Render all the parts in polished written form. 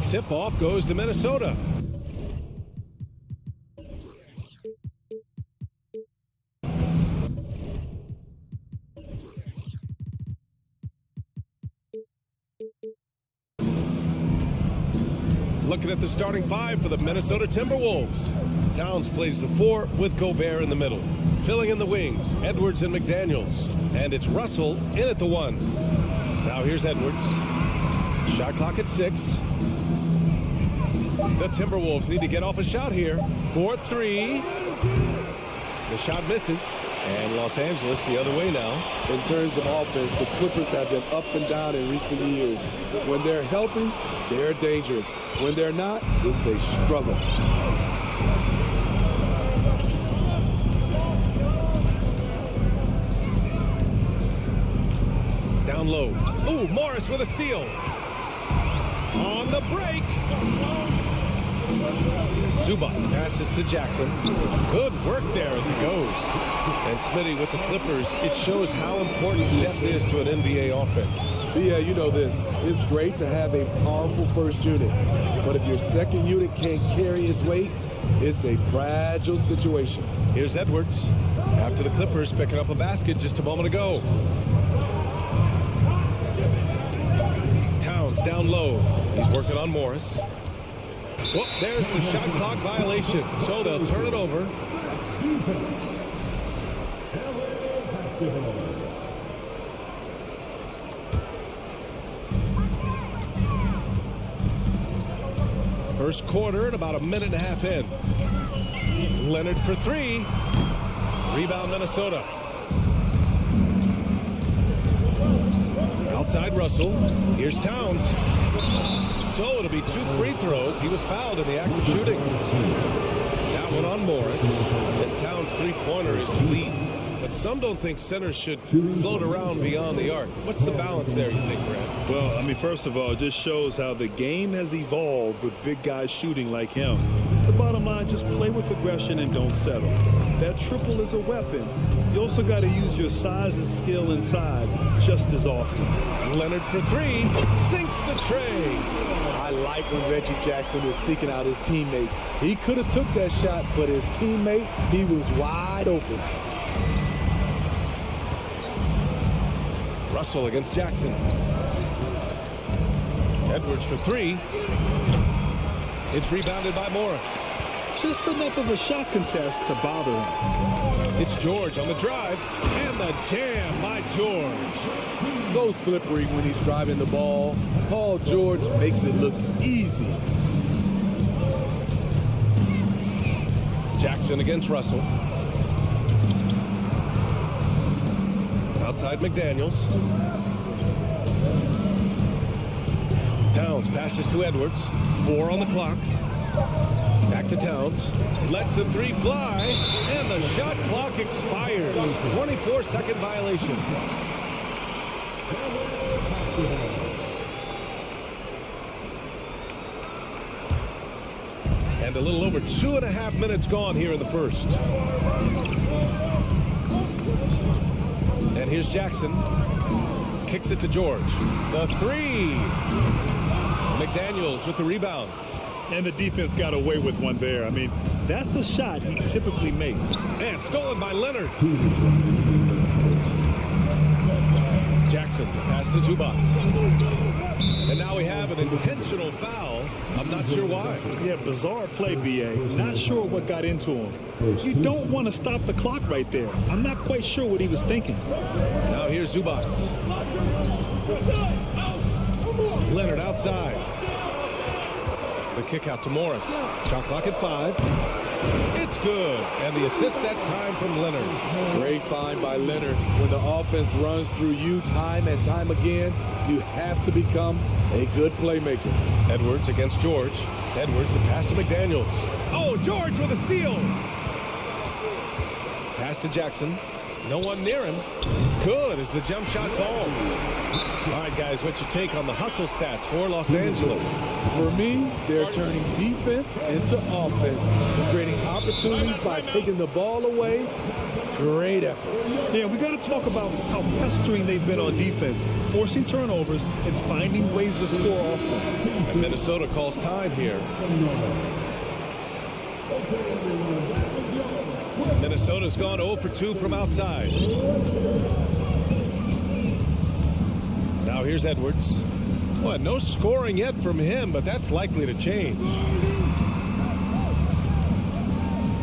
Tip-off goes to Minnesota. Looking at the starting five for the Minnesota Timberwolves. Towns plays the 4 with Gobert in the middle. Filling in the wings, Edwards and McDaniels. And it's Russell in at the 1. Now here's Edwards. Shot clock at 6. The Timberwolves need to get off a shot here. 4-3. The shot misses. And Los Angeles the other way now. In terms of offense, the Clippers have been up and down in recent years. When they're healthy, they're dangerous. When they're not, it's a struggle. Down low. Ooh, Morris with a steal. On the break. Zubac passes to Jackson. Good work there as he goes. And Smitty with the Clippers. It shows how important depth is to an NBA offense. Yeah, you know this. It's great to have a powerful first unit. But if your second unit can't carry its weight, it's a fragile situation. Here's Edwards. After the Clippers picking up a basket just a moment ago. Towns down low. He's working on Morris. Whoop, there's the shot clock violation. So they'll turn it over. First quarter and about a minute and a half in. Leonard for 3. Rebound Minnesota. Outside Russell. Here's Towns. So it'll be 2 free throws. He was fouled in the act of shooting. That one on Morris. And Towns' three-pointer is the lead. But some don't think centers should float around beyond the arc. What's the balance there, you think, Brad? Well, I mean, first of all, it just shows how the game has evolved with big guys shooting like him. The bottom line, just play with aggression and don't settle. That triple is a weapon. You also got to use your size and skill inside just as often. Leonard for 3. Sinks the tray. I like when Reggie Jackson is seeking out his teammates. He could have took that shot, but his teammate, he was wide open. Russell against Jackson. Edwards for 3. It's rebounded by Morris. Just enough of a shot contest to bother him. It's George on the drive. And the jam by George. So slippery when he's driving the ball. Paul George makes it look easy. Jackson against Russell. Outside McDaniels. Towns passes to Edwards. 4 on the clock. Back to Towns. Lets the 3 fly. And the shot clock expires. 24-second violation. And a little over 2.5 minutes gone here in the first. And here's Jackson. Kicks it to George. The 3. McDaniels with the rebound. And the defense got away with one there. I mean, that's a shot he typically makes. And stolen by Leonard. Jackson pass to Zubac. And now we have an intentional foul. I'm not sure why. Yeah, bizarre play, BA. Not sure what got into him. You don't want to stop the clock right there. I'm not quite sure what he was thinking. Now here's Zubac. Leonard outside. The kick out to Morris. Shot clock at 5. It's good. And the assist that time from Leonard. Great find by Leonard. When the offense runs through you time and time again, you have to become a good playmaker. Edwards against George. Edwards, the pass to McDaniels. Oh, George with a steal. Pass to Jackson. No one near him. Good as the jump shot falls. All right, guys, what's your take on the hustle stats for Los Angeles? For me, they're turning defense into offense, creating opportunities by taking the ball away. Great effort. Yeah, we got to talk about how pestering they've been on defense, forcing turnovers and finding ways to score offense. And Minnesota calls time here. Minnesota's gone 0 for 2 from outside. Now here's Edwards. Well, no scoring yet from him, but that's likely to change.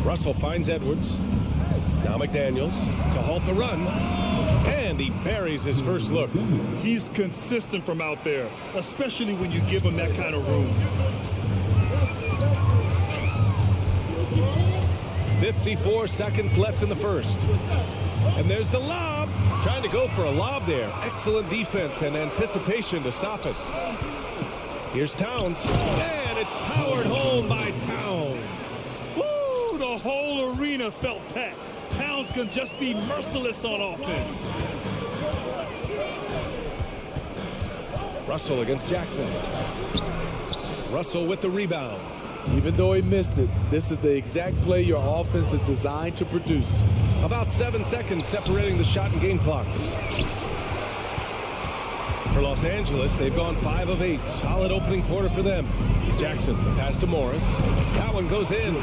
Russell finds Edwards. Now McDaniels to halt the run. And he buries his first look. He's consistent from out there, especially when you give him that kind of room. 54 seconds left in the first. And there's the lob. Trying to go for a lob there. Excellent defense and anticipation to stop it. Here's Towns. And it's powered home by Towns. Woo! The whole arena felt packed. Towns can just be merciless on offense. Russell against Jackson. Russell with the rebound. Even though he missed it, this is the exact play your offense is designed to produce. About 7 seconds separating the shot and game clocks. For Los Angeles, they've gone 5 of 8. Solid opening quarter for them. Jackson, pass to Morris. That one goes in.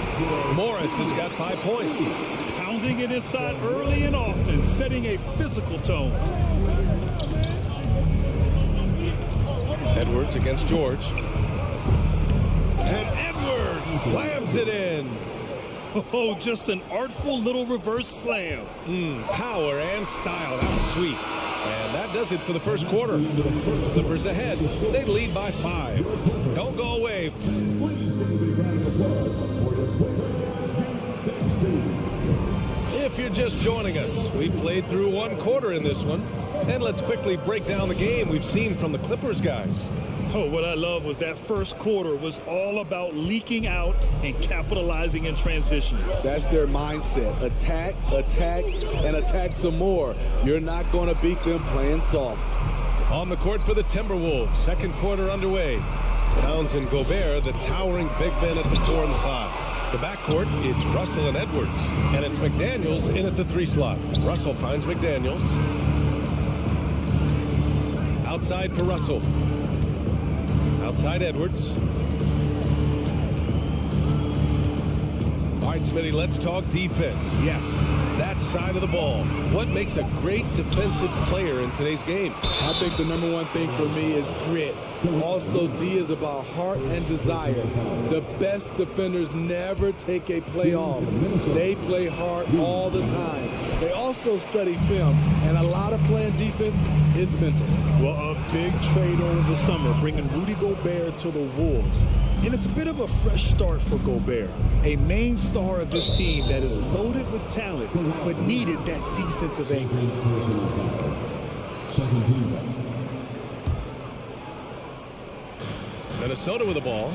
Morris has got 5 points. Pounding it inside early and often, setting a physical tone. Edwards against George. And Edwards slams it in. Oh, just an artful little reverse slam. Power and style. That was sweet. And that does it for the first quarter. Clippers ahead. They lead by 5. Don't go away. If you're just joining us, we played through 1 quarter in this one. And let's quickly break down the game we've seen from the Clippers guys. Oh, what I love was that first quarter was all about leaking out and capitalizing in transition. That's their mindset. Attack, attack, and attack some more. You're not going to beat them playing soft. On the court for the Timberwolves. Second quarter underway. Towns and Gobert, the towering big men at the 4 and the 5. The backcourt, it's Russell and Edwards. And it's McDaniels in at the 3 slot. Russell finds McDaniels. Outside for Russell. Outside Edwards. All right, Smitty, let's talk defense. Yes, that side of the ball. What makes a great defensive player in today's game? I think the number one thing for me is grit. Also, D is about heart and desire. The best defenders never take a play off. They play hard all the time. They also study film, and a lot of playing defense is mental. Well, a big trade over the summer, bringing Rudy Gobert to the Wolves. And it's a bit of a fresh start for Gobert, a main star of this team that is loaded with talent, but needed that defensive anchor. Minnesota with the ball.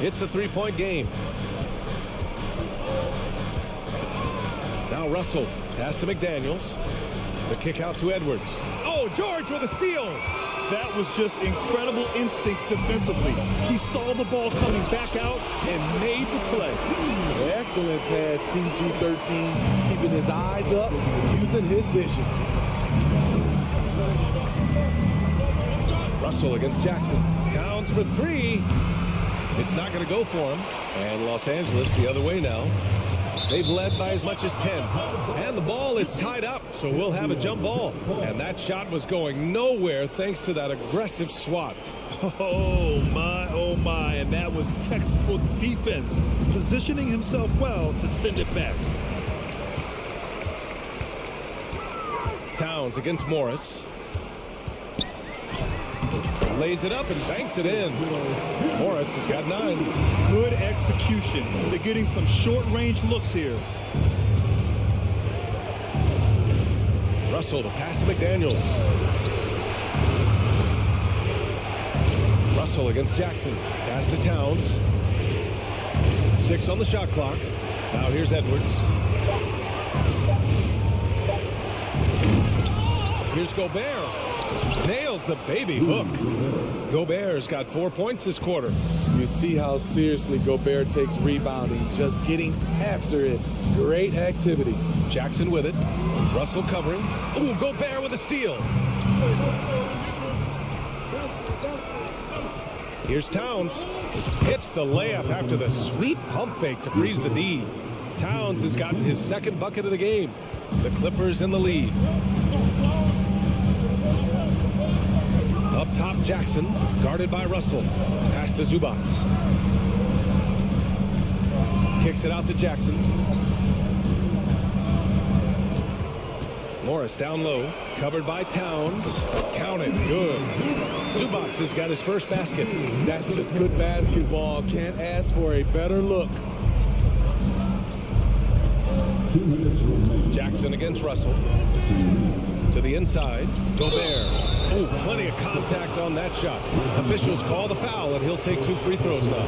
It's a 3-point game. Now Russell, pass to McDaniels. The kick out to Edwards. Oh, George with a steal. That was just incredible instincts defensively. He saw the ball coming back out and made the play. Excellent pass, PG-13, keeping his eyes up, using his vision. Russell against Jackson. Towns for 3. It's not going to go for him. And Los Angeles the other way now. They've led by as much as 10. And the ball is tied up, so we'll have a jump ball. And that shot was going nowhere thanks to that aggressive swat. Oh, my. And that was textbook defense, positioning himself well to send it back. Towns against Morris. Lays it up and banks it in. Morris has got 9. Good execution. They're getting some short-range looks here. Russell, the pass to McDaniels. Russell against Jackson. Pass to Towns. 6 on the shot clock. Now here's Edwards. Here's Gobert. Nails the baby hook. Gobert's got 4 points this quarter. You see how seriously Gobert takes rebounding, just getting after it. Great activity. Jackson with it. Russell covering. Ooh, Gobert with a steal. Here's Towns. Hits the layup after the sweet pump fake to freeze the D. Towns has gotten his second bucket of the game. The Clippers in the lead. Up top, Jackson, guarded by Russell. Pass to Zubac. Kicks it out to Jackson. Morris down low, covered by Towns. Counted, good. Zubac has got his first basket. That's just good basketball. Can't ask for a better look. Jackson against Russell. To the inside, Gobert. Oh, plenty of contact on that shot. Officials call the foul, and he'll take 2 free throws now.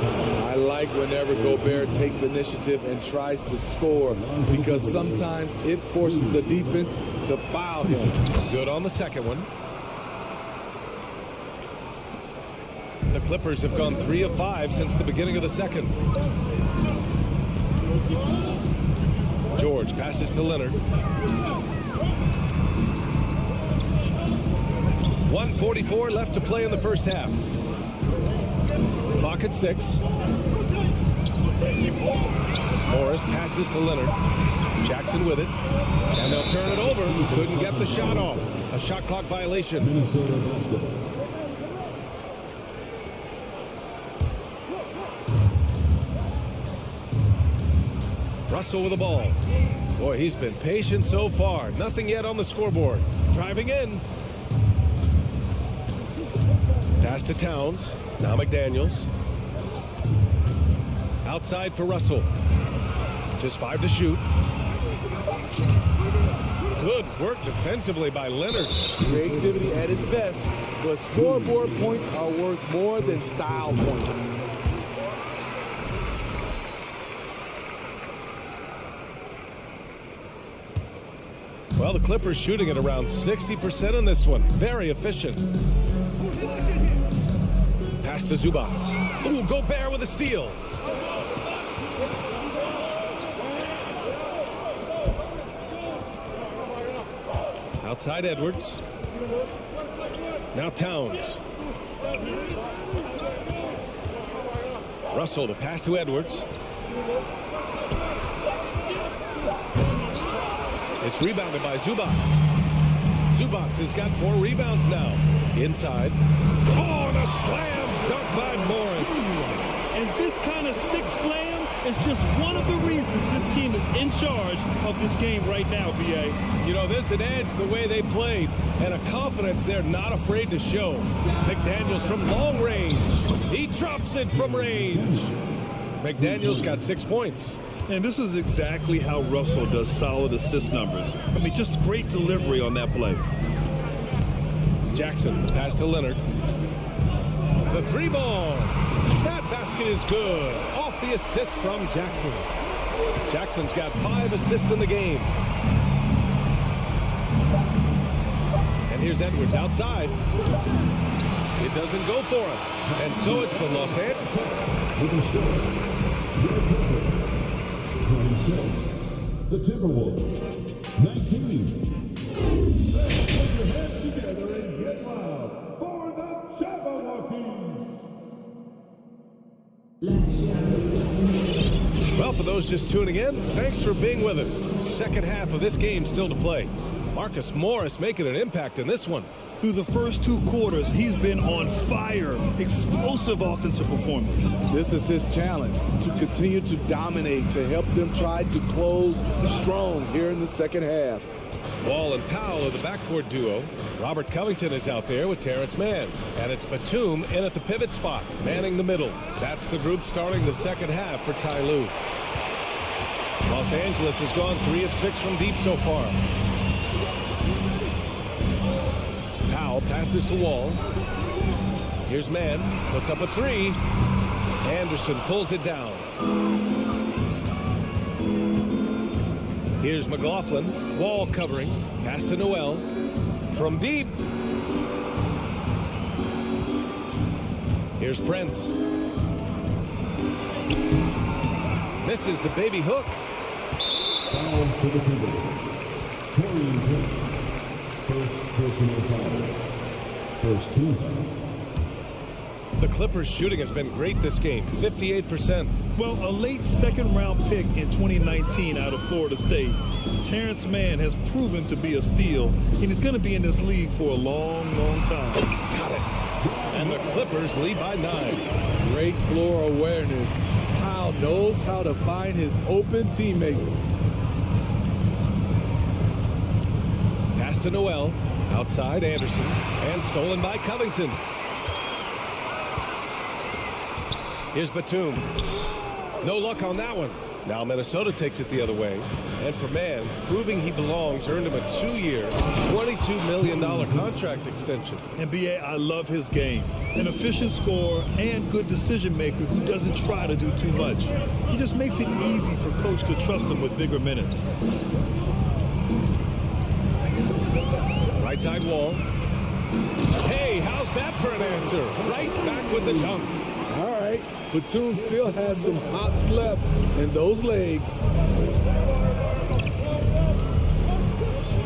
I like whenever Gobert takes initiative and tries to score, because sometimes it forces the defense to foul him. Good on the second one. The Clippers have gone 3 of 5 since the beginning of the second. George passes to Leonard. 1:44 left to play in the first half. Clock at 6. Morris passes to Leonard. Jackson with it. And they'll turn it over. Couldn't get the shot off. A shot clock violation. Russell with the ball. Boy, he's been patient so far. Nothing yet on the scoreboard. Driving in. Pass to Towns. Now McDaniels. Outside for Russell. Just 5 to shoot. Good work defensively by Leonard. Creativity at its best, but scoreboard points are worth more than style points. Well, the Clippers shooting at around 60% in this one. Very efficient. Pass to Zubac. Ooh, Gobert with a steal. Outside Edwards. Now Towns. Russell, the pass to Edwards. It's rebounded by Zubac. Zubac has got 4 rebounds now. Inside. Oh, and a slam dunk by Morris. And this kind of sick slam is just one of the reasons this team is in charge of this game right now, B.A. You know, there's an edge the way they played and a confidence they're not afraid to show. McDaniels from long range. He drops it from range. McDaniels got 6 points. And this is exactly how Russell does solid assist numbers. I mean, just great delivery on that play. Jackson, pass to Leonard. The 3-ball. That basket is good. Off the assist from Jackson. Jackson's got 5 assists in the game. And here's Edwards outside. It doesn't go for him. And so it's the Los Angeles. The Timberwolves, 19. Let's put your hands together and get loud for the Jabberwockies. Well, for those just tuning in, thanks for being with us. Second half of this game still to play. Marcus Morris making an impact in this one. Through the first 2 quarters, he's been on fire. Explosive offensive performance. This is his challenge, to continue to dominate, to help them try to close strong here in the second half. Wall and Powell are the backcourt duo. Robert Covington is out there with Terrence Mann. And it's Batum in at the pivot spot, manning the middle. That's the group starting the second half for Ty Lue. Los Angeles has gone 3 of 6 from deep so far. Powell passes to Wall. Here's Mann, puts up a 3. Anderson pulls it down. Here's McLaughlin. Wall covering. Pass to Noel. from deep. Here's Prince. Misses the baby hook. Foul to the Timberwolves. Torian Prince. First personal foul. First team foul. The Clippers' shooting has been great this game, 58%. Well, a late second-round pick in 2019 out of Florida State, Terrence Mann has proven to be a steal, and he's going to be in this league for a long, long time. Got it. And the Clippers lead by 9. Great floor awareness. Kyle knows how to find his open teammates. Pass to Noel. Outside Anderson. And stolen by Covington. Here's Batum. No luck on that one. Now Minnesota takes it the other way. And for Mann, proving he belongs, earned him a 2-year, $22 million contract extension. And B.A., I love his game. An efficient scorer and good decision maker who doesn't try to do too much. He just makes it easy for coach to trust him with bigger minutes. Right side Wall. Hey, how's that for an answer? Right back with the dunk. All right, Batum still has some hops left in those legs.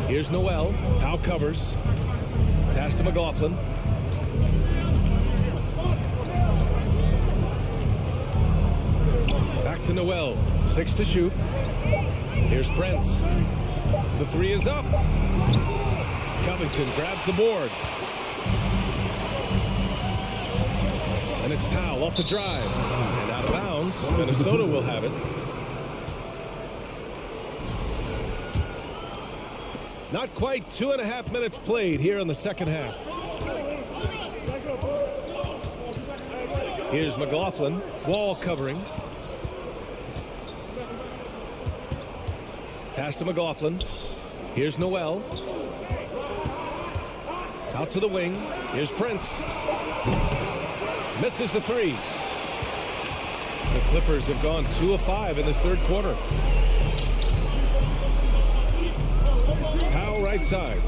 Here's Noel. Now covers. Pass to McLaughlin. Back to Noel. 6 to shoot. Here's Prince. The 3 is up. Covington grabs the board. And it's Powell off the drive. And out of bounds. Minnesota will have it. Not quite 2.5 minutes played here in the second half. Here's McLaughlin. Wall covering. Pass to McLaughlin. Here's Noel. Out to the wing. Here's Prince. Misses the 3. The Clippers have gone 2 of 5 in this third quarter. Powell right side.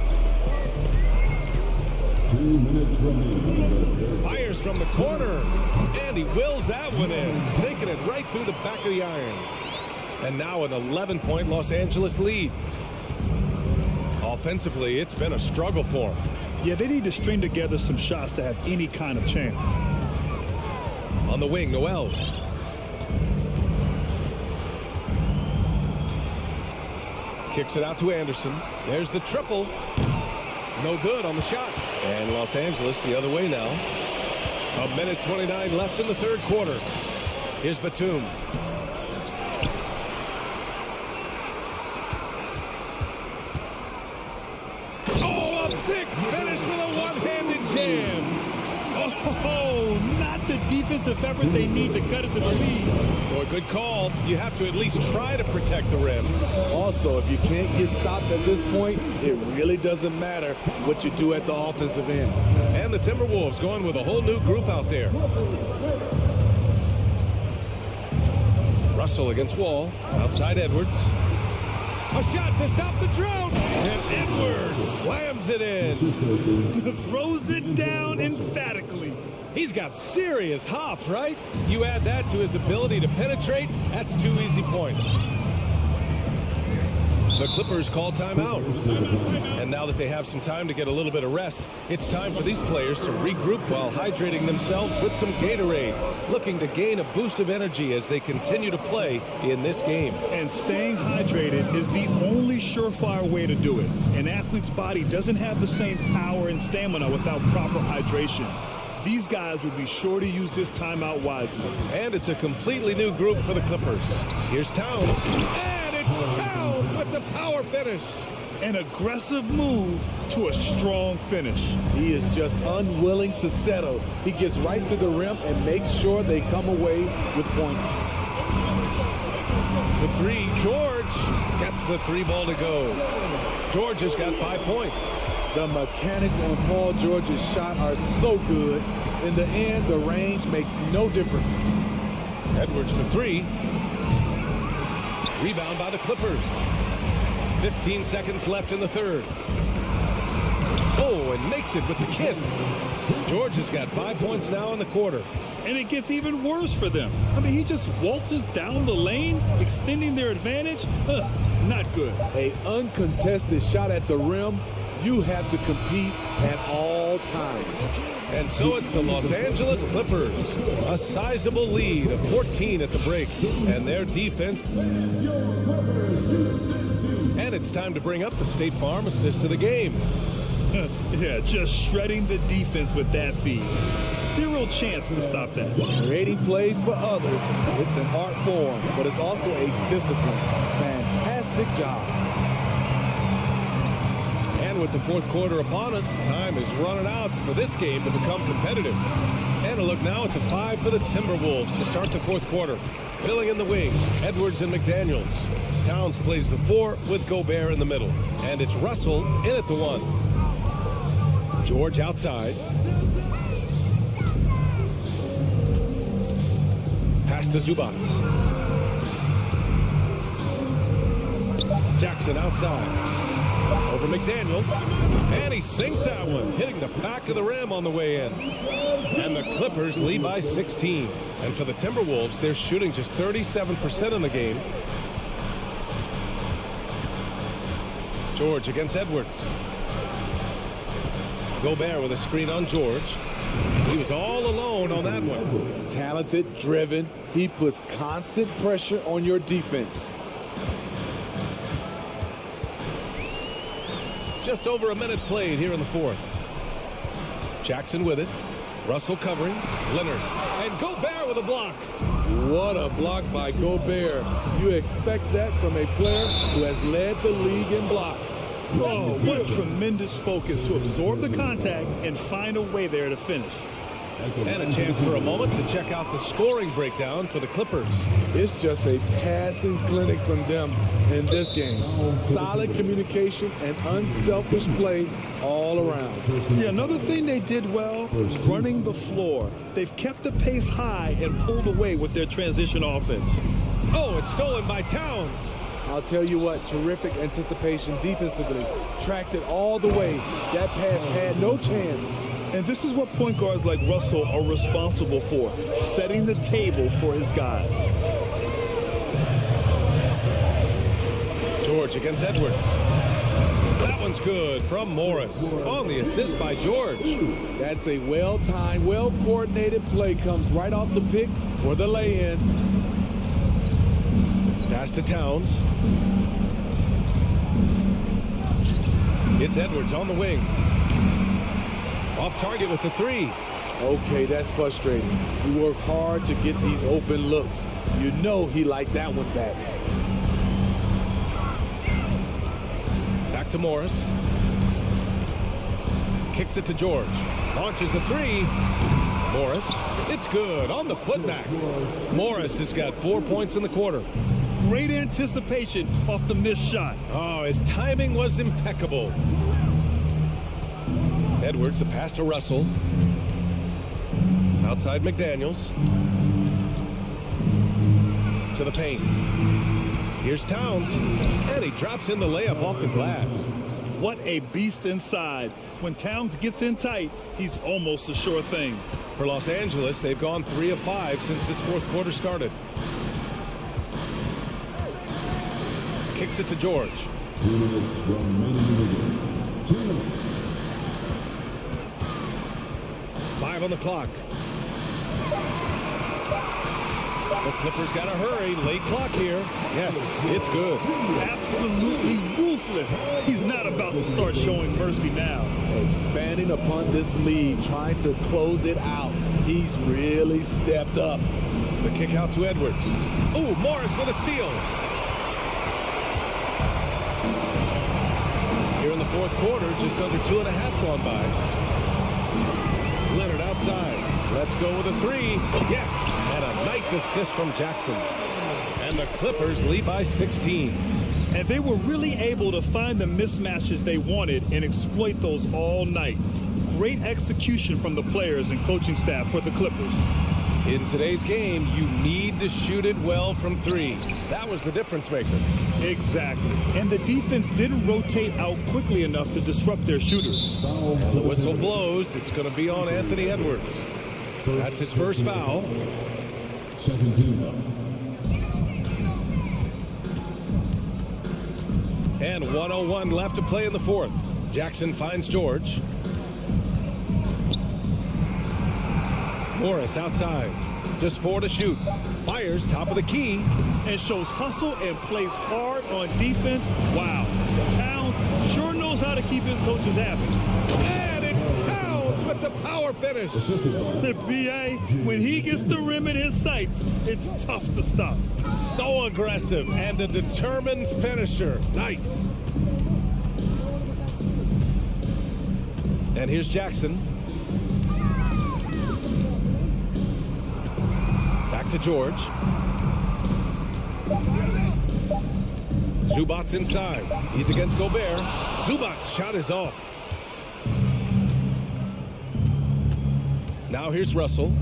2 minutes remaining. Fires from the corner. And he wills that one in. Sinking it right through the back of the iron. And now an 11-point Los Angeles lead. Offensively, it's been a struggle for them. Yeah, they need to string together some shots to have any kind of chance. On the wing, Noel. Kicks it out to Anderson. There's the triple. No good on the shot. And Los Angeles the other way now. 1:29 left in the third quarter. Here's Batum. Oh, a big finish with a one-handed jam. Oh, not the defensive effort they need to cut it to the lead. Boy, good call. You have to at least try to protect the rim. Also, if you can't get stops at this point, it really doesn't matter what you do at the offensive end. And the Timberwolves going with a whole new group out there. Russell against Wall. Outside Edwards. A shot to stop the drought. And Edwards slams it in. Throws it down emphatically. He's got serious hops, right? You add that to his ability to penetrate, that's 2 easy points. The Clippers call timeout. And now that they have some time to get a little bit of rest, it's time for these players to regroup while hydrating themselves with some Gatorade, looking to gain a boost of energy as they continue to play in this game. And staying hydrated is the only surefire way to do it. An athlete's body doesn't have the same power and stamina without proper hydration. These guys will be sure to use this timeout wisely. And it's a completely new group for the Clippers. Here's Towns. And it's Towns with the power finish. An aggressive move to a strong finish. He is just unwilling to settle. He gets right to the rim and makes sure they come away with points. The 3, George gets the 3 ball to go. George has got 5 points. The mechanics on Paul George's shot are so good. In the end, the range makes no difference. Edwards for 3. Rebound by the Clippers. 15 seconds left in the third. and makes it with the kiss. George has got 5 points now in the quarter. And it gets even worse for them. I mean, he just waltzes down the lane, extending their advantage. Not good. An uncontested shot at the rim, you have to compete at all times. And so it's the Los Angeles Clippers. A sizable lead of 14 at the break. And their defense. And it's time to bring up the State Farm assist of the game. Yeah, just shredding the defense with that feed. Zero chance to stop that. Creating plays for others, it's an art form, but it's also a discipline. Fantastic job. And with the fourth quarter upon us, time is running out for this game to become competitive. And a look now at the 5 for the Timberwolves to start the fourth quarter. Filling in the wings, Edwards and McDaniels. Towns plays the 4 with Gobert in the middle. And it's Russell in at the 1. George outside. Pass to Zubac. Jackson outside. Over McDaniels. And he sinks that one, hitting the back of the rim on the way in. And the Clippers lead by 16. And for the Timberwolves, they're shooting just 37% in the game. George against Edwards. Gobert with a screen on George. He was all alone on that one. Talented, driven. He puts constant pressure on your defense. Just over a minute played here in the fourth. Jackson with it. Russell covering. Leonard. And Gobert with a block. What a block by Gobert. You expect that from a player who has led the league in blocks. Oh, what tremendous focus to absorb the contact and find a way there to finish. And a chance for a moment to check out the scoring breakdown for the Clippers. It's just a passing clinic from them in this game. Solid communication and unselfish play all around. Yeah, another thing they did well was running the floor. They've kept the pace high and pulled away with their transition offense. Oh, it's stolen by Towns. I'll tell you what, terrific anticipation defensively. Tracked it all the way. That pass had no chance. And this is what point guards like Russell are responsible for, setting the table for his guys. George against Edwards. That one's good from Morris. On the assist by George. That's a well-timed, well-coordinated play. Comes right off the pick for the lay-in. Pass to Towns. It's Edwards on the wing. Off target with the 3. Okay, that's frustrating. You work hard to get these open looks. You know he liked that one back. Back to Morris. Kicks it to George. Launches a 3. Morris. It's good on the putback. Morris has got 4 points in the quarter. Great anticipation off the missed shot. Oh, his timing was impeccable. Edwards, the pass to Russell. Outside McDaniels. To the paint. Here's Towns. And he drops in the layup off the glass. What a beast inside. When Towns gets in tight, he's almost a sure thing. For Los Angeles, they've gone 3 of 5 since this fourth quarter started. Kicks it to George. 5 on the clock. The Clippers got to hurry. Late clock here. Yes, it's good. Absolutely ruthless. He's not about to start showing mercy now. Expanding upon this lead, trying to close it out. He's really stepped up. The kick out to Edwards. Oh, Morris with a steal. Here in the fourth quarter, just under 2.5 gone by. Leonard outside. Let's go with a 3. Yes, and a nice assist from Jackson. And the Clippers lead by 16. And they were really able to find the mismatches they wanted and exploit those all night. Great execution from the players and coaching staff for the Clippers. In today's game, you need to shoot it well from three. That was the difference maker. Exactly. And the defense didn't rotate out quickly enough to disrupt their shooters. And the whistle blows. It's going to be on Anthony Edwards. That's his first foul. Second team. And 1:01 left to play in the fourth. Jackson finds George. Morris outside. Just 4 to shoot. Fires top of the key. And shows hustle and plays hard on defense. Wow. Towns sure knows how to keep his coaches happy. And it's Towns with the power finish. The BA, when he gets the rim in his sights, it's tough to stop. So aggressive and a determined finisher. Nice. And here's Jackson. Back to George. Zubac's inside. He's against Gobert. Zubac's shot is off. Now here's Russell.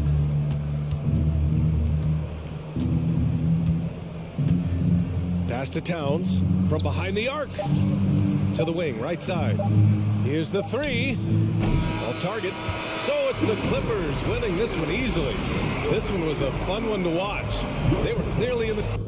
Pass to Towns from behind the arc. To the wing, right side. Here's the three. Off target. So it's the Clippers winning this one easily. This one was a fun one to watch. They were clearly in the...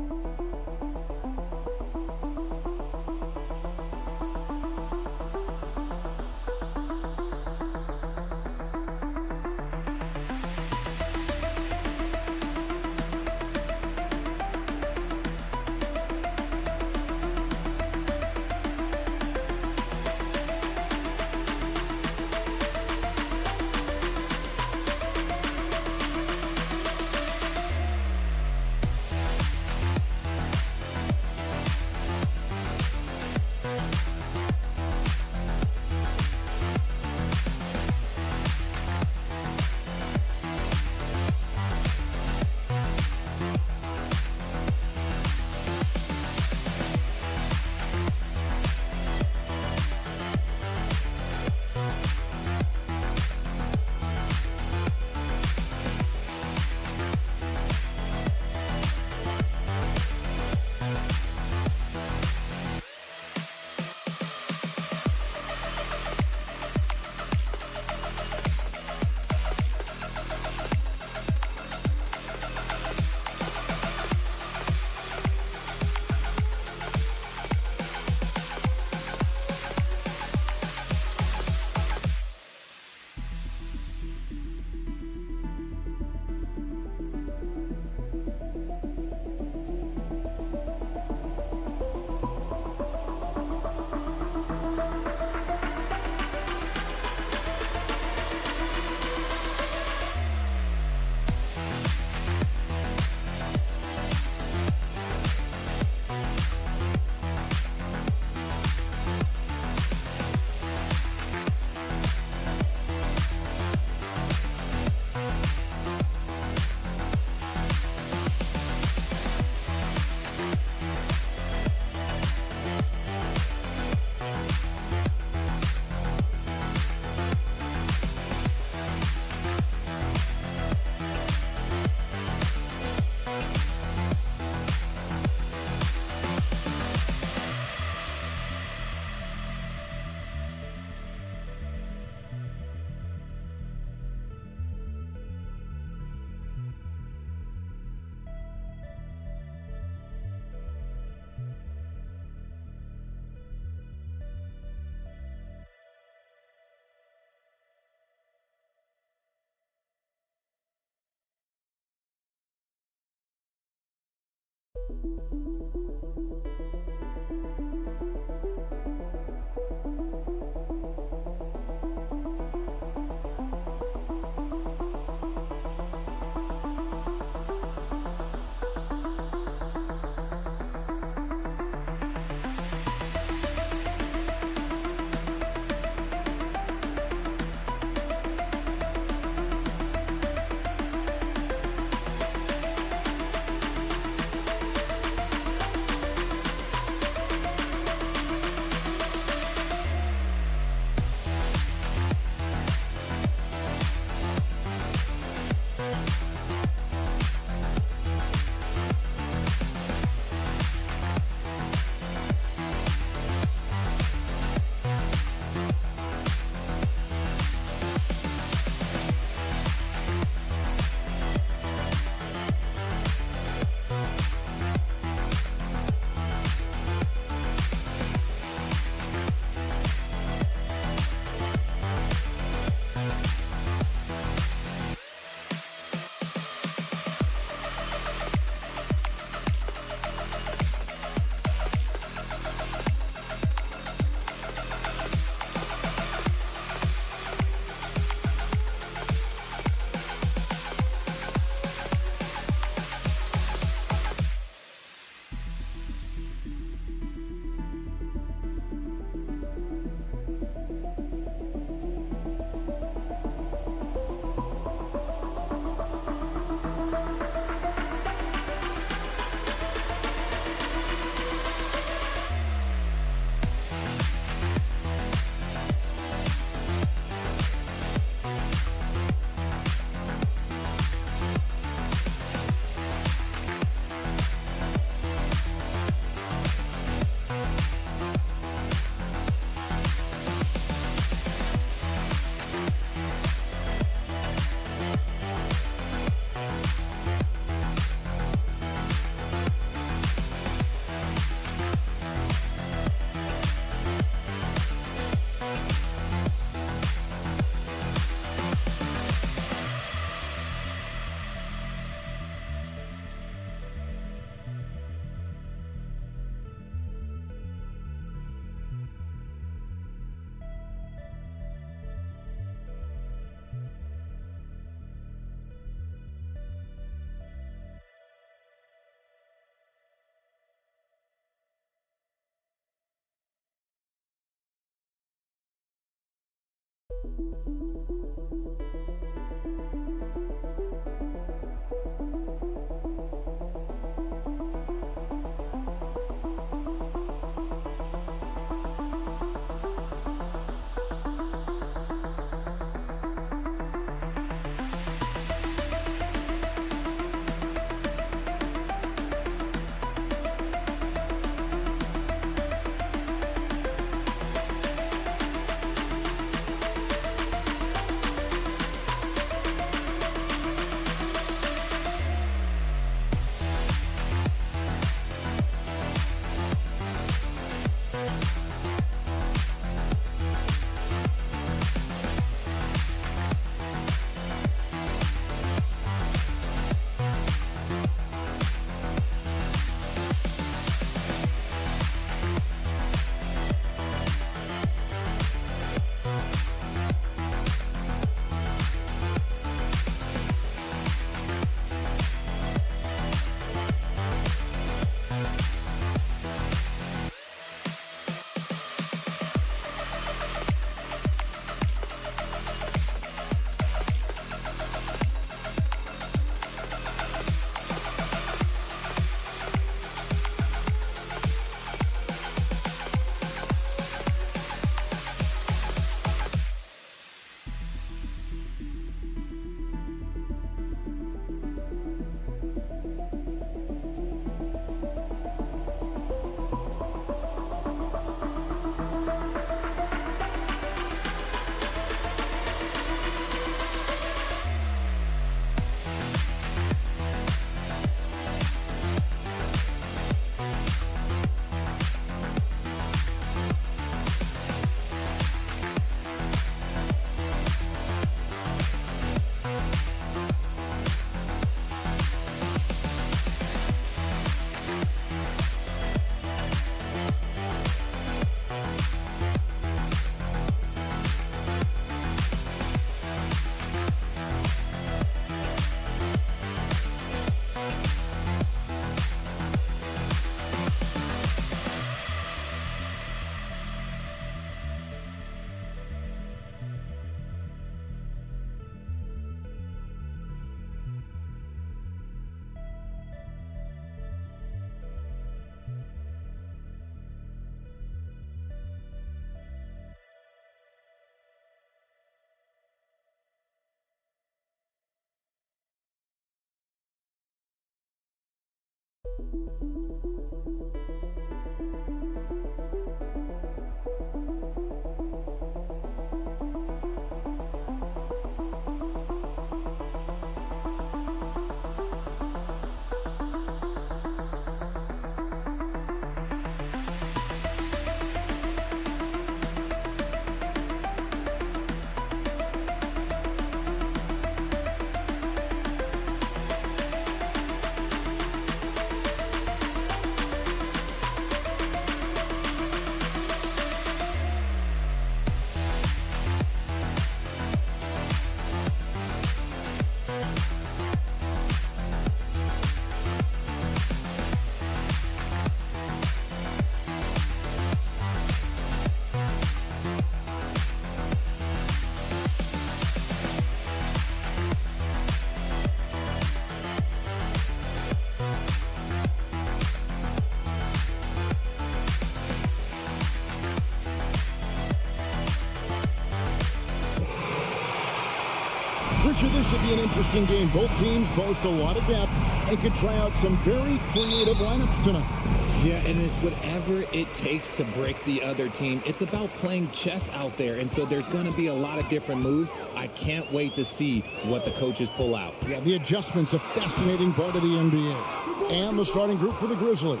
Richard, this should be an interesting game. Both teams boast a lot of depth and could try out some very creative lineups tonight. Yeah, and it's whatever it takes to break the other team. It's about playing chess out there, and so there's going to be a lot of different moves. I can't wait to see what the coaches pull out. Yeah, the adjustment's a fascinating part of the NBA. And the starting group for the Grizzlies.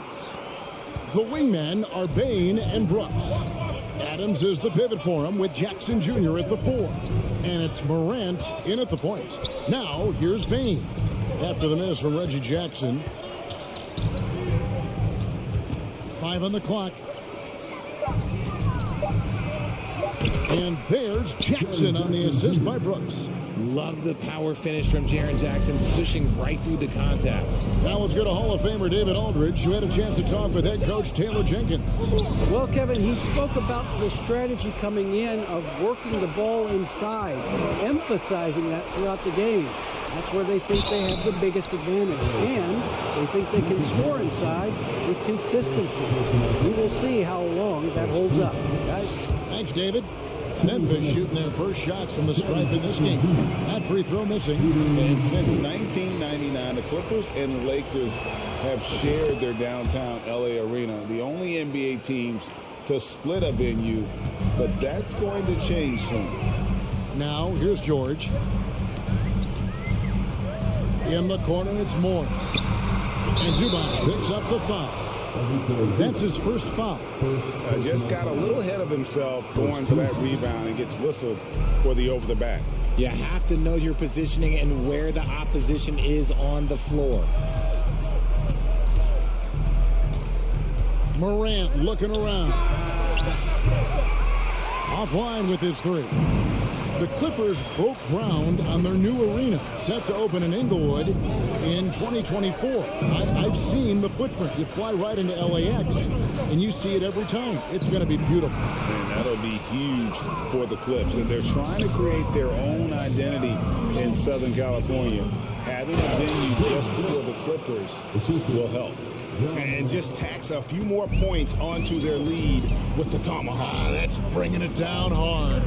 The wingmen are Bain and Brooks. Adams is the pivot for him with Jackson Jr. at the 4. And it's Morant in at the point. Now, here's Bain. After the miss from Reggie Jackson. 5 on the clock. And there's Jackson on the assist by Brooks. Love the power finish from Jaren Jackson, pushing right through the contact. Now let's go to Hall of Famer David Aldridge, who had a chance to talk with head coach Taylor Jenkins. Well, Kevin, he spoke about the strategy coming in of working the ball inside, emphasizing that throughout the game. That's where they think they have the biggest advantage, and they think they can score inside with consistency. We will see how long that holds up, guys. Thanks, David. Memphis shooting their first shots from the stripe in this game. That free throw missing. And since 1999, the Clippers and the Lakers have shared their downtown LA arena. The only NBA teams to split a venue, but that's going to change soon. Now, here's George. In the corner, it's Morris. And Zubac picks up the foul. That's his first foul. Just got a little ahead of himself going for that rebound and gets whistled for the over the back. You have to know your positioning and where the opposition is on the floor. Morant looking around. Offline with his three. The Clippers broke ground on their new arena, set to open in Inglewood in 2024. I've seen the footprint. You fly right into LAX, and you see it every time. It's going to be beautiful. And that'll be huge for the Clips. And they're trying to create their own identity in Southern California. Having a venue just for the Clippers will help. And just tacks a few more points onto their lead with the tomahawk. That's bringing it down hard.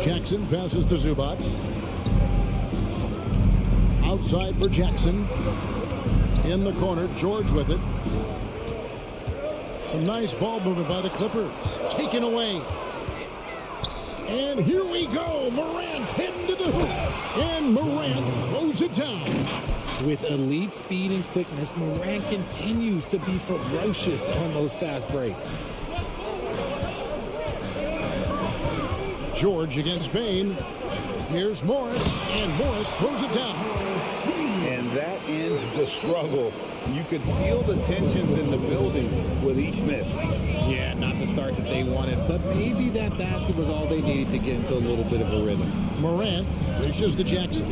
Jackson passes to Zubac. Outside for Jackson. In the corner, George with it. Some nice ball movement by the Clippers. Taken away. And here we go. Morant heading to the hoop. And Morant throws it down. With elite speed and quickness, Morant continues to be ferocious on those fast breaks. George against Bain. Here's Morris, and Morris throws it down. And that ends the struggle. You could feel the tensions in the building with each miss. Yeah, not the start that they wanted, but maybe that basket was all they needed to get into a little bit of a rhythm. Morant reaches to Jackson.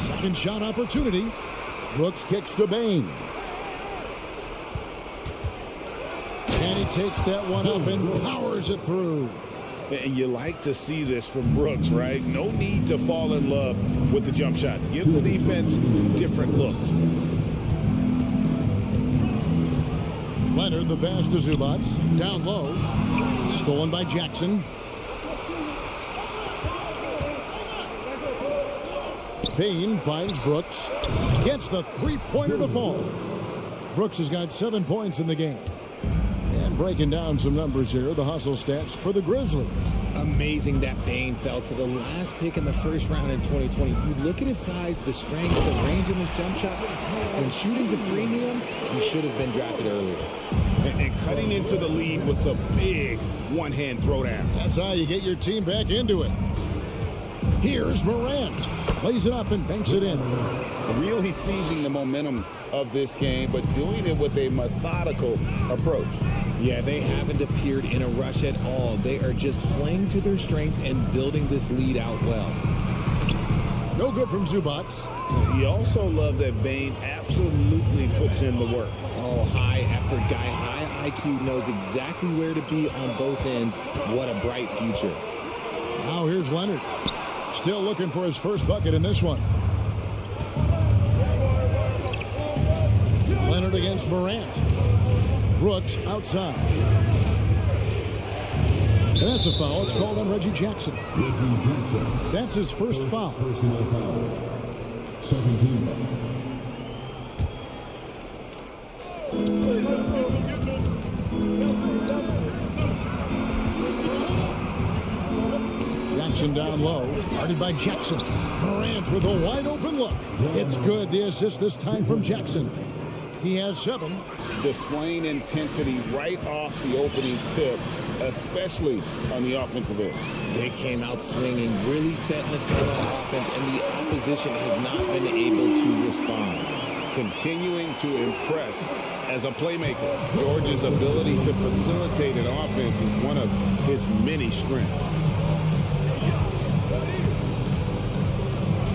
Second shot opportunity. Brooks kicks to Bain. And he takes that one up and powers it through. And you like to see this from Brooks, right? No need to fall in love with the jump shot. Give the defense different looks. Leonard, the pass to Zubac. Down low. Stolen by Jackson. Bain finds Brooks. Gets the three-pointer to fall. Brooks has got 7 points in the game. And breaking down some numbers here, the hustle stats for the Grizzlies. Amazing that Bain fell to the last pick in the first round in 2020. You look at his size, the strength, the range of his jump shot. When shooting's a premium, he should have been drafted earlier. And cutting into the lead with the big one-hand throwdown. That's how you get your team back into it. Here's Morant. Plays it up and banks it in. Really seizing the momentum of this game, but doing it with a methodical approach. Yeah, they haven't appeared in a rush at all. They are just playing to their strengths and building this lead out well. No good from Zubac. You also love that Bain absolutely puts in the work. Oh, high effort guy, high IQ, knows exactly where to be on both ends. What a bright future. Now here's Leonard. Still looking for his first bucket in this one. Leonard against Morant. Brooks outside. And that's a foul. It's called on Reggie Jackson. That's his first foul. Personal foul. Second team foul. Jackson down low. Guarded by Jackson. Morant with a wide open look. It's good. The assist this time from Jackson. He has 7. Displaying intensity right off the opening tip, especially on the offensive end. They came out swinging, really setting the tone on offense, and the opposition has not been able to respond. continuing to impress as a playmaker. George's ability to facilitate an offense is one of his many strengths.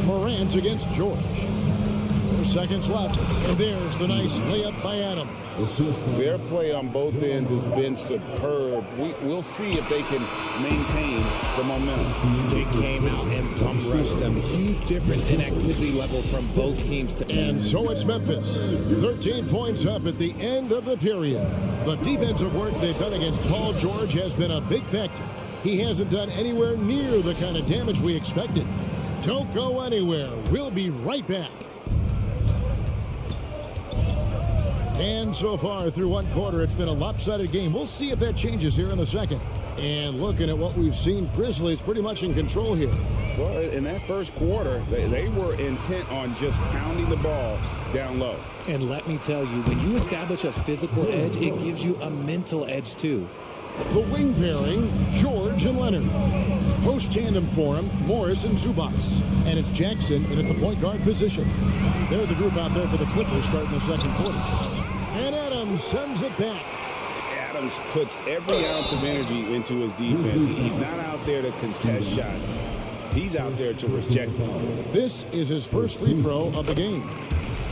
Morant against George. 4 seconds left, and there's the nice layup by Adams. Their play on both ends has been superb. We'll see if they can maintain the momentum. They came out and bum rushed them. Huge difference in activity level from both teams. And so it's Memphis. 13 points up at the end of the period. The defensive work they've done against Paul George has been a big factor. He hasn't done anywhere near the kind of damage we expected. Don't go anywhere. We'll be right back. And so far through one quarter, it's been a lopsided game. We'll see if that changes here in the second. And looking at what we've seen, Grizzlies pretty much in control here. Well, in that first quarter, they were intent on just pounding the ball down low. And let me tell you, when you establish a physical edge, it gives you a mental edge too. The wing pairing, George and Leonard. Post tandem for him, Morris and Zubac. And it's Jackson in at the point guard position. They're the group out there for the Clippers starting the second quarter. And Adams sends it back. Adams puts every ounce of energy into his defense. He's not out there to contest shots. He's out there to reject them. This is his first free throw of the game.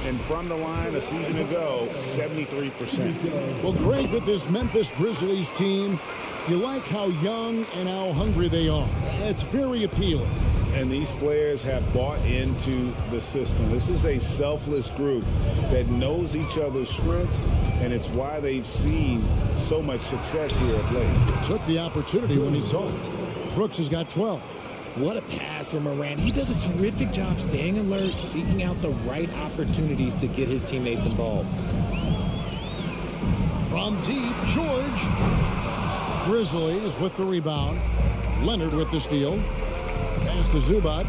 And from the line a season ago, 73%. Well, Greg, with this Memphis Grizzlies team, you like how young and how hungry they are. It's very appealing. And these players have bought into the system. This is a selfless group that knows each other's strengths, and it's why they've seen so much success here of late. Took the opportunity when he saw it. Brooks has got 12. What a pass from Morant. He does a terrific job staying alert, seeking out the right opportunities to get his teammates involved. From deep, George. Grizzlies with the rebound. Leonard with the steal. Pass to Zubac.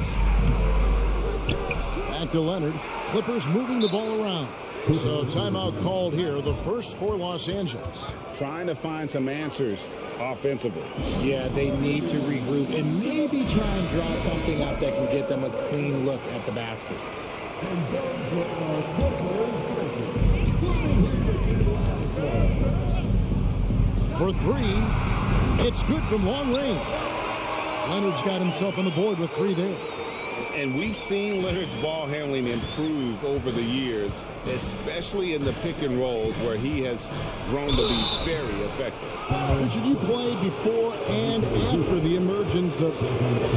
Back to Leonard. Clippers moving the ball around. So timeout called here, the first for Los Angeles. Trying to find some answers offensively. Yeah, they need to regroup and maybe try and draw something up that can get them a clean look at the basket. For three, it's good from long range. Leonard's got himself on the board with 3 there. And we've seen Leonard's ball handling improve over the years, especially in the pick and rolls where he has grown to be very effective. Richard, you played before and after the emergence of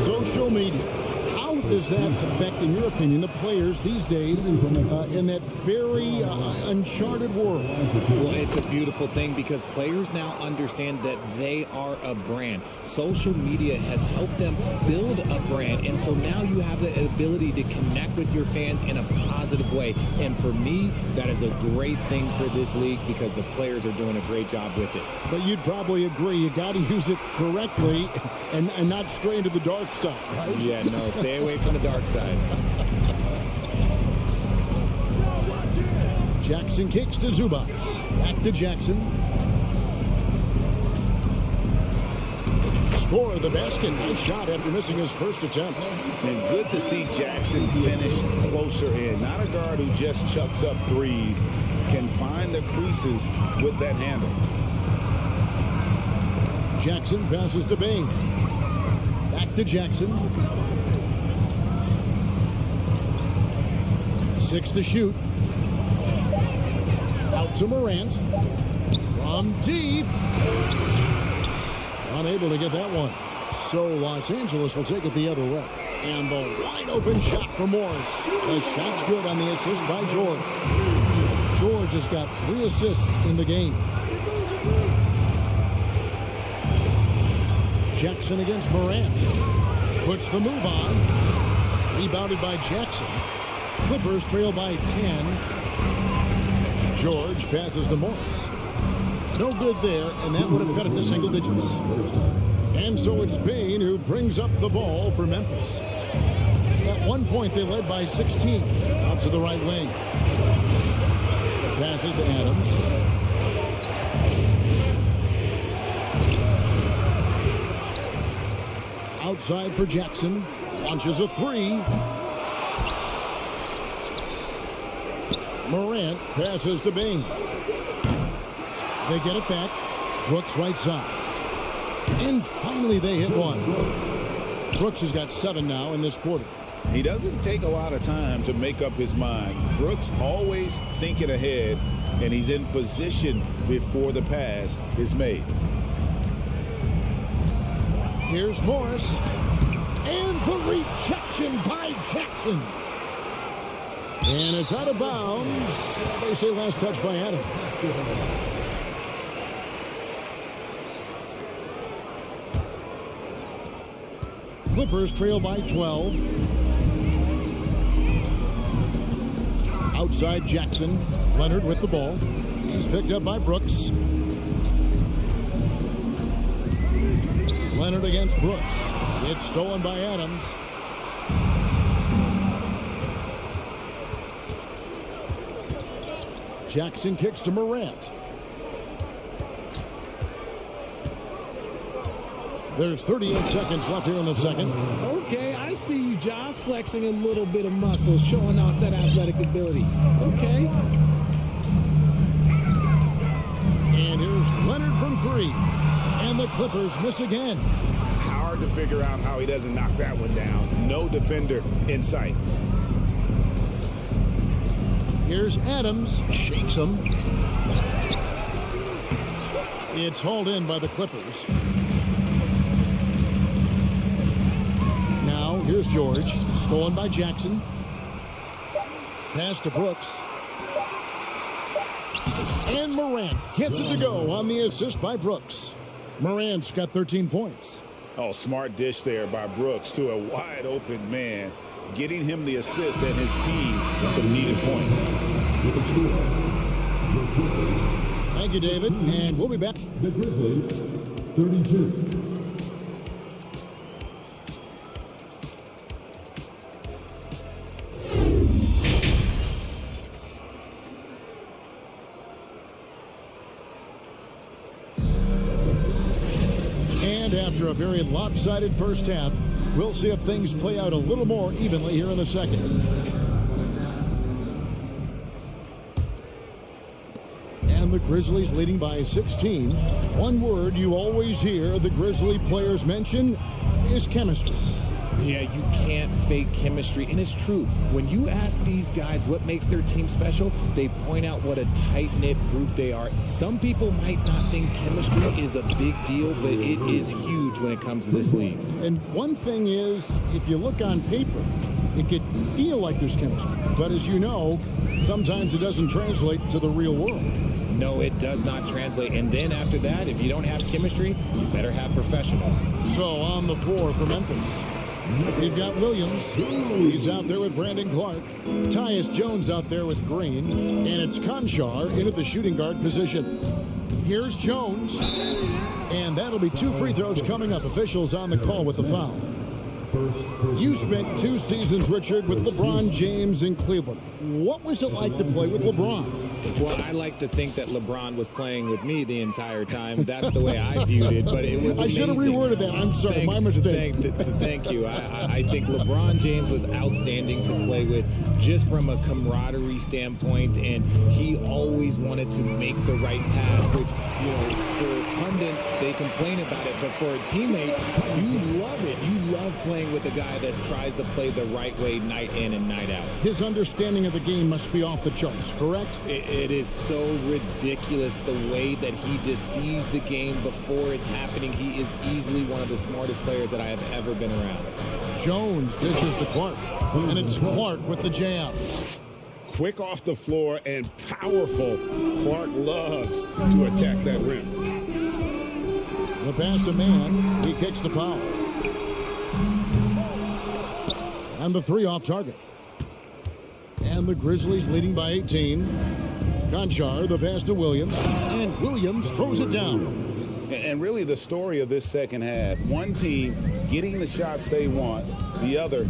social media. How does that affect, in your opinion, the players these days in that very uncharted world? Well, it's a beautiful thing because players now understand that they are a brand. Social media has helped them build a brand, and so now you have the ability to connect with your fans in a positive way. And for me, that is a great thing for this league because the players are doing a great job with it. But you'd probably agree you got to use it correctly and not stray into the dark side, right? Yeah, no, stay away from the dark side. Jackson kicks to Zubac. Back to Jackson. Score the basket. Nice shot after missing his first attempt. And good to see Jackson finish closer in. Not a guard who just chucks up threes. Can find the creases with that handle. Jackson passes to Bain. Back to Jackson. 6 to shoot. Out to Morant. From deep. Unable to get that one. So Los Angeles will take it the other way. And the wide open shot for Morris. The shot's good on the assist by George. George has got 3 assists in the game. Jackson against Morant. Puts the move on. Rebounded by Jackson. Clippers trail by 10. George passes to Morris. No good there, and that would have cut it to single digits. And so it's Bain who brings up the ball for Memphis. At one point, they led by 16. Out to the right wing. Passes to Adams. Outside for Jackson. Launches a 3. Morant passes to Bing. They get it back. Brooks right side. And finally they hit one. Brooks has got 7 now in this quarter. He doesn't take a lot of time to make up his mind. Brooks always thinking ahead, and he's in position before the pass is made. Here's Morris. And the rejection by Jackson. And it's out of bounds. They say last touch by Adams. Clippers trail by 12. Outside Jackson. Leonard with the ball. He's picked up by Brooks. Leonard against Brooks. It's stolen by Adams. Jackson kicks to Morant. There's 38 seconds left here in the second. Okay, I see you, Ja, flexing a little bit of muscle, showing off that athletic ability. Okay. And here's Leonard from 3. And the Clippers miss again. Hard to figure out how he doesn't knock that one down. No defender in sight. Here's Adams. Shakes him. It's hauled in by the Clippers. Now, here's George. Stolen by Jackson. Pass to Brooks. And Morant gets it to go on the assist by Brooks. Morant's got 13 points. Oh, smart dish there by Brooks to a wide open man, getting him the assist and his team some needed points. Thank you, David, and we'll be back. The Grizzlies, 32. And after a very lopsided first half, we'll see if things play out a little more evenly here in the second. And the Grizzlies leading by 16. One word you always hear the Grizzly players mention is chemistry. Yeah, you can't fake chemistry, and it's true. When you ask these guys what makes their team special, they point out what a tight-knit group they are. Some people might not think chemistry is a big deal, but it is huge when it comes to this league. And one thing is, if you look on paper, it could feel like there's chemistry. But as you know, sometimes it doesn't translate to the real world. No, it does not translate. And then after that, if you don't have chemistry, you better have professionals. So on the floor for Memphis, we've got Williams. He's out there with Brandon Clark. Tyus Jones out there with Green. And it's Conchar in at the shooting guard position. Here's Jones. And that'll be 2 free throws coming up. Officials on the call with the foul. You spent 2 seasons, Richard, with LeBron James in Cleveland. What was it like to play with LeBron? Well, I like to think that LeBron was playing with me the entire time. That's the way I viewed it, but it was amazing. I should have reworded that. I'm sorry, my mistake. Thank you. I think LeBron James was outstanding to play with just from a camaraderie standpoint, and he always wanted to make the right pass, which, you know, for pundits, they complain about it, but for a teammate, you love it. You love playing with a guy that tries to play the right way night in and night out. His understanding of the game must be off the charts, correct? It is so ridiculous the way that he just sees the game before it's happening. He is easily one of the smartest players that I have ever been around. Jones dishes to Clark, and it's Clark with the jam. Quick off the floor and powerful. Clark loves to attack that rim. The pass to Man. He kicks to Powell. And the 3 off target. And the Grizzlies leading by 18. Conchar, the pass to Williams. And Williams throws it down. And really the story of this second half, one team getting the shots they want, the other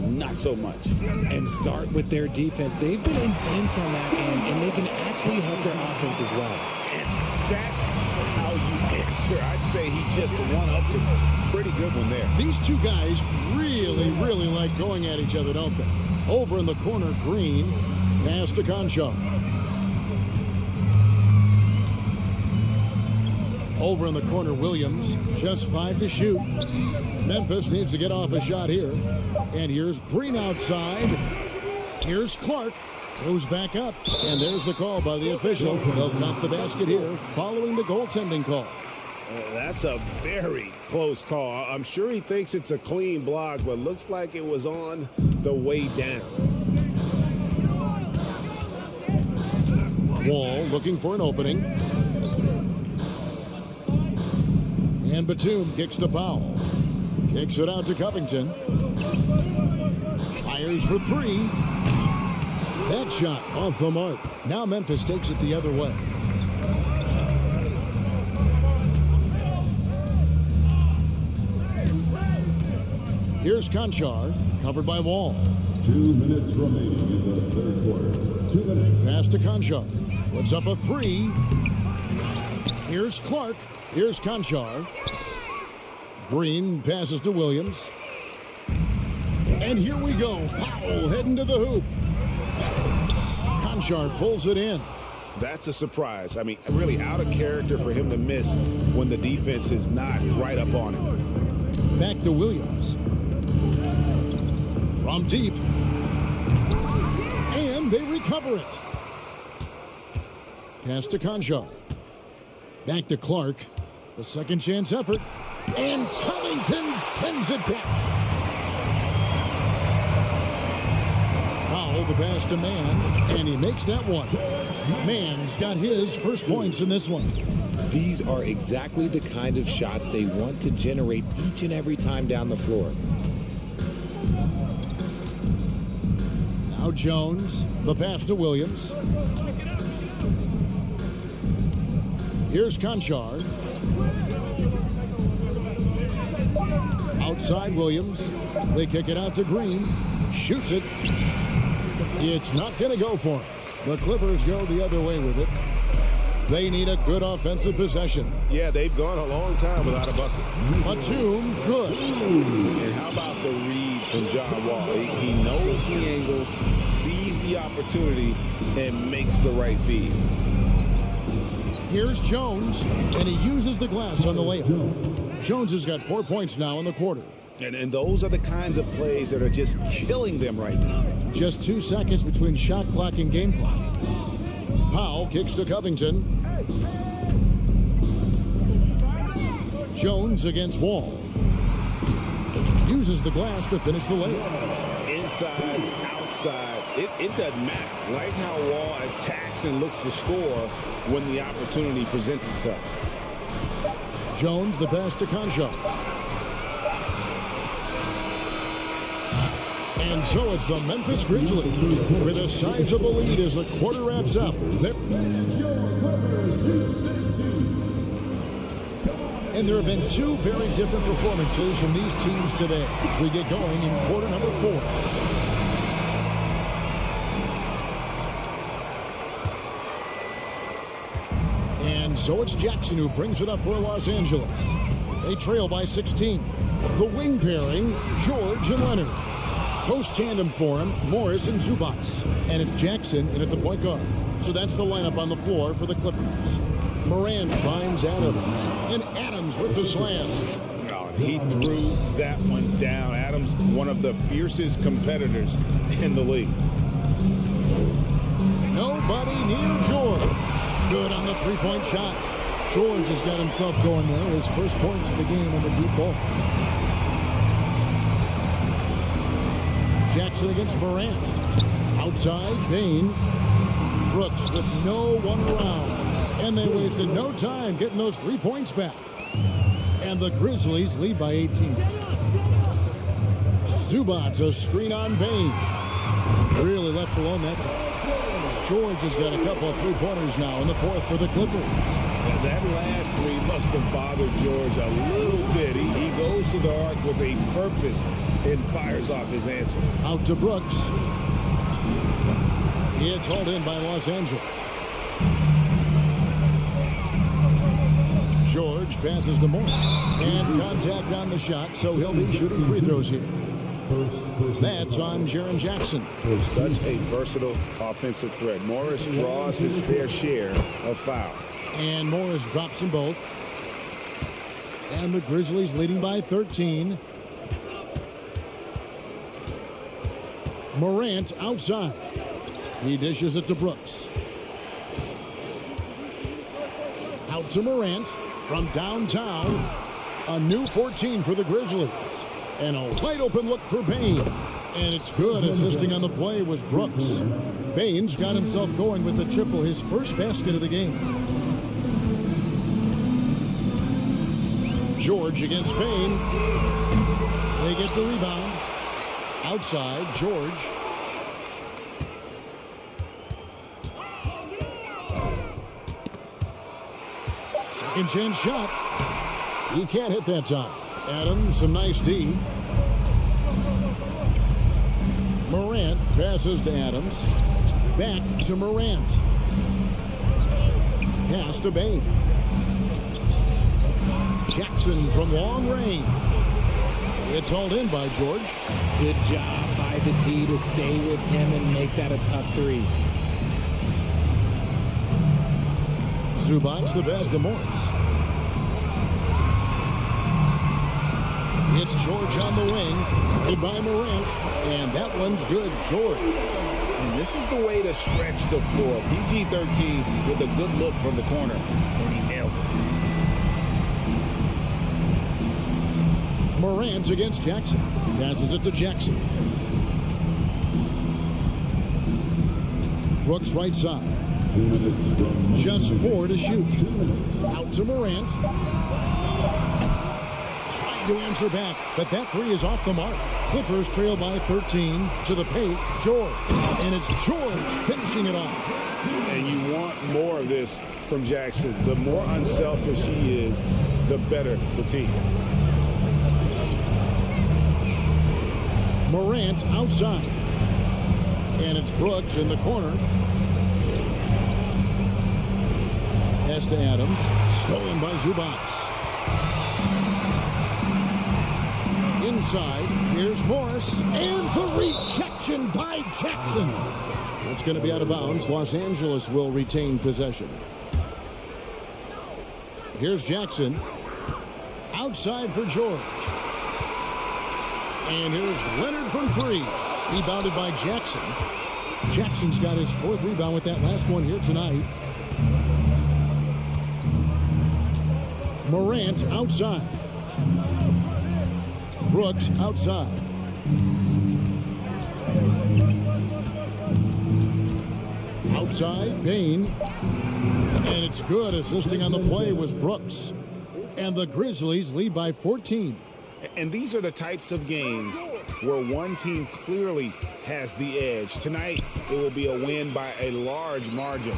not so much. And start with their defense. They've been intense on that end, and they can actually help their offense as well. And that's how you answer. I'd say he just one-upped it. Pretty good one there. These two guys really like going at each other, don't they? Over in the corner, Green. Pass to Concho. Over in the corner, Williams. Just 5 to shoot. Memphis needs to get off a shot here. And here's Green outside. Here's Clark. Goes back up. And there's the call by the official. They'll count the basket here following the goaltending call. That's a very close call. I'm sure he thinks it's a clean block, but looks like it was on the way down. Wall looking for an opening. And Batum kicks to Powell. Kicks it out to Covington. Fires for 3. That shot off the mark. Now Memphis takes it the other way. Here's Conchar, covered by Wall. 2 minutes remaining in the third quarter. 2 minutes. Pass to Conchar. Puts up a 3. Here's Clark. Here's Conchar. Green passes to Williams. And here we go. Powell heading to the hoop. Conchar pulls it in. That's a surprise. I mean, really out of character for him to miss when the defense is not right up on him. Back to Williams. From deep. And they recover it. Pass to Conchar. Back to Clark. The second chance effort. And Covington sends it back. Powell the pass to Mann. And he makes that one. Mann's got his first points in this one. These are exactly the kind of shots they want to generate each and every time down the floor. Now Jones. The pass to Williams. Here's Conchar. Outside Williams. They kick it out to Green. Shoots it. It's not going to go for him. The Clippers go the other way with it. They need a good offensive possession. Yeah, they've gone a long time without a bucket. Batum, good. And how about the read from John Wall? He knows the angles, sees the opportunity, and makes the right feed. Here's Jones, and he uses the glass on the layup. Jones has got 4 points now in the quarter. And those are the kinds of plays that are just killing them right now. Just 2 seconds between shot clock and game clock. Powell kicks to Covington. Jones against Wall. Uses the glass to finish the layup. Inside, outside, it doesn't matter. Like how Wall attacks and looks to score when the opportunity presents itself. Jones, the pass to Concho. And so it's the Memphis Grizzlies with a sizable lead as the quarter wraps up. And there have been 2 very different performances from these teams today as we get going in quarter number 4. And so it's Jackson who brings it up for Los Angeles. They trail by 16. The wing pairing, George and Leonard. Post tandem for him, Morris and Zubac. And it's Jackson in at the point guard. So that's the lineup on the floor for the Clippers. Moran finds Adams. And Adams with the slam. Oh, he threw that one down. Adams, one of the fiercest competitors in the league. Nobody near George. Good on the three-point shot. George has got himself going there. His first points of the game on the deep ball. Jackson against Morant. Outside, Bain. Brooks with no one around. And they wasted no time getting those 3 points back. And the Grizzlies lead by 18. Zubac, a screen on Bain. Really left alone that time. George has got a couple of three-pointers now in the fourth for the Clippers. And that last three must have bothered George a little bit. He goes to the arc with a purpose and fires off his answer. Out to Brooks. It's hauled in by Los Angeles. George passes to Morris. And contact on the shot, so he'll be shooting free throws here. That's on Jaren Jackson. Such a versatile offensive threat. Morris draws his fair share of fouls. And Morris drops them both. And the Grizzlies leading by 13. Morant outside. He dishes it to Brooks. Out to Morant from downtown. A new 14 for the Grizzlies. And a wide open look for Bane. And it's good. Assisting on the play was Brooks. Baines got himself going with the triple, his first basket of the game. George against Payne. They get the rebound. Outside, George. Second chance shot. He can't hit that time. Adams, some nice D. Morant passes to Adams. Back to Morant. Pass to Bane. Jackson from long range. It's hauled in by George. Good job by the D to stay with him and make that a tough three. Zubac the best to Morris. It's George on the wing. Hit by Morant. And that one's good. George. And this is the way to stretch the floor. PG-13 with a good look from the corner. And he nails it. Morant against Jackson. Passes it to Jackson. Brooks right side. Just 4 to shoot. Out to Morant. Trying to answer back, but that 3 is off the mark. Clippers trail by 13 to the paint. George. And it's George finishing it off. And you want more of this from Jackson. The more unselfish he is, the better the team. Morant outside. And it's Brooks in the corner. Pass to Adams. Stolen by Zubac. Inside. Here's Morris. And the rejection by Jackson. That's going to be out of bounds. Los Angeles will retain possession. Here's Jackson. Outside for George. And here's Leonard from 3. Rebounded by Jackson. Jackson's got his 4th rebound with that last one here tonight. Morant outside. Brooks outside. Outside, Bane. And it's good. Assisting on the play was Brooks. And the Grizzlies lead by 14. And these are the types of games where one team clearly has the edge. Tonight, it will be a win by a large margin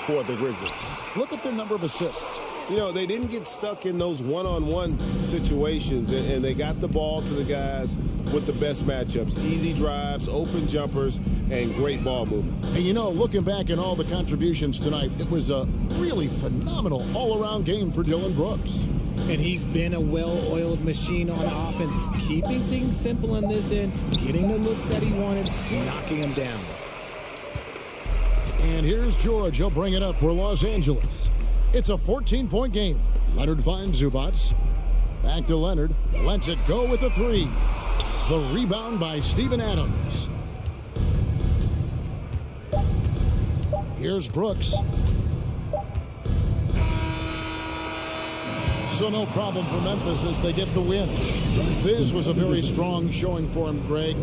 for the Grizzlies. Look at their number of assists. You know, they didn't get stuck in those one-on-one situations, and they got the ball to the guys with the best matchups. Easy drives, open jumpers, and great ball movement. And you know, looking back at all the contributions tonight, it was a really phenomenal all-around game for Dillon Brooks. And he's been a well-oiled machine on offense, keeping things simple in this end, getting the looks that he wanted, knocking them down. And here's George. He'll bring it up for Los Angeles. It's a 14-point game. Leonard finds Zubac. Back to Leonard. Lets it go with a 3. The rebound by Steven Adams. Here's Brooks. So no problem for Memphis as they get the win. This was a very strong showing for him, Greg.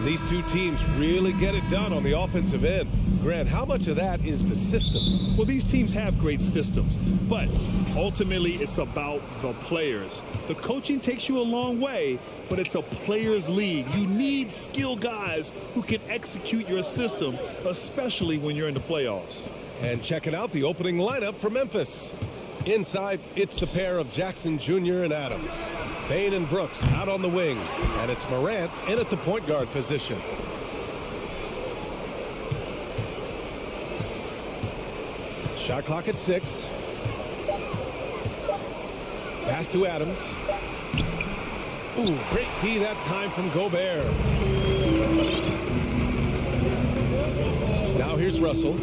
And these two teams really get it done on the offensive end. Grant, how much of that is the system? Well, these teams have great systems, but ultimately it's about the players. The coaching takes you a long way, but it's a players' league. You need skilled guys who can execute your system, especially when you're in the playoffs. And checking out the opening lineup for Memphis. Inside, it's the pair of Jackson Jr. and Adams. Bain and Brooks out on the wing. And it's Morant in at the point guard position. Shot clock at 6. Pass to Adams. Ooh, great D that time from Gobert. Now here's Russell.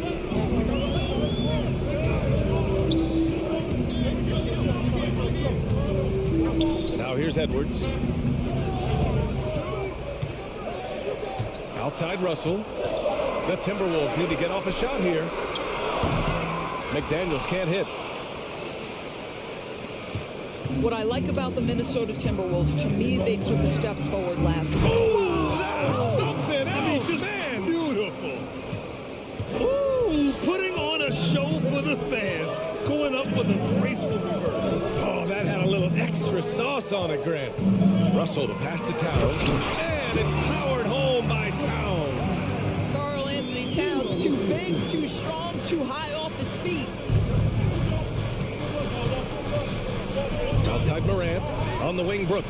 Now here's Edwards. Outside Russell. The Timberwolves need to get off a shot here. McDaniels can't hit. What I like about the Minnesota Timberwolves, to me, they took a step forward last night. Oh, that is something else, just man. Beautiful. Ooh, putting on a show for the fans, going up with a graceful reverse. Oh, that had a little extra sauce on it, Grant. Russell to pass to Towns, and it's powered home by Towns. Karl Anthony Towns, too big, too strong, too high off his feet. Outside Morant, on the wing Brooks.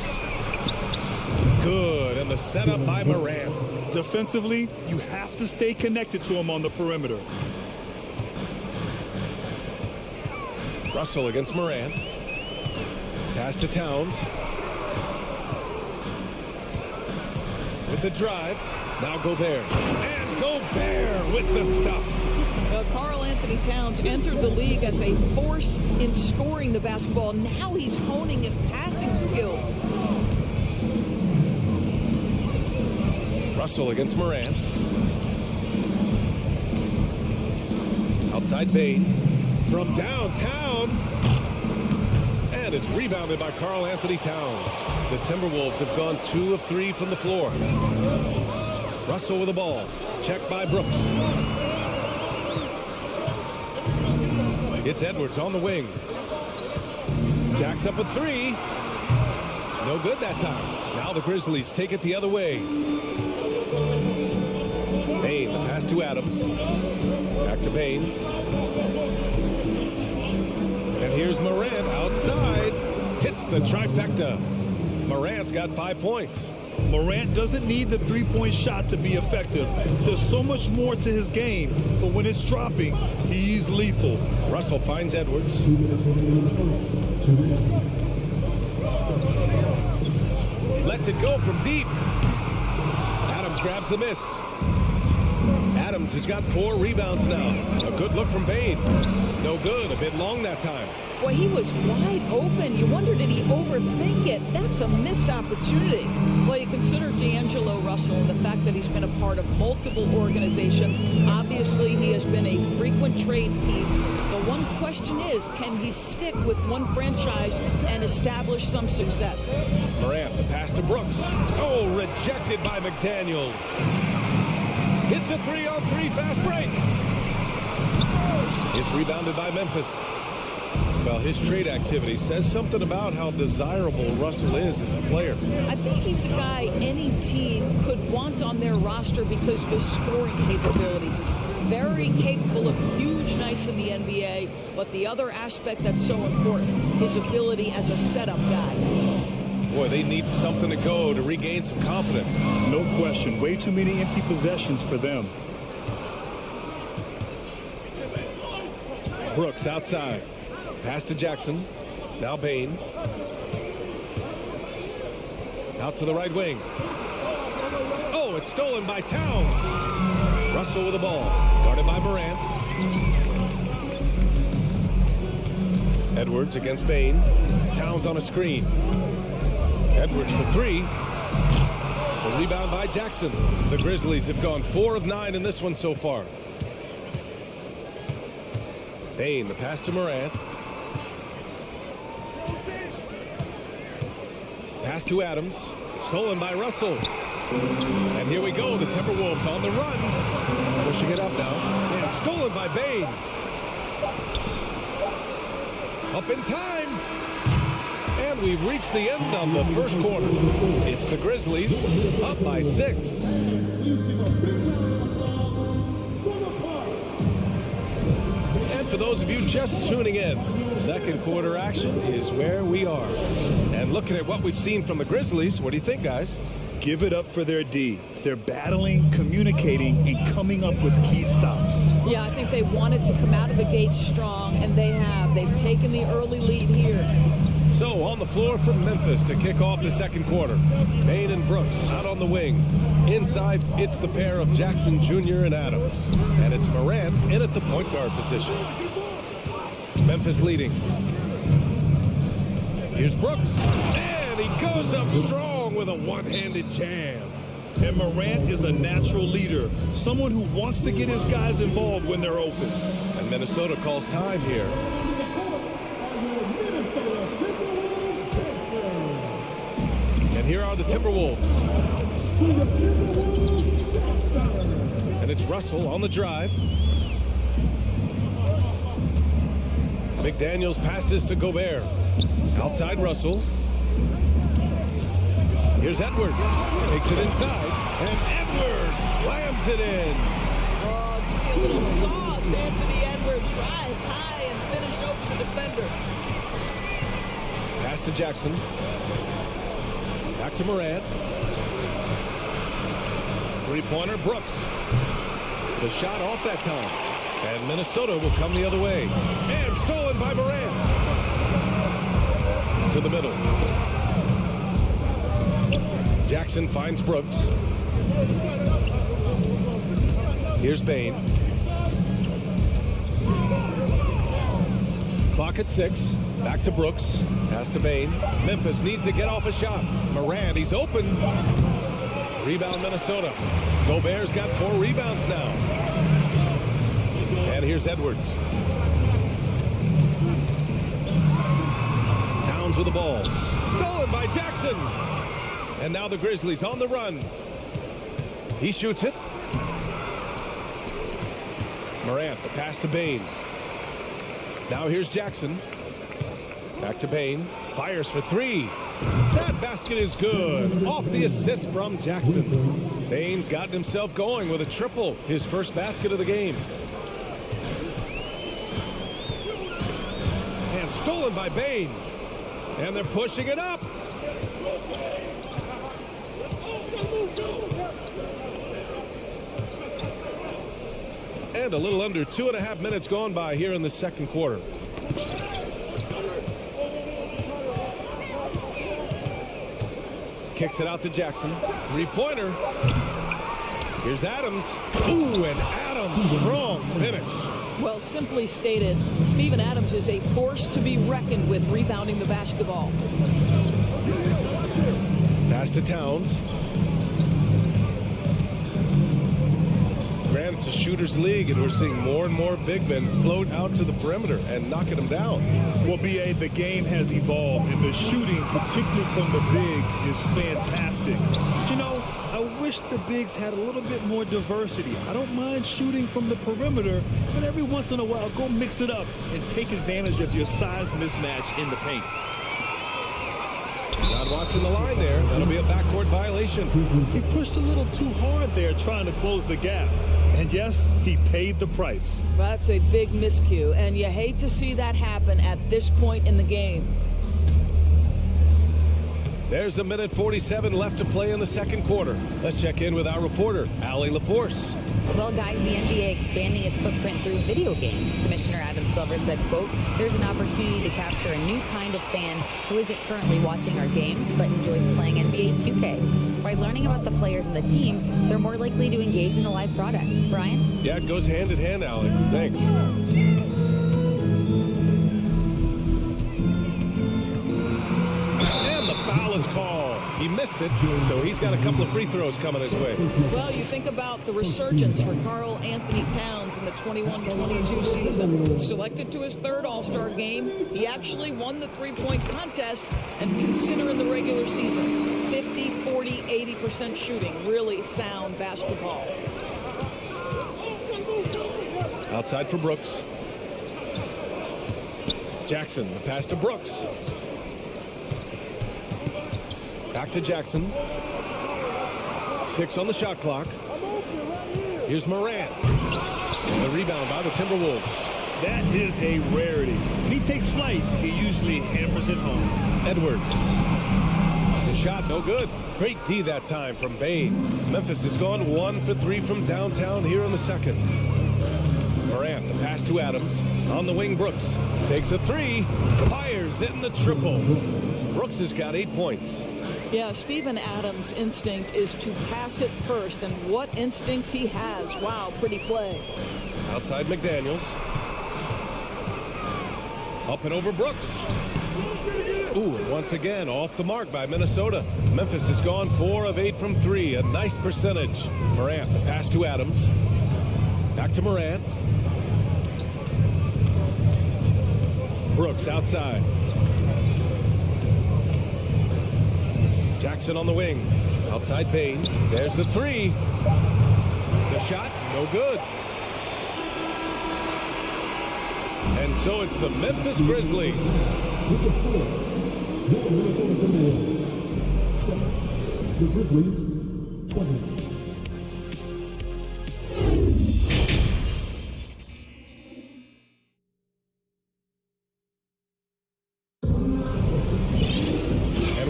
Good, and the setup by Morant. Defensively, you have to stay connected to him on the perimeter. Russell against Morant. Pass to Towns. With the drive, now Gobert. And Gobert with the stuff. Karl Anthony Towns entered the league as a force in scoring the basketball. Now he's honing his passing skills. Russell against Morant. Outside Bain. From downtown. And it's rebounded by Karl Anthony Towns. The Timberwolves have gone 2 of 3 from the floor. Russell with the ball. Checked by Brooks. It's Edwards on the wing. Jacks up a three. No good that time. Now the Grizzlies take it the other way. Bain, the pass to Adams. Back to Bain. And here's Morant outside. Hits the trifecta. Morant's got 5 points. Morant doesn't need the three-point shot to be effective. There's so much more to his game, but when it's dropping, he's lethal. Russell finds Edwards. Lets it go from deep. Adams grabs the miss. Adams has got 4 rebounds now. A good look from Bain. No good. A bit long that time. Boy, he was wide open. You wonder, did he overthink it? That's a missed opportunity. Well, you consider D'Angelo Russell and the fact that he's been a part of multiple organizations. Obviously, he has been a frequent trade piece. The one question is, can he stick with one franchise and establish some success? Morant, the pass to Brooks. Oh, rejected by McDaniels. It's a 3-on-3 fast break. It's rebounded by Memphis. Well, his trade activity says something about how desirable Russell is as a player. I think he's a guy any team could want on their roster because of his scoring capabilities. Very capable of huge nights in the NBA, but the other aspect that's so important, his ability as a setup guy. Boy, they need something to go to regain some confidence. No question. Way too many empty possessions for them. Brooks outside. Pass to Jackson. Now Bain. Out to the right wing. Oh, it's stolen by Towns. Russell with the ball. Guarded by Morant. Edwards against Bain. Towns on a screen. Edwards for 3. The rebound by Jackson. The Grizzlies have gone 4 of 9 in this one so far. Bain, the pass to Morant. Pass to Adams. Stolen by Russell. And here we go. The Timberwolves on the run. Pushing it up now. And stolen by Bain. Up in time. And we've reached the end of the first quarter. It's the Grizzlies up by 6. And for those of you just tuning in, second quarter action is where we are. And looking at what we've seen from the Grizzlies, what do you think, guys? Give it up for their D. They're battling, communicating, and coming up with key stops. Yeah, I think they wanted to come out of the gate strong, and they have. They've taken the early lead here. So on the floor for Memphis to kick off the second quarter. Bain and Brooks out on the wing. Inside, it's the pair of Jackson Jr. and Adams. And it's Morant in at the point guard position. Memphis leading. Here's Brooks. And he goes up strong with a one-handed jam. And Morant is a natural leader. Someone who wants to get his guys involved when they're open. And Minnesota calls time here. And here are the Timberwolves. And it's Russell on the drive. McDaniels passes to Gobert. Outside Russell. Here's Edwards. Takes it inside. And Edwards slams it in. Oh, a little sauce. Anthony Edwards rise high and finish over the defender. Pass to Jackson. Back to Morant. Three-pointer, Brooks. The shot off that time. And Minnesota will come the other way. And stolen by Morant. To the middle. Jackson finds Brooks. Here's Bain. Clock at 6. Back to Brooks. Pass to Bain. Memphis needs to get off a shot. Morant, he's open. Rebound Minnesota. Gobert's got 4 rebounds now. And here's Edwards. Towns with the ball. Stolen by Jackson. And now the Grizzlies on the run. He shoots it. Morant, the pass to Bain. Now here's Jackson. Back to Bain. Fires for three. That basket is good. Off the assist from Jackson. Bain's gotten himself going with a triple. His first basket of the game. And stolen by Bain. And they're pushing it up. And a little under 2.5 minutes gone by here in the second quarter. Kicks it out to Jackson. Three-pointer. Here's Adams. Ooh, and Adams, strong finish. Well, simply stated, Steven Adams is a force to be reckoned with rebounding the basketball. Pass to Towns. Granted, it's a shooter's league, and we're seeing more and more big men float out to the perimeter and knocking them down. Well, B.A., the game has evolved, and the shooting, particularly from the bigs, is fantastic. But, you know, I wish the bigs had a little bit more diversity. I don't mind shooting from the perimeter, but every once in a while, go mix it up and take advantage of your size mismatch in the paint. Not watching the line there. That'll be a backcourt violation. He pushed a little too hard there trying to close the gap. And yes, he paid the price. That's a big miscue, and you hate to see that happen at this point in the game. There's a minute 47 left to play in the second quarter. Let's check in with our reporter, Allie LaForce. Well, guys, the NBA expanding its footprint through video games. Commissioner Adam Silver said, quote, "There's an opportunity to capture a new kind of fan who isn't currently watching our games but enjoys playing NBA 2K. By learning about the players and the teams, they're more likely to engage in the live product." Brian? Yeah, it goes hand in hand, Allie. Thanks. And the foul is called. He missed it, so he's got a couple of free throws coming his way. Well, you think about the resurgence for Karl Anthony Towns in the 21-22 season. Selected to his third All-Star game, he actually won the three-point contest, and consider in the regular season, 50, 40, 80% shooting. Really sound basketball. Outside for Brooks. Jackson, the pass to Brooks. Back to Jackson. 6 on the shot clock. Here's Morant. And the rebound by the Timberwolves. That is a rarity. When he takes flight, he usually hammers it home. Edwards. The shot, no good. Great D that time from Bain. Memphis has gone 1 for 3 from downtown here in the second. Morant, the pass to Adams. On the wing, Brooks. Takes a three. Fires in the triple. Brooks has got 8 points. Yeah, Steven Adams' instinct is to pass it first, and what instincts he has. Wow, pretty play. Outside McDaniels. Up and over Brooks. Ooh, and once again, off the mark by Minnesota. Memphis has gone 4 of 8 from 3. A nice percentage. Morant, the pass to Adams. Back to Morant. Brooks outside. Jackson on the wing. Outside Bain. There's the three. The shot, no good. And so it's the Memphis Grizzlies. With the score, the Grizzlies 20.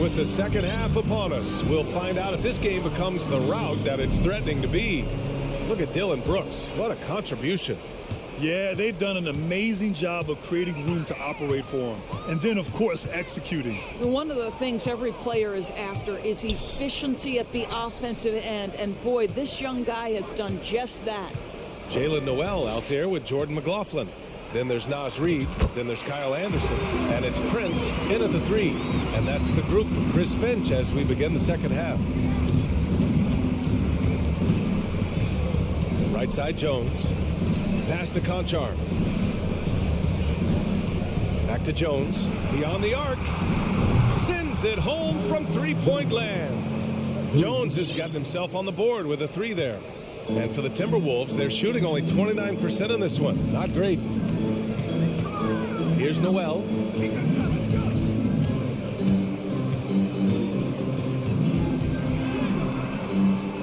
With the second half upon us, we'll find out if this game becomes the rout that it's threatening to be. Look at Dylan Brooks. What a contribution. Yeah, they've done an amazing job of creating room to operate for him. And then, of course, executing. One of the things every player is after is efficiency at the offensive end. And boy, this young guy has done just that. Jalen Noel out there with Jordan McLaughlin. Then there's Naz Reid. Then there's Kyle Anderson. And it's Prince in at the three. And that's the group for Chris Finch as we begin the second half. Right side Jones. Pass to Conchar. Back to Jones. Beyond the arc. Sends it home from three-point land. Jones has gotten himself on the board with a three there. And for the Timberwolves, they're shooting only 29% in this one. Not great. Here's Noel.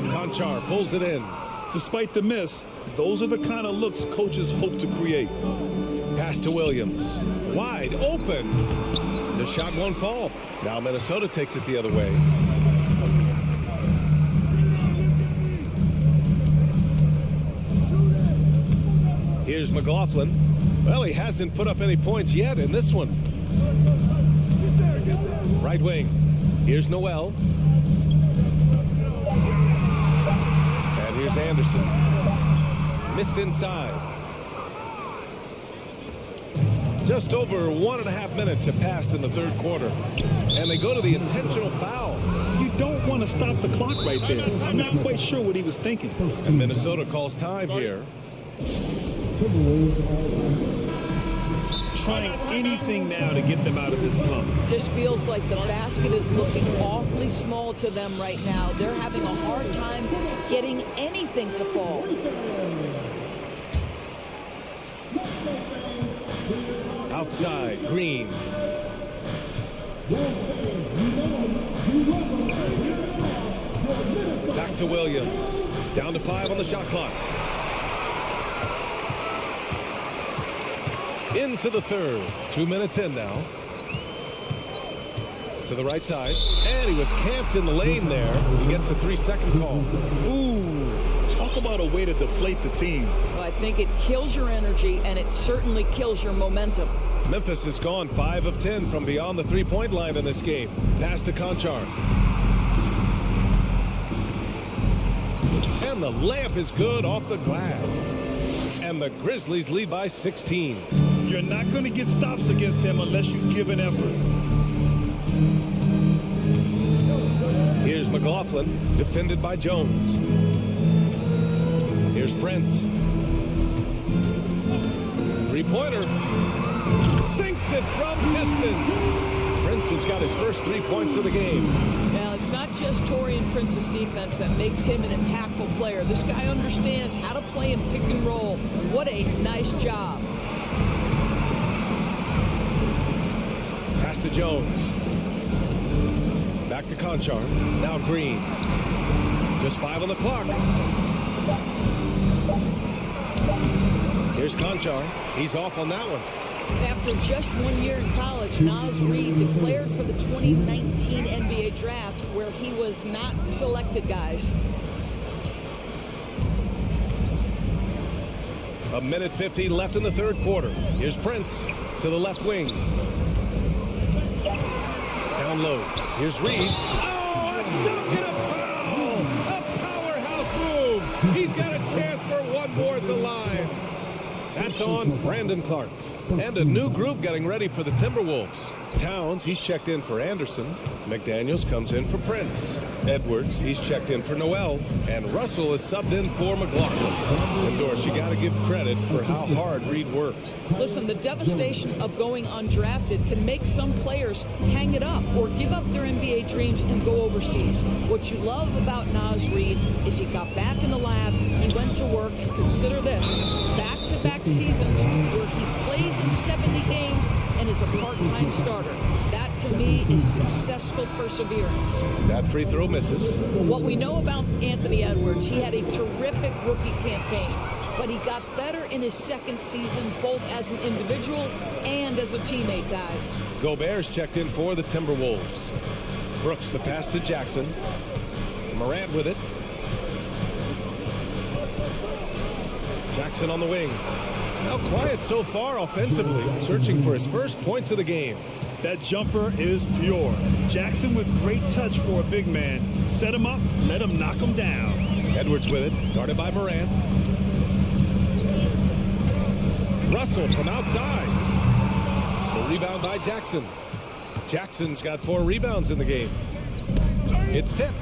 Conchar pulls it in. Despite the miss, those are the kind of looks coaches hope to create. Pass to Williams. Wide open. The shot won't fall. Now Minnesota takes it the other way. Here's McLaughlin. Well, he hasn't put up any points yet in this one. Right wing. Here's Noel. And here's Anderson. Missed inside. Just over 1.5 minutes have passed in the third quarter. And they go to the intentional foul. You don't want to stop the clock right there. I'm not quite sure what he was thinking. And Minnesota calls time here. Trying anything now to get them out of this slump. Just feels like the basket is looking awfully small to them right now. They're having a hard time getting anything to fall. Outside, Green. Back to Williams. Down to 5 on the shot clock. Into the third. 2 minutes in now. To the right side. And he was camped in the lane there. He gets a 3-second call. Ooh, talk about a way to deflate the team. Well, I think it kills your energy, and it certainly kills your momentum. Memphis has gone 5 of 10 from beyond the three-point line in this game. Pass to Conchar. And the layup is good off the glass. And the Grizzlies lead by 16. You're not going to get stops against him unless you give an effort. Here's McLaughlin, defended by Jones. Here's Prince. Three-pointer. Sinks it from distance. Prince has got his first 3 points of the game. Now, it's not just Taurean Prince's defense that makes him an impactful player. This guy understands how to play in pick and roll. What a nice job. Pass to Jones. Back to Conchar. Now Green. Just 5 on the clock. Here's Conchar. He's off on that one. After just 1 year in college, Naz Reid declared for the 2019 NBA draft, where he was not selected, guys. A minute 15 left in the third quarter. Here's Prince to the left wing. Down low. Here's Reid. Oh, a dunk and a foul! A powerhouse move! He's got a chance for one more at the line. That's on Brandon Clark. And a new group getting ready for the Timberwolves. Towns, he's checked in for Anderson. McDaniels comes in for Prince. Edwards, he's checked in for Noel. And Russell is subbed in for McLaughlin. And Doris, you got to give credit for how hard Reid worked. Listen, the devastation of going undrafted can make some players hang it up or give up their NBA dreams and go overseas. What you love about Naz Reid is he got back in the lab, he went to work, and consider this, back-to-back seasons where he plays in 70 games and is a part-time starter. That, to me, is successful perseverance. That free throw misses. What we know about Anthony Edwards, he had a terrific rookie campaign, but he got better in his second season, both as an individual and as a teammate, guys. Gobert's checked in for the Timberwolves. Brooks, the pass to Jackson. Morant with it. Jackson on the wing. Now quiet so far offensively, searching for his first points of the game. That jumper is pure. Jackson with great touch for a big man. Set him up, let him knock him down. Edwards with it, guarded by Morant. Russell from outside. The rebound by Jackson. Jackson's got 4 rebounds in the game. It's tipped.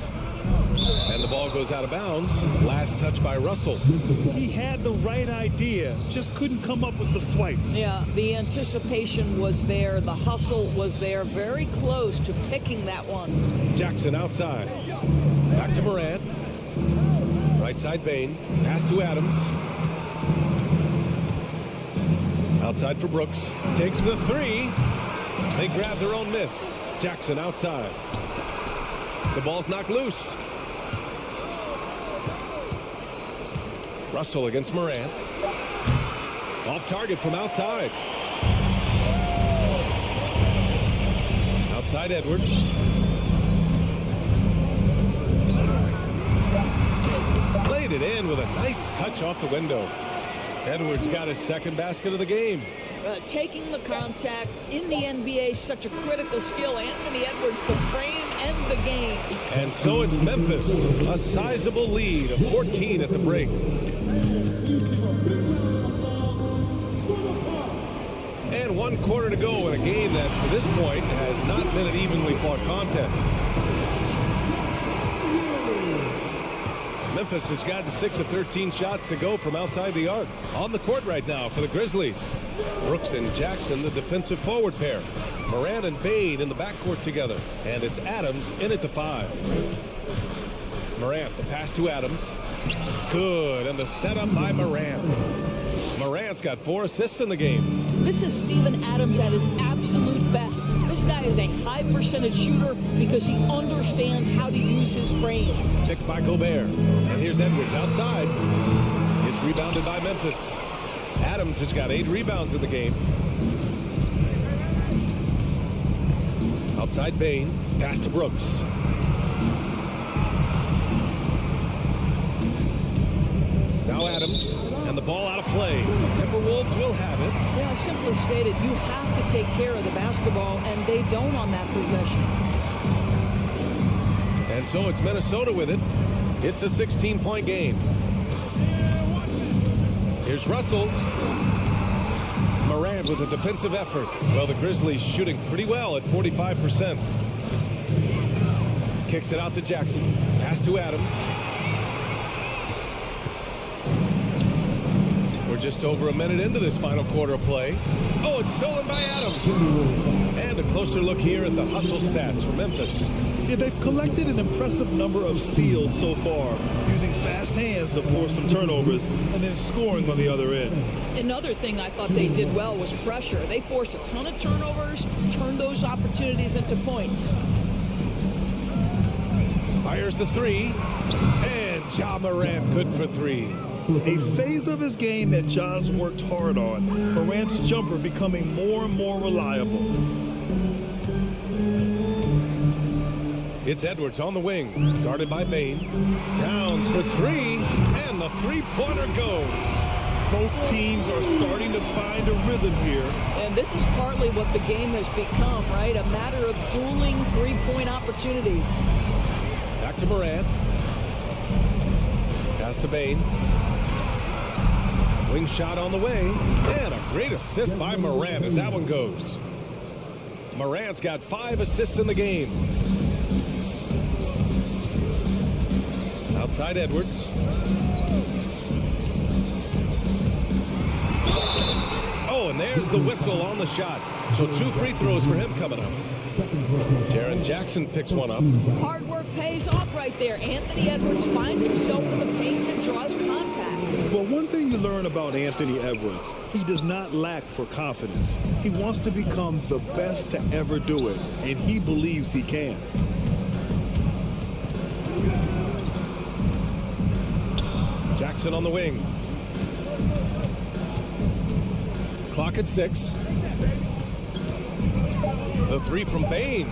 And the ball goes out of bounds. Last touch by Russell. He had the right idea, just couldn't come up with the swipe. Yeah, the anticipation was there. The hustle was there. Very close to picking that one. Jackson outside. Back to Morant. Right side Bain. Pass to Adams. Outside for Brooks. Takes the three. They grab their own miss. Jackson outside. The ball's knocked loose. Russell against Morant. Off target from outside. Outside Edwards. Played it in with a nice touch off the window. Edwards got his second basket of the game. Taking the contact in the NBA is such a critical skill. Anthony Edwards, the frame and the game. And so it's Memphis, a sizable lead of 14 at the break. And 1 quarter to go in a game that, to this point, has not been an evenly fought contest. Memphis has gotten 6 of 13 shots to go from outside the arc. On the court right now for the Grizzlies. Brooks and Jackson, the defensive forward pair. Morant and Bain in the backcourt together. And it's Adams in at the 5. Morant, the pass to Adams. Good, and the setup by Morant. Morant's got 4 assists in the game. This is Steven Adams at his absolute best. This guy is a high percentage shooter because he understands how to use his frame. Picked by Gobert. And here's Edwards outside. It's rebounded by Memphis. Adams has got 8 rebounds in the game. Outside Bain. Pass to Brooks. Now Adams. And the ball out of play. Timberwolves will have it. Yeah, simply stated, you have to take care of the basketball, and they don't on that possession. And so it's Minnesota with it. It's a 16-point game. Here's Russell. Morant with a defensive effort. Well, the Grizzlies shooting pretty well at 45%. Kicks it out to Jackson. Pass to Adams. We're just over a minute into this final quarter of play. Oh, it's stolen by Adams. And a closer look here at the hustle stats for Memphis. Yeah, they've collected an impressive number of steals so far, using fast hands to force some turnovers and then scoring on the other end. Another thing I thought they did well was pressure. They forced a ton of turnovers, turned those opportunities into points. Fires the 3. And Ja Morant good for 3. A phase of his game that Ja's worked hard on. Morant's jumper becoming more and more reliable. It's Edwards on the wing, guarded by Bain. Towns for 3, and the three-pointer goes. Both teams are starting to find a rhythm here. And this is partly what the game has become, right? A matter of dueling three-point opportunities. Back to Morant. Pass to Bain. Wing shot on the way. And a great assist by Morant as that one goes. Morant's got 5 assists in the game. Outside Edwards. Oh, and there's the whistle on the shot. So 2 free throws for him coming up. Jaren Jackson picks one up. Hard work pays off right there. Anthony Edwards finds himself in the paint and draws contact. Well, one thing you learn about Anthony Edwards, he does not lack for confidence. He wants to become the best to ever do it, and he believes he can. Jackson on the wing. Clock at 6. The 3 from Bain.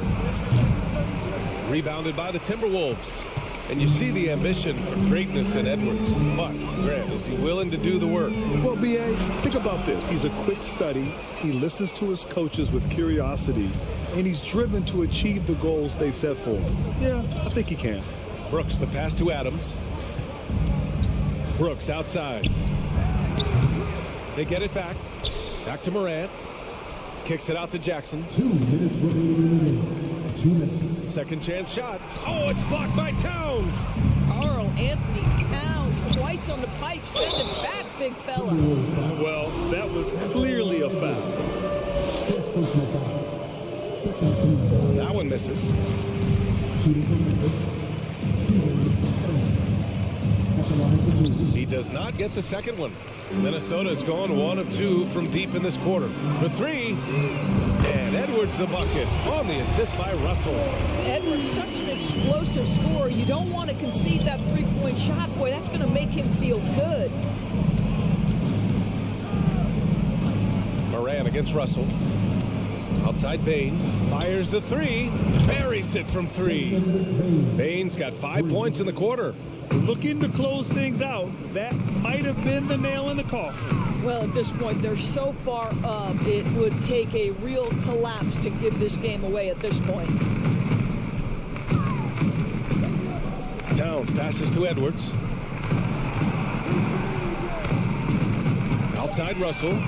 Rebounded by the Timberwolves. And you see the ambition for greatness in Edwards. But, Grant, is he willing to do the work? Well, B.A., think about this. He's a quick study. He listens to his coaches with curiosity. And he's driven to achieve the goals they set for him. Yeah, I think he can. Brooks, the pass to Adams. Brooks outside. They get it back. Back to Morant. Kicks it out to Jackson. 2 minutes remaining. 2 minutes. Second chance shot. Oh, it's blocked by Towns. Carl Anthony Towns twice on the pipe. Send it back, big fella. Well, that was clearly a foul. That one misses. At the line He does not get the second one. Minnesota's going 1 of 2 from deep in this quarter. For 3, and Edwards the bucket on the assist by Russell. Edwards, such an explosive scorer. You don't want to concede that three-point shot. Boy, that's going to make him feel good. Moran against Russell. Outside Bain, fires the 3, buries it from 3. Bain's got 5 points in the quarter. Looking to close things out. That might have been the nail in the coffin. Well, at this point, they're so far up, it would take a real collapse to give this game away at this point. Towns passes to Edwards. Outside Russell.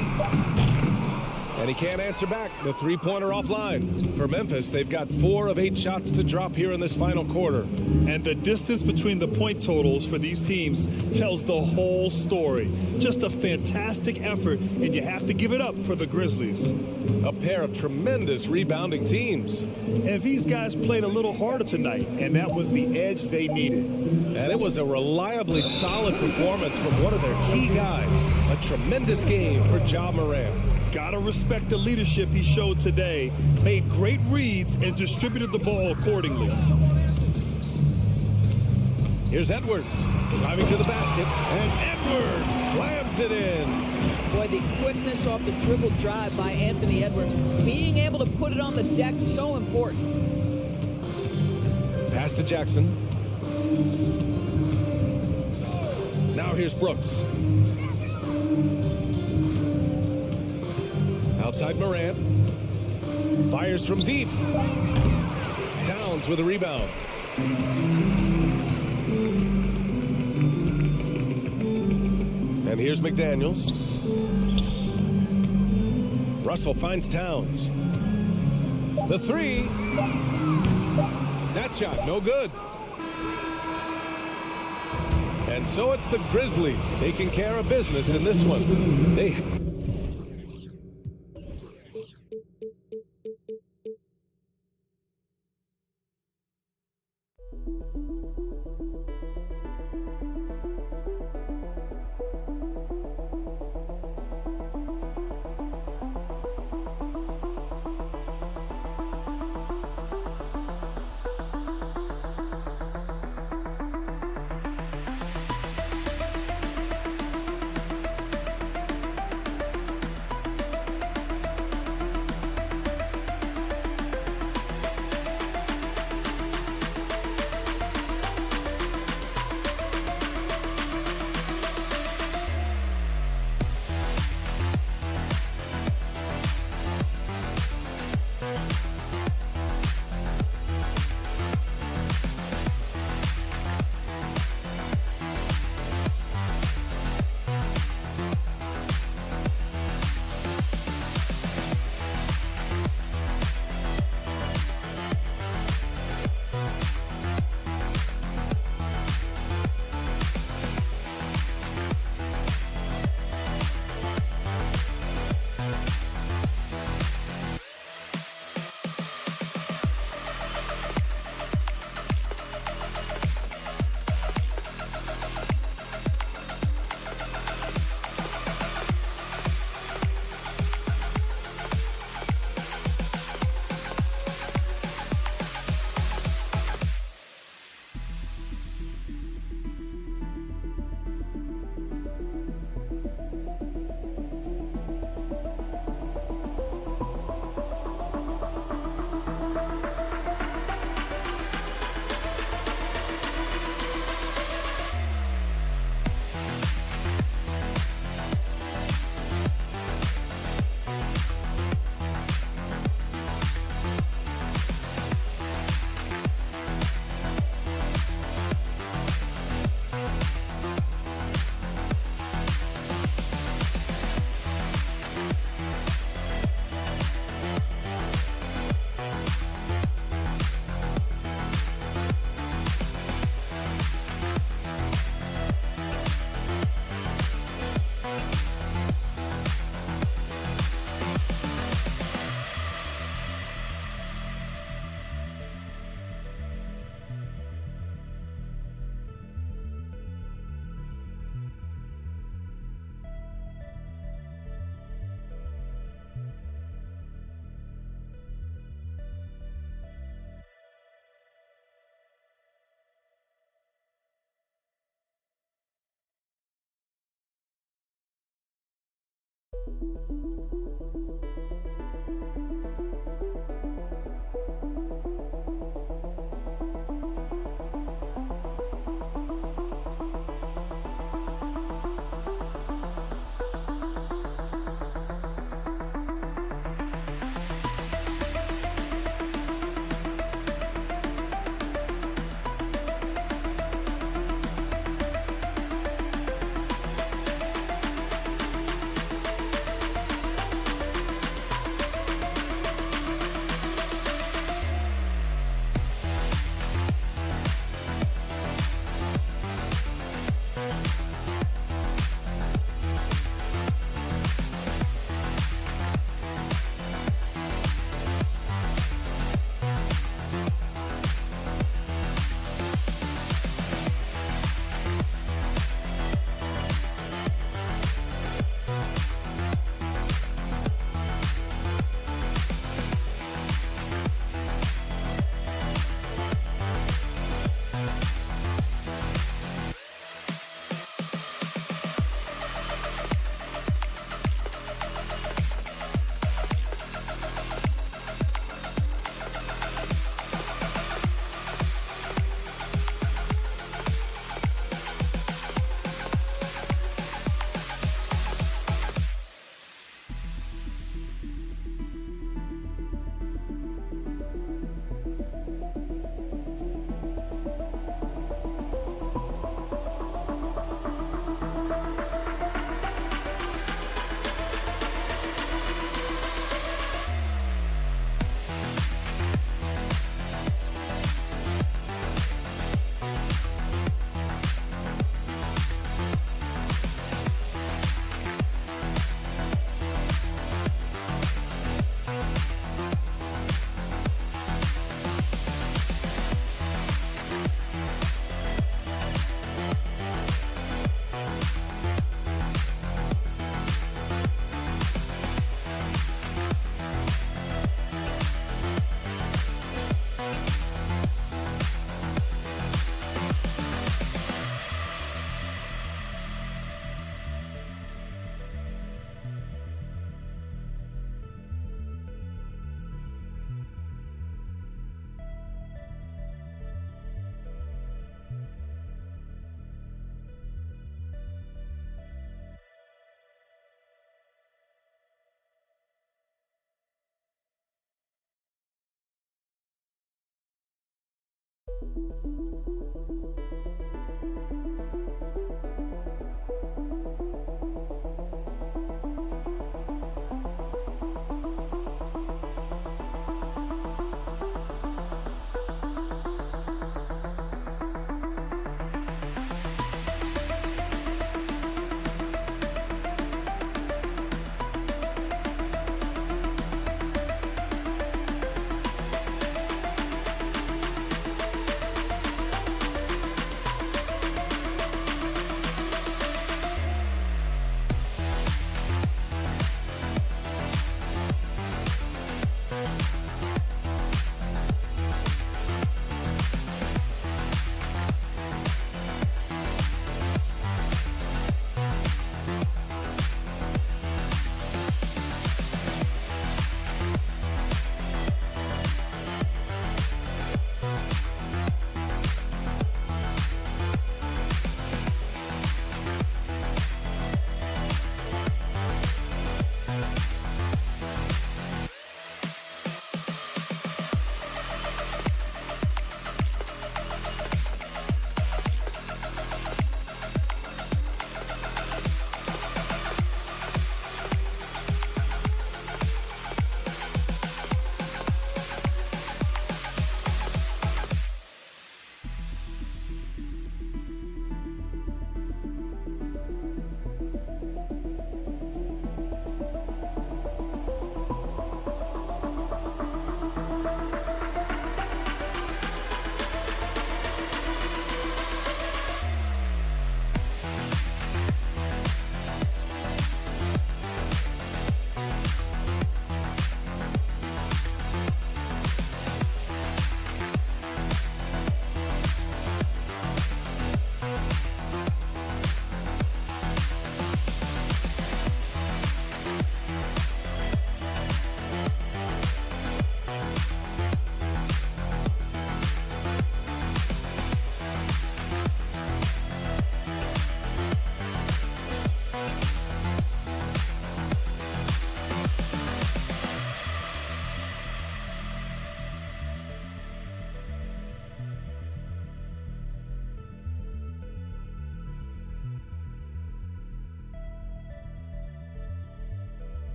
And he can't answer back. The three-pointer offline. For Memphis, they've got 4 of 8 shots to drop here in this final quarter. And the distance between the point totals for these teams tells the whole story. Just a fantastic effort, and you have to give it up for the Grizzlies. A pair of tremendous rebounding teams. And these guys played a little harder tonight, and that was the edge they needed. And it was a reliably solid performance from one of their key guys. A tremendous game for Ja Morant. Gotta respect the leadership he showed today. Made great reads and distributed the ball accordingly. Here's Edwards driving to the basket, and Edwards slams it in. Boy, the quickness off the dribble drive by Anthony Edwards. Being able to put it on the deck, so important. Pass to Jackson. Now here's Brooks. Outside Morant. Fires from deep. Towns with a rebound. And here's McDaniels. Russell finds Towns. The 3. That shot, no good. And so it's the Grizzlies taking care of business in this one. They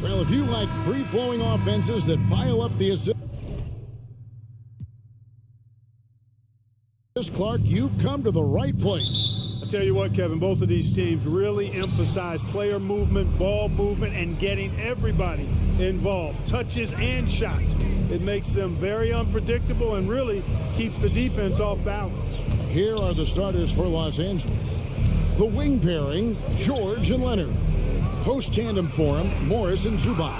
Well, if you like free-flowing offenses that pile up the assist, Clark, you've come to the right place. I tell you what, Kevin, both of these teams really emphasize player movement, ball movement, and getting everybody involved, touches and shots. It makes them very unpredictable and really keeps the defense off balance. Here are the starters for Los Angeles. The wing pairing, George and Leonard. Post tandem for him, Morris and Zubac.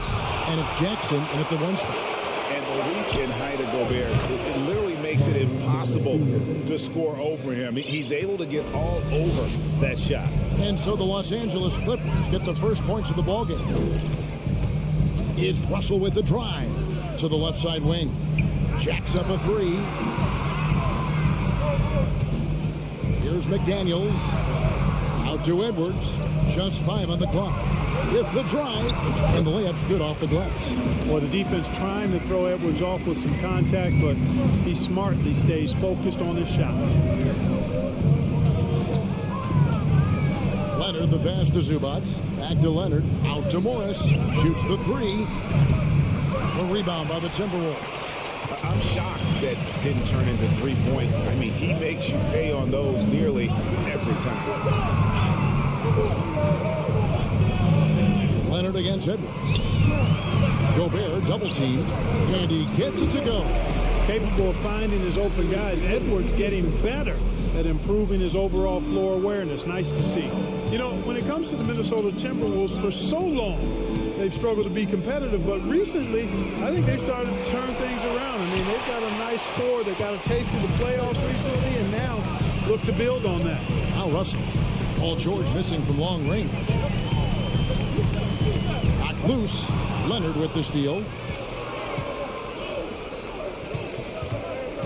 And if Jackson and at the one spot. And the reach and height of Gobert, it literally makes it impossible to score over him. He's able to get all over that shot. And so the Los Angeles Clippers get the first points of the ballgame. It's Russell with the drive to the left side wing. Jacks up a three. Here's McDaniels. Out to Edwards. Just 5 on the clock. With the drive, and the layup's good off the glass. Well, the defense trying to throw Edwards off with some contact, but he smartly stays focused on his shot. Leonard, the pass to Zubac. Back to Leonard. Out to Morris. Shoots the three. A rebound by the Timberwolves. I'm shocked that didn't turn into 3 points. I mean, he makes you pay on those nearly every time. Leonard against Edwards. Gobert double team, and he gets it to go. Capable of finding his open guys. Edwards getting better at improving his overall floor awareness. Nice to see. You know, when it comes to the Minnesota Timberwolves, for so long, they've struggled to be competitive, but recently, I think they've started to turn things around. I mean, they've got a nice core. They got a taste of the playoffs recently, and now look to build on that. Al Russell. Paul George missing from long range. Knocked loose. Leonard with the steal.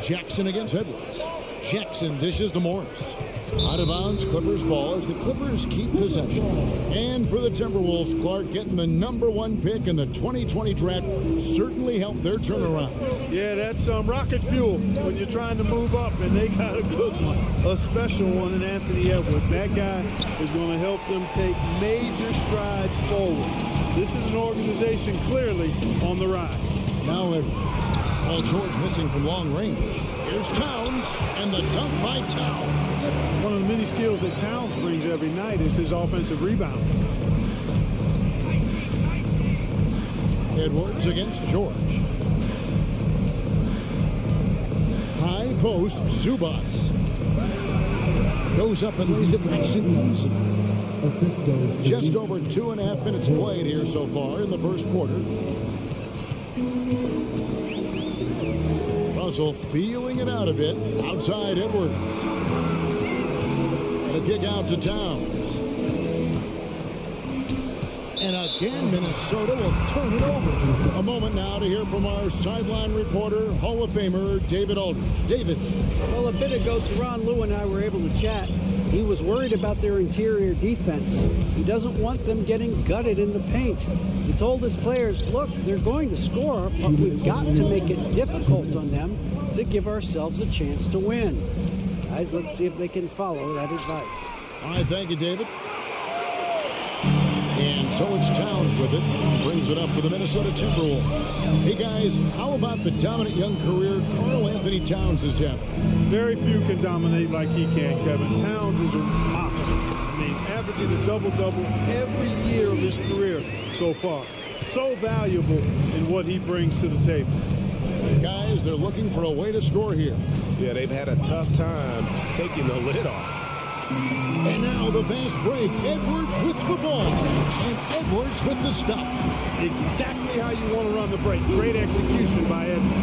Jackson against Edwards. Jackson dishes to Morris. Out of bounds, Clippers ball as the Clippers keep possession. And for the Timberwolves, Clark, getting the #1 pick in the 2020 draft certainly helped their turnaround. Yeah, that's rocket fuel when you're trying to move up, and they got a good one, a special one in Anthony Edwards. That guy is going to help them take major strides forward. This is an organization clearly on the rise. Now Edwards. Paul George missing from long range. Here's Towns, and the dunk by Towns. One of the many skills that Towns brings every night is his offensive rebound. Edwards against George. High post, Zubats. Goes up and lays it nice and easy. Just over 2.5 minutes played here so far in the first quarter. Russell feeling it out a bit. Outside Edwards. The kick out to Towns. And again, Minnesota will turn it over. A moment now to hear from our sideline reporter, Hall of Famer David Aldridge. David. Well, a bit ago, Teron Lue and I were able to chat. He was worried about their interior defense. He doesn't want them getting gutted in the paint. He told his players, look, they're going to score, but we've got to make it difficult on them to give ourselves a chance to win. Guys, let's see if they can follow that advice. All right, thank you, David. And so it's Towns with it. Brings it up for the Minnesota Timberwolves. Hey, guys, how about the dominant young career Karl Anthony Towns has had? Very few can dominate like he can, Kevin. Towns is a monster. I mean, averaging a double-double every year of his career so far. So valuable in what he brings to the table. Guys, they're looking for a way to score here. Yeah, they've had a tough time taking the lid off. And now the fast break. Edwards with the ball. And Edwards with the stuff. Exactly how you want to run the break. Great execution by Edwards.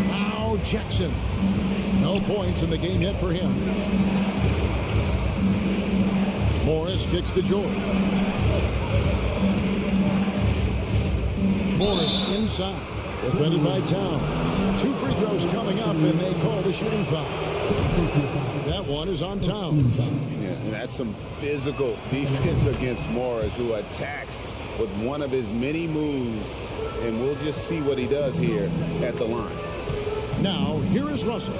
Now Jackson. No points in the game yet for him. Morris kicks to George. Morris inside. Defended by Towns. 2 free throws coming up, and they call the shooting foul. That one is on Towns. Yeah, that's some physical defense against Morris, who attacks with one of his many moves. And we'll just see what he does here at the line. Now, here is Russell.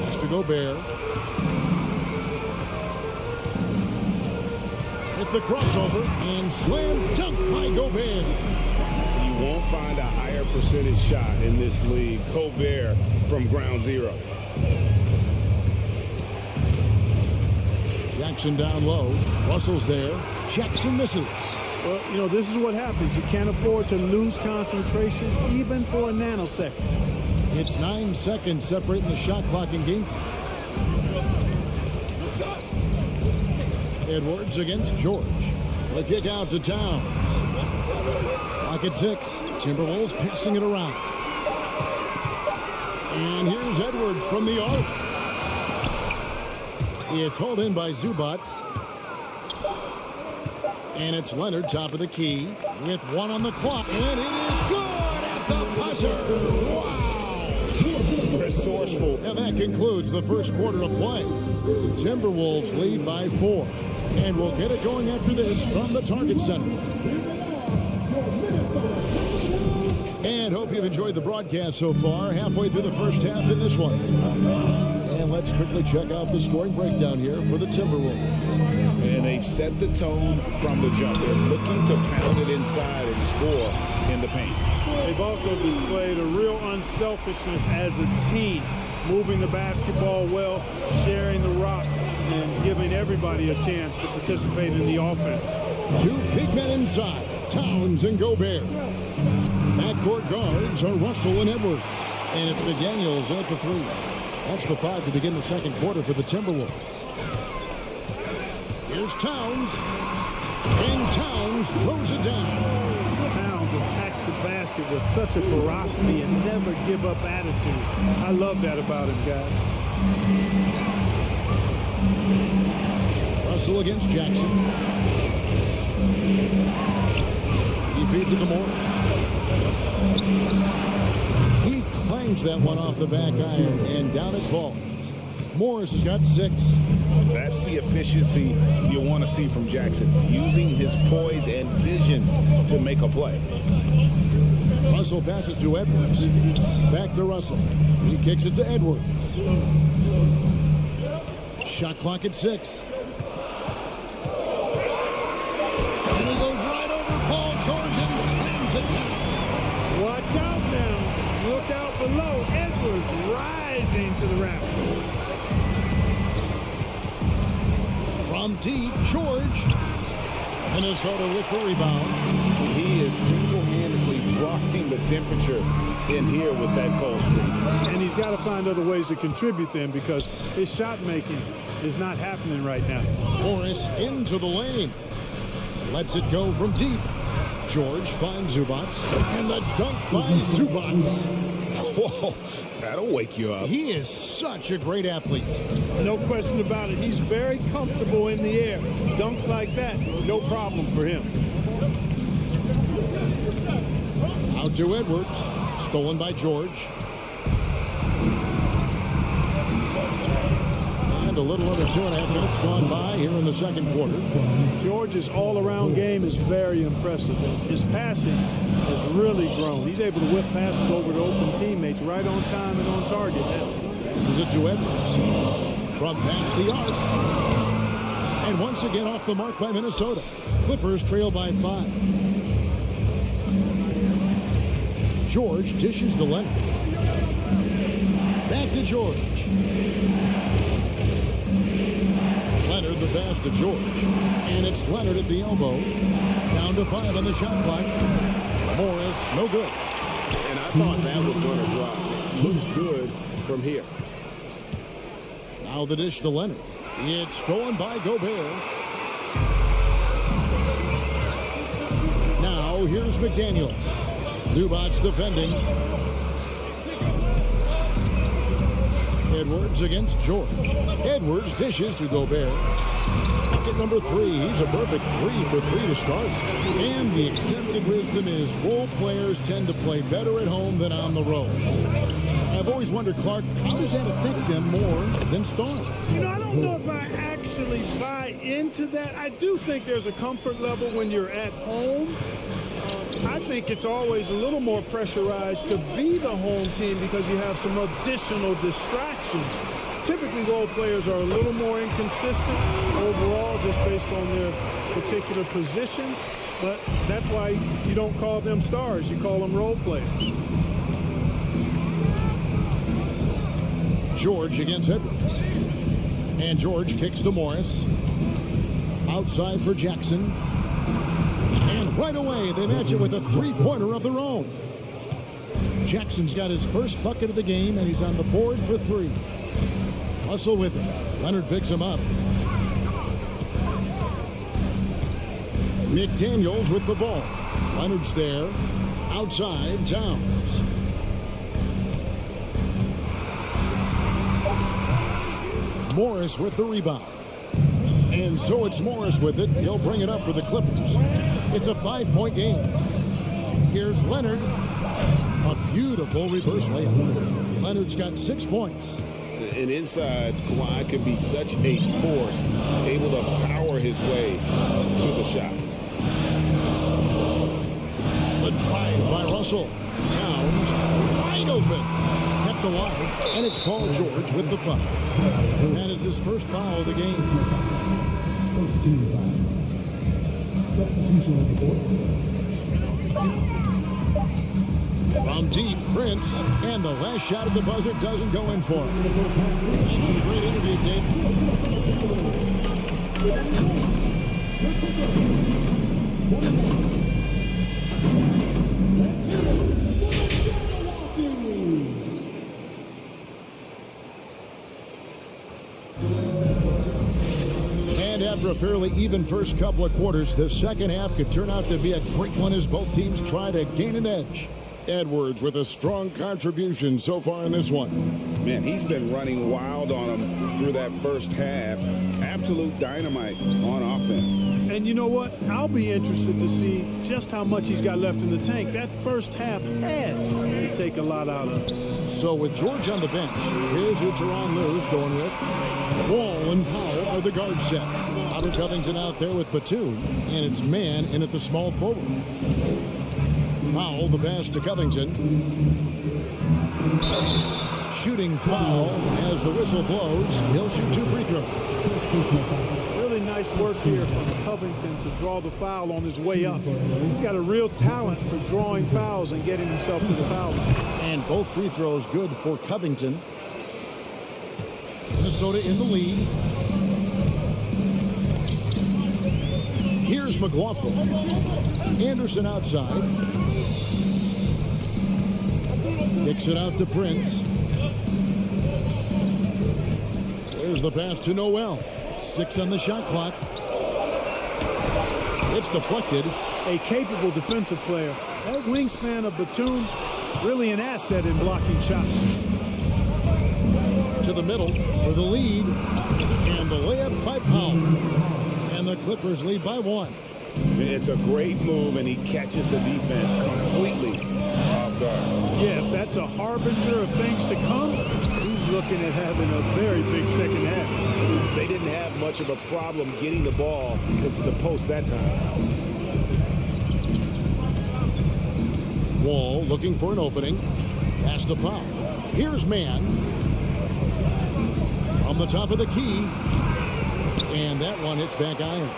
Pass to Gobert. With the crossover and slam dunk by Gobert. You won't find a higher percentage shot in this league. Gobert from ground zero. Jackson down low. Russell's there. Jackson misses. Well, you know, this is what happens. You can't afford to lose concentration even for a nanosecond. It's 9 seconds separating the shot clock and game. Edwards against George. The kick out to Towns. Clock at 6. Timberwolves passing it around. And here's Edwards from the arc. It's hauled in by Zubats. And it's Leonard, top of the key, with 1 on the clock. And it is good at the buzzer. Wow. Resourceful. And that concludes the first quarter of play. Timberwolves lead by 4. And we'll get it going after this from the Target Center. And hope you've enjoyed the broadcast so far. Halfway through the first half in this one. And let's quickly check out the scoring breakdown here for the Timberwolves. And they've set the tone from the jump. They're looking to pound it inside and score in the paint. They've also displayed a real unselfishness as a team, moving the basketball well, sharing the rock, and giving everybody a chance to participate in the offense. 2 big men inside, Towns and Gobert. Backcourt guards are Russell and Edwards. And it's McDaniels in at the 3. That's the 5 to begin the second quarter for the Timberwolves. Here's Towns. And Towns throws it down. Towns attacks the basket with such a ferocity and never give up attitude. I love that about him, guys. Russell against Jackson. He feeds it to Morris. He clangs that one off the back iron, and down it falls. Morris has got 6. That's the efficiency you want to see from Jackson, using his poise and vision to make a play. Russell passes to Edwards. Back to Russell. He kicks it to Edwards. Shot clock at 6. And he goes right over Paul George and slams it down. Watch out now. Look out below. Edwards rising to the rack. From deep, George. Minnesota with the rebound. He is single-handedly dropping the temperature in here with that cold streak. And he's got to find other ways to contribute then, because his shot making is not happening right now. Morris into the lane. Lets it go from deep. George finds Zubac. And the dunk by Zubac. Whoa, that'll wake you up. He is such a great athlete. No question about it. He's very comfortable in the air. Dunks like that, no problem for him. Out to Edwards. Stolen by George. And a little over 2.5 minutes gone by here in the second quarter. George's all-around game is very impressive. His passing has really grown. He's able to whip passes over to open teammates right on time and on target now. This is it to Edwards. From past the arc. And once again off the mark by Minnesota. Clippers trail by 5. George dishes to Leonard. Back to George. Leonard the pass to George. And it's Leonard at the elbow. Down to 5 on the shot clock. Morris, no good. And I thought that was going to drop. Looked good from here. Now the dish to Leonard. It's stolen by Gobert. Now here's McDaniel. Zubac defending. Edwards against George. Edwards dishes to Gobert. Bucket number 3. He's a perfect 3 for 3 to start. And the accepted wisdom is role players tend to play better at home than on the road. I've always wondered, Clark, how does that affect them more than stars? You know, I don't know if I actually buy into that. I do think there's a comfort level when you're at home. I think it's always a little more pressurized to be the home team because you have some additional distractions. Typically, role players are a little more inconsistent overall just based on their particular positions. But that's why you don't call them stars. You call them role players. George against Edwards. And George kicks to Morris. Outside for Jackson. And right away, they match it with a three-pointer of their own. Jackson's got his first bucket of the game, and he's on the board for 3. Russell with it. Leonard picks him up. McDaniels with the ball. Leonard's there. Outside, Towns. Morris with the rebound. And so it's Morris with it. He'll bring it up for the Clippers. It's a 5-point game. Here's Leonard. A beautiful reverse layup. Leonard's got 6 points. And inside, Kawhi can be such a force, able to power his way to the shot. The drive by Russell. Towns wide open. Kept alive. And it's Paul George with the foul. That is his first foul of the game. First team foul. Substitution on the board. From deep, Prince, and the last shot of the buzzer doesn't go in for him. Thanks for the great interview, Dave. And after a fairly even first couple of quarters, the second half could turn out to be a great one as both teams try to gain an edge. Edwards with a strong contribution so far in this one. Man, he's been running wild on him through that first half. Absolute dynamite on offense. And you know what? I'll be interested to see just how much he's got left in the tank. That first half had to take a lot out of him. So with George on the bench, here's who Teron Lue's going with. Wall and Powell are the guard set. Robert Covington out there with Batum, and it's man in at the small forward. Powell, the pass to Covington. shooting foul. As the whistle blows, he'll shoot 2 free throws. Really nice work here from Covington to draw the foul on his way up. He's got a real talent for drawing fouls and getting himself to the foul line. And both free throws good for Covington. Minnesota in the lead. Here's McLaughlin. Anderson outside. Kicks it out to Prince. There's the pass to Noel. 6 on the shot clock. It's deflected. A capable defensive player. That wingspan of Batum, really an asset in blocking shots. To the middle for the lead. And the layup by Powell. And the Clippers lead by 1. It's a great move, and he catches the defense completely off guard. Yeah, if that's a harbinger of things to come, he's looking at having a very big second half. They didn't have much of a problem getting the ball into the post that time. Wall looking for an opening. Pass to Powell. Here's Mann. On the top of the key. And that one hits back iron.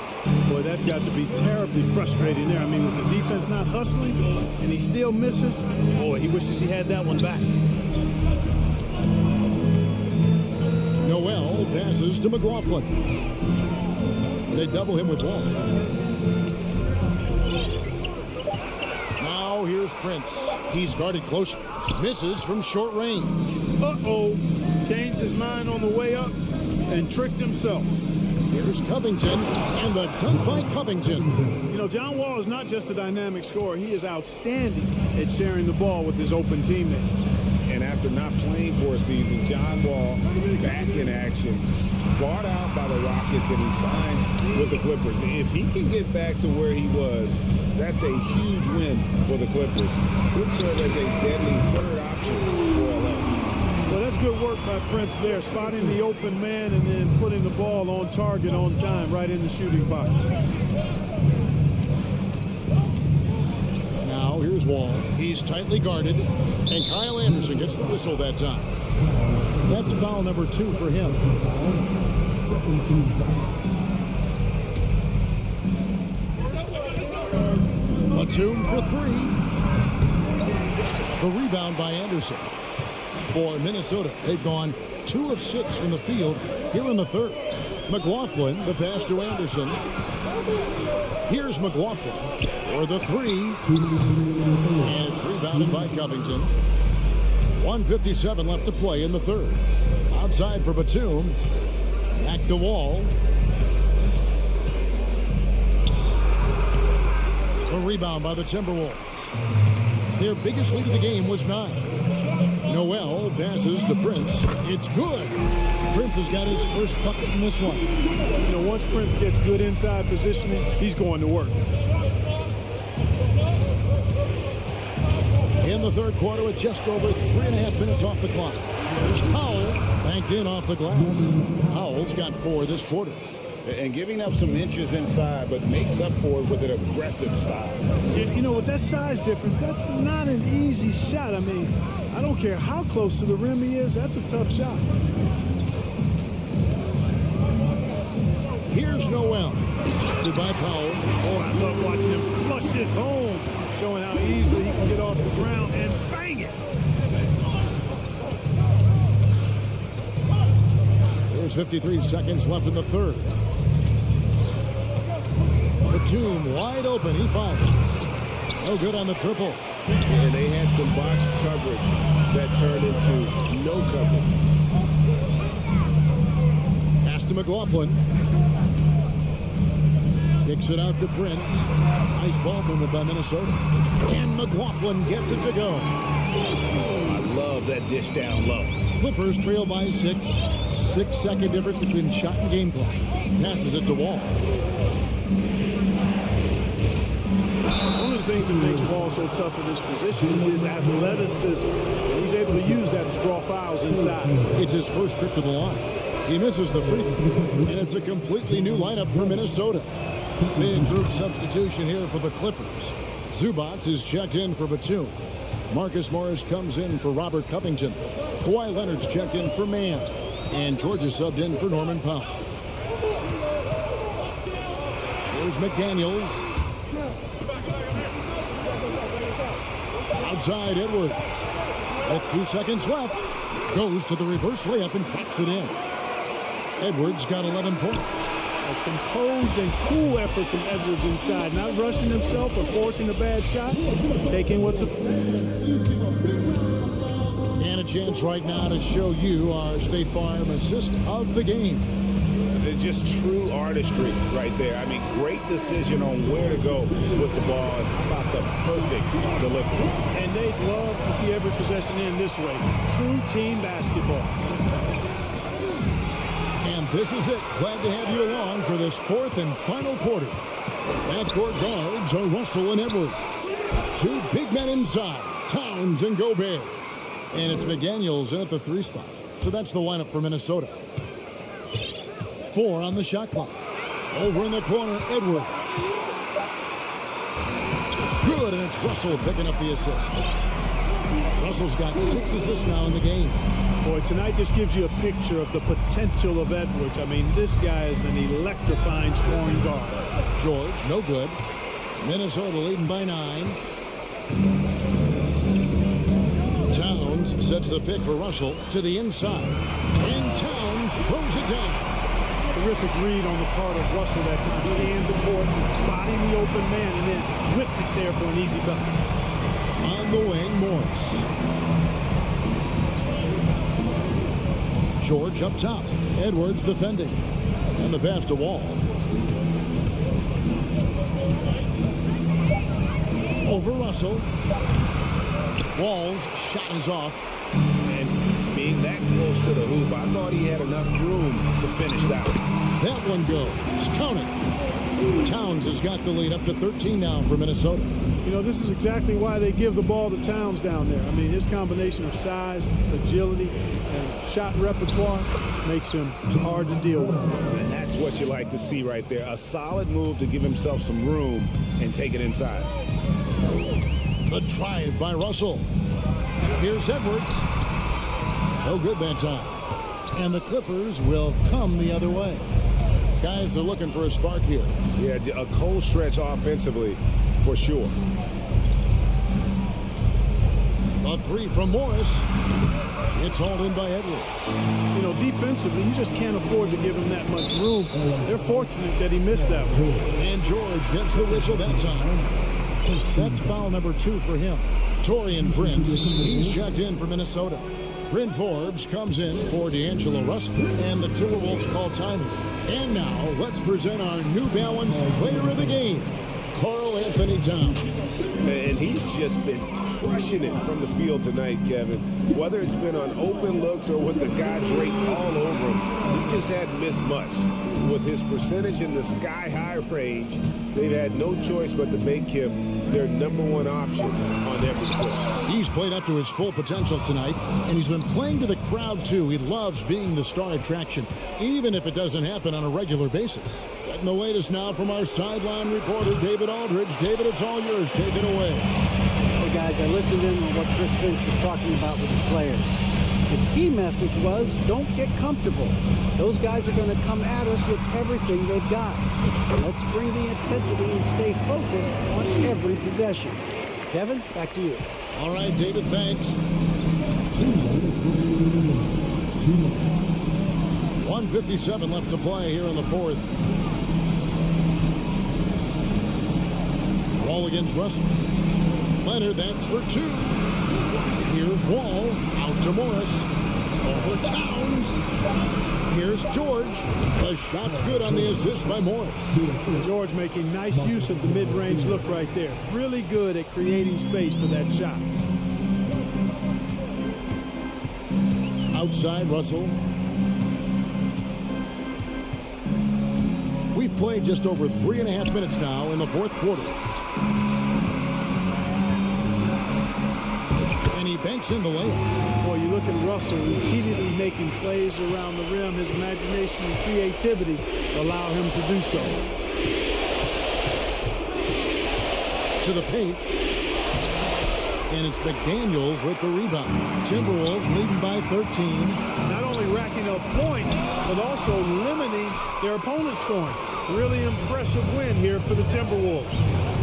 Boy, that's got to be terribly frustrating there. I mean, with the defense not hustling and he still misses, boy, he wishes he had that one back. Noel passes to McLaughlin. They double him with Wall. Now here's Prince. He's guarded close. Misses from short range. Uh-oh. Changed his mind on the way up and tricked himself. Here's Covington, and the dunk by Covington. You know, John Wall is not just a dynamic scorer. He is outstanding at sharing the ball with his open teammates. And after not playing for a season, John Wall back in action, bought out by the Rockets, and he signs with the Clippers. If he can get back to where he was, that's a huge win for the Clippers. Could serve as a deadly third option for LA. Well, that's good work by Prince there, spotting the open man and then putting the ball on target on time, right in the shooting pocket. Now here's Wall. He's tightly guarded, and Kyle Anderson gets the whistle that time. That's foul number 2 for him. Batum for 3. The rebound by Anderson. For Minnesota, they've gone 2 of 6 from the field here in the third. McLaughlin, the pass to Anderson. Here's McLaughlin for the 3. And it's rebounded by Covington. 1:57 left to play in the third. Outside for Batum. Back to Wall. The rebound by the Timberwolves. Their biggest lead of the game was 9. Noel passes to Prince. It's good. Prince has got his first bucket in this one. You know, once Prince gets good inside positioning, he's going to work. In the third quarter with just over 3.5 minutes off the clock. Here's Powell. Banked in off the glass. Powell's got 4 this quarter. And giving up some inches inside, but makes up for it with an aggressive style. You know, with that size difference, that's not an easy shot. I mean, I don't care how close to the rim he is, that's a tough shot. Here's Noel. Goodbye, Powell. Oh, I love watching him flush it home, showing how easily he can get off the ground and bang it. There's 53 seconds left in the third. Batum wide open. He fires. No good on the triple. And they had some botched coverage that turned into no coverage. Pass to McLaughlin. Kicks it out to Prince. Nice ball movement by Minnesota. And McLaughlin gets it to go. Oh, I love that dish down low. Clippers trail by 6. 6-second difference between shot and game clock. Passes it to Wall. One of the things that makes Wall so tough in this position is his athleticism. He's able to use that to draw fouls inside. It's his first trip to the line. He misses the free throw, and it's a completely new lineup for Minnesota. Big group substitution here for the Clippers. Zubac is checked in for Batum. Marcus Morris comes in for Robert Covington. Kawhi Leonard's checked in for Mann. And George is subbed in for Norman Powell. Here's McDaniels. Outside Edwards. With 2 seconds left. Goes to the reverse layup and traps it in. Edwards got 11 points. A composed and cool effort from Edwards inside. Not rushing himself or forcing a bad shot. Taking what's a... And a chance right now to show you our State Farm assist of the game. They're just true artistry right there. I mean, great decision on where to go with the ball. And how about the perfect delivery? And they'd love to see every possession end this way. True team basketball. And this is it. Glad to have you along for this fourth and final quarter. Backcourt guards are Russell and Edwards. 2 big men inside, Towns and Gobert. And it's McDaniels in at the 3 spot. So that's the lineup for Minnesota. 4 on the shot clock. Over in the corner, Edwards. Good, and it's Russell picking up the assist. Russell's got 6 assists now in the game. Boy, tonight just gives you a picture of the potential of Edwards. I mean, this guy is an electrifying scoring guard. George, no good. Minnesota leading by 9. Towns sets the pick for Russell to the inside. And Towns throws it down. Terrific read on the part of Russell that time. Scanned the court, spotting the open man, and then whipped it there for an easy bucket. On the wing, Morris. George up top. Edwards defending. And the pass to Wall. Over Russell. Wall's shot is off. And being that close to the hoop, I thought he had enough room to finish that one. That one goes. Counting. Towns has got the lead up to 13 now for Minnesota. You know, this is exactly why they give the ball to Towns down there. I mean, his combination of size, agility, and shot repertoire makes him hard to deal with. And that's what you like to see right there. A solid move to give himself some room and take it inside. The drive by Russell. Here's Edwards. No good that time. And the Clippers will come the other way. Guys are looking for a spark here. Yeah, a cold stretch offensively, for sure. A 3 from Morris. It's hauled in by Edwards. You know, defensively, you just can't afford to give him that much room. They're fortunate that he missed that one. And George gets the whistle that time. That's foul number 2 for him. Torian Prince, he's checked in for Minnesota. Bryn Forbes comes in for D'Angelo Russell, and the Timberwolves call time. And now, let's present our New Balance player of the game, Karl Anthony Towns. And he's just been crushing it from the field tonight, Kevin. Whether it's been on open looks or with the guy draped all over him, he just hadn't missed much. With his percentage in the sky-high range, they've had no choice but to make him their #1 option on every court. He's played up to his full potential tonight, and he's been playing to the crowd, too. He loves being the star attraction, even if it doesn't happen on a regular basis. Getting the latest now from our sideline reporter, David Aldridge. David, it's all yours. Take it away. Hey, guys, I listened in on what Chris Finch was talking about with his players. His key message was, don't get comfortable. Those guys are going to come at us with everything they've got. Let's bring the intensity and stay focused on every possession. Kevin, back to you. All right, David, thanks. 1:57 left to play here in the fourth. Wall against Russell. Leonard, that's for 2. Here's Wall, out to Morris. Over Towns. Here's George. The shot's good on the assist by Morris. George making nice use of the mid-range look right there. Really good at creating space for that shot. Outside Russell. We've played just over 3.5 minutes now in the fourth quarter. And he banks in the layup. Boy, you look at Russell repeatedly making plays around the rim. His imagination and creativity allow him to do so. To the paint. And it's McDaniels with the rebound. Timberwolves leading by 13. Not only racking up points, but also limiting their opponent's scoring. Really impressive win here for the Timberwolves.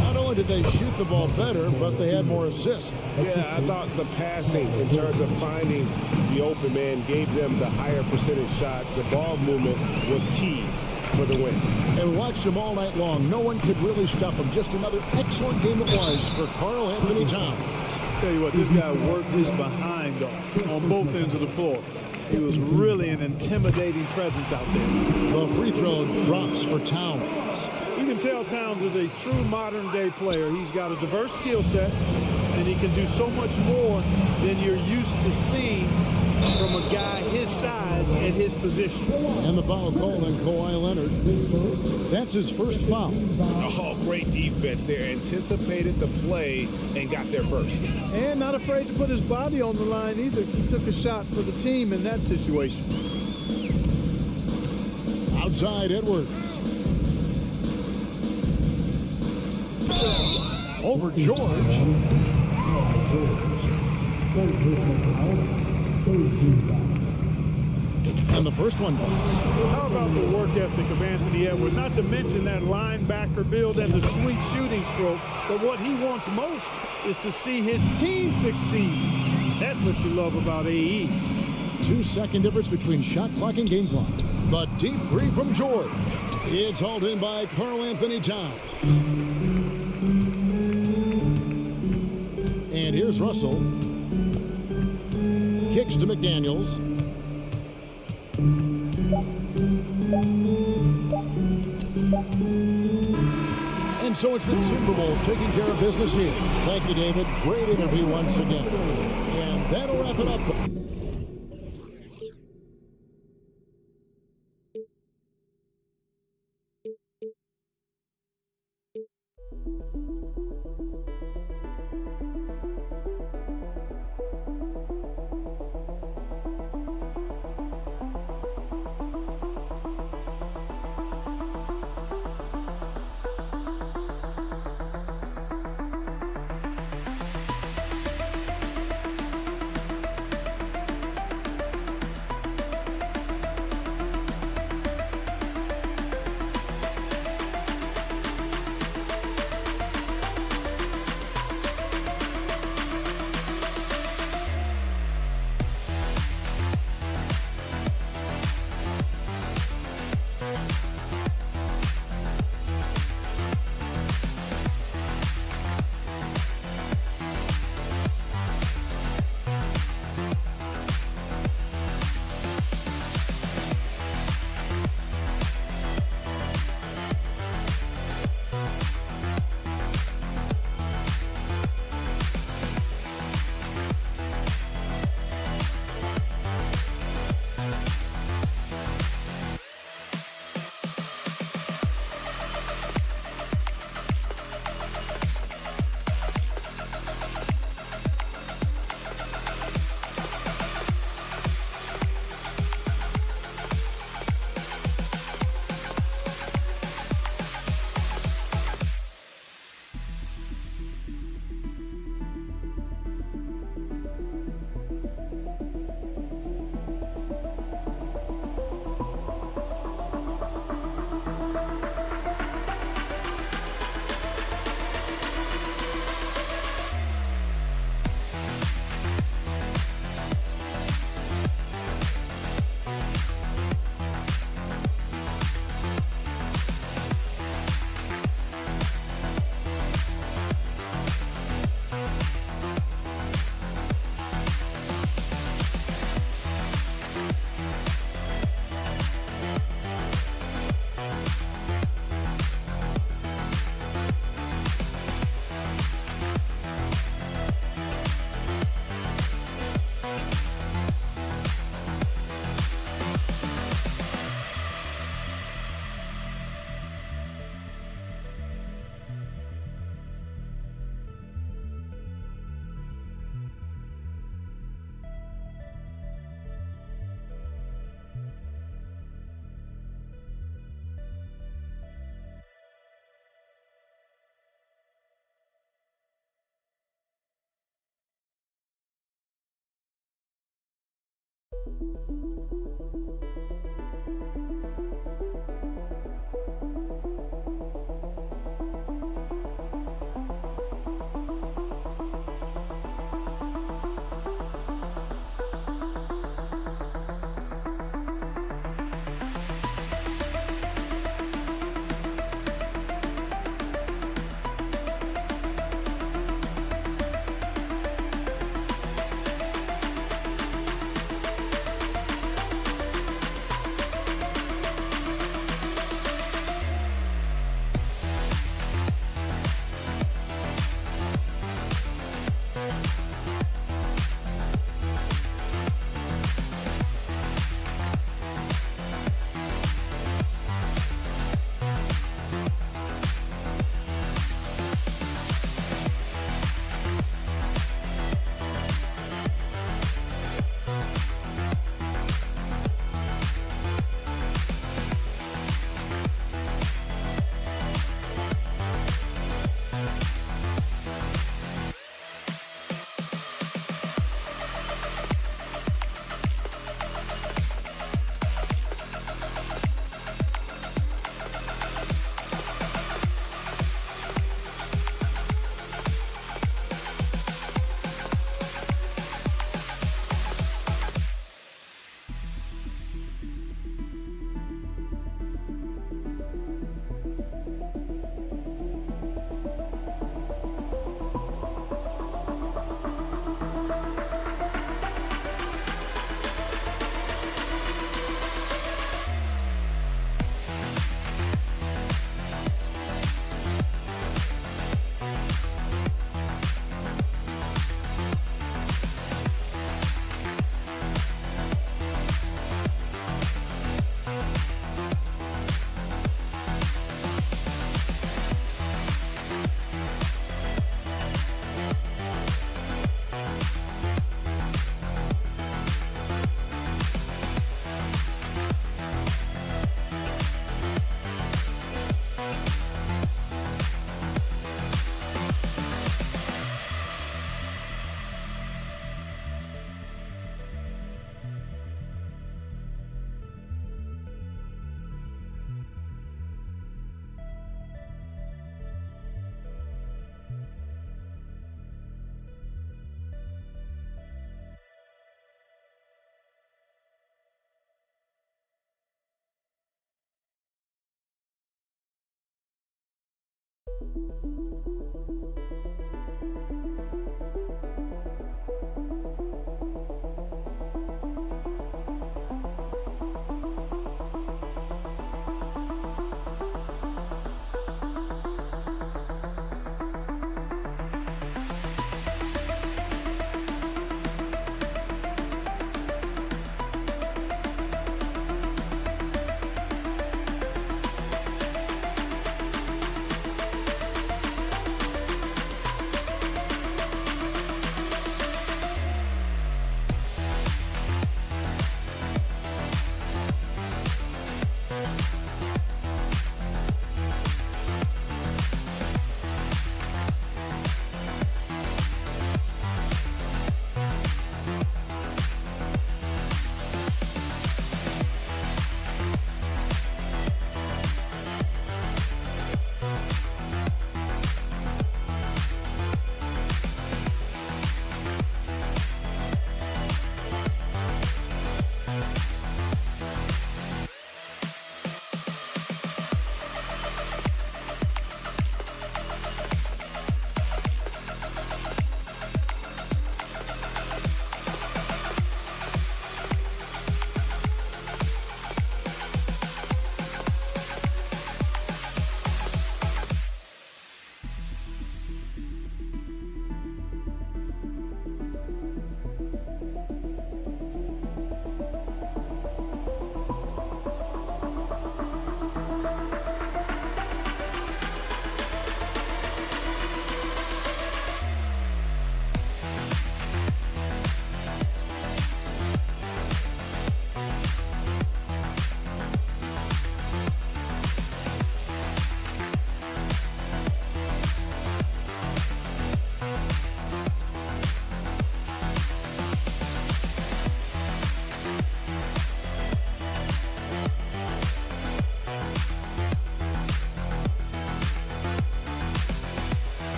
Not only did they shoot the ball better, but they had more assists. Yeah, I thought the passing in terms of finding the open man gave them the higher percentage shots. The ball movement was key for the win. And we watched them all night long. No one could really stop them. Just another excellent game it was for Karl Anthony Towns. Tell you what, this guy worked his behind off on both ends of the floor. He was really an intimidating presence out there. The free throw drops for Towns. You can tell Towns is a true modern-day player. He's got a diverse skill set, and he can do so much more than you're used to seeing from a guy his size and his position. And the foul called on Kawhi Leonard. That's his first foul. Oh, great defense there. Anticipated the play and got there first. And not afraid to put his body on the line either. He took a shot for the team in that situation. Outside Edwards. Over George. And the first one goes. How about the work ethic of Anthony Edwards? Not to mention that linebacker build and the sweet shooting stroke. But what he wants most is to see his team succeed. That's what you love about AE. 2-second difference between shot clock and game clock. But deep three from George. It's hauled in by Karl Anthony Towns. And here's Russell. Kicks to McDaniels. And so it's the Timberwolves taking care of business here. Thank you, David. Great interview once again. And that'll wrap it up.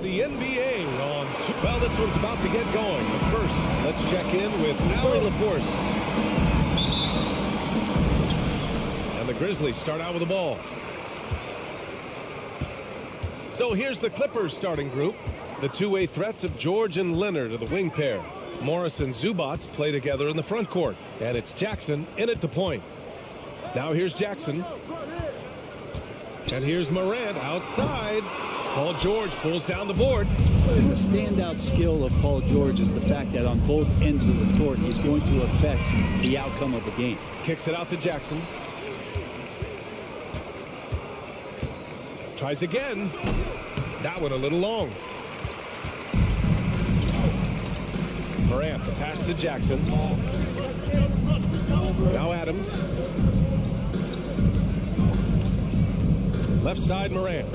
The NBA on well, this one's about to get going. But first, let's check in with Allie LaForce. And the Grizzlies start out with the ball. So here's the Clippers starting group. The two-way threats of George and Leonard are the wing pair. Morris and Zubats play together in the front court. And it's Jackson in at the point. Now here's Jackson. And here's Morant outside. Paul George pulls down the board. The standout skill of Paul George is the fact that on both ends of the court, he's going to affect the outcome of the game. Kicks it out to Jackson. Tries again. That one a little long. Morant, the pass to Jackson. Now Adams. Left side, Morant.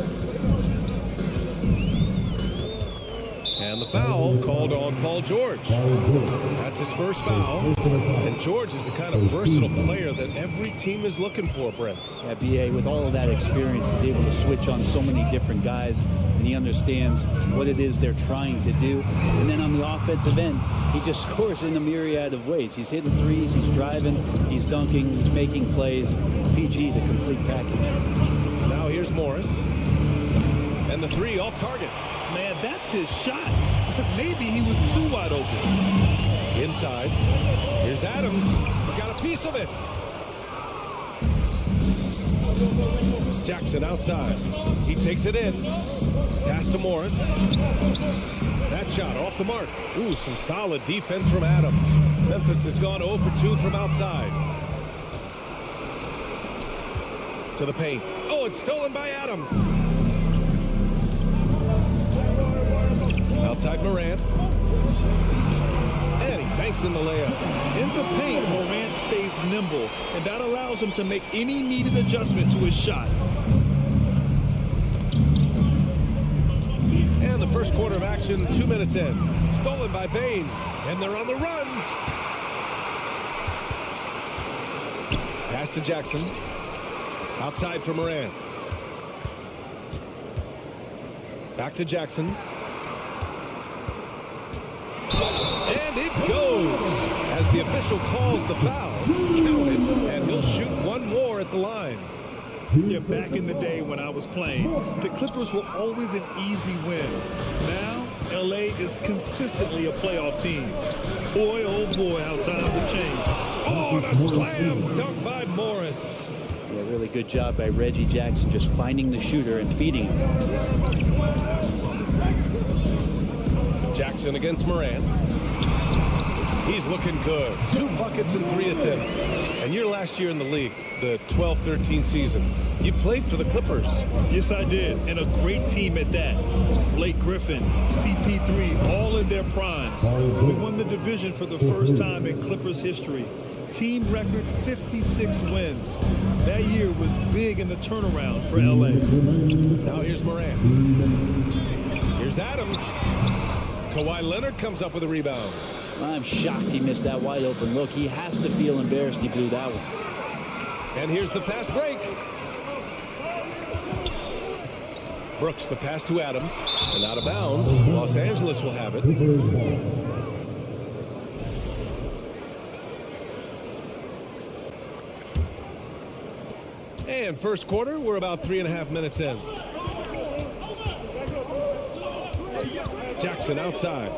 And the foul called on Paul George. That's his first foul. And George is the kind of versatile player that every team is looking for, Brent. Yeah, B.A., with all of that experience, he's able to switch on so many different guys, and he understands what it is they're trying to do. And then on the offensive end, he just scores in a myriad of ways. He's hitting threes, he's driving, he's dunking, he's making plays. PG, the complete package. Now here's Morris. And the three off target. Man, that's his shot. Maybe he was too wide open. Inside. Here's Adams. He got a piece of it. Jackson outside. He takes it in. Pass to Morris. That shot off the mark. Ooh, some solid defense from Adams. Memphis has gone 0 for 2 from outside. To the paint. Oh, it's stolen by Adams. Outside Morant. And he banks in the layup. In the paint, Morant stays nimble, and that allows him to make any needed adjustment to his shot. first quarter of action, 2 minutes in. Stolen by Bain, and they're on the run. Pass to Jackson. Outside for Moran. Back to Jackson. And it goes as the official calls the foul. Counted, and he'll shoot one more at the line. Yeah, back in the day when I was playing, the Clippers were always an easy win. Now, LA is consistently a playoff team. Boy, oh boy, how times have changed. Oh, the slam dunk by Morris. Yeah, really good job by Reggie Jackson just finding the shooter and feeding him. Jackson against Moran. He's looking good. 2 buckets and 3 attempts. And your last year in the league, the 12-13 season, you played for the Clippers. Yes, I did, and a great team at that. Blake Griffin, CP3, all in their primes. We won the division for the first time in Clippers history. Team record 56 wins. That year was big in the turnaround for LA. Now here's Moran. Here's Adams. Kawhi Leonard comes up with a rebound. I'm shocked he missed that wide open look. He has to feel embarrassed he blew that one. And here's the fast break. Brooks, the pass to Adams. And out of bounds. Los Angeles will have it. And first quarter, we're about 3.5 minutes in. Jackson outside.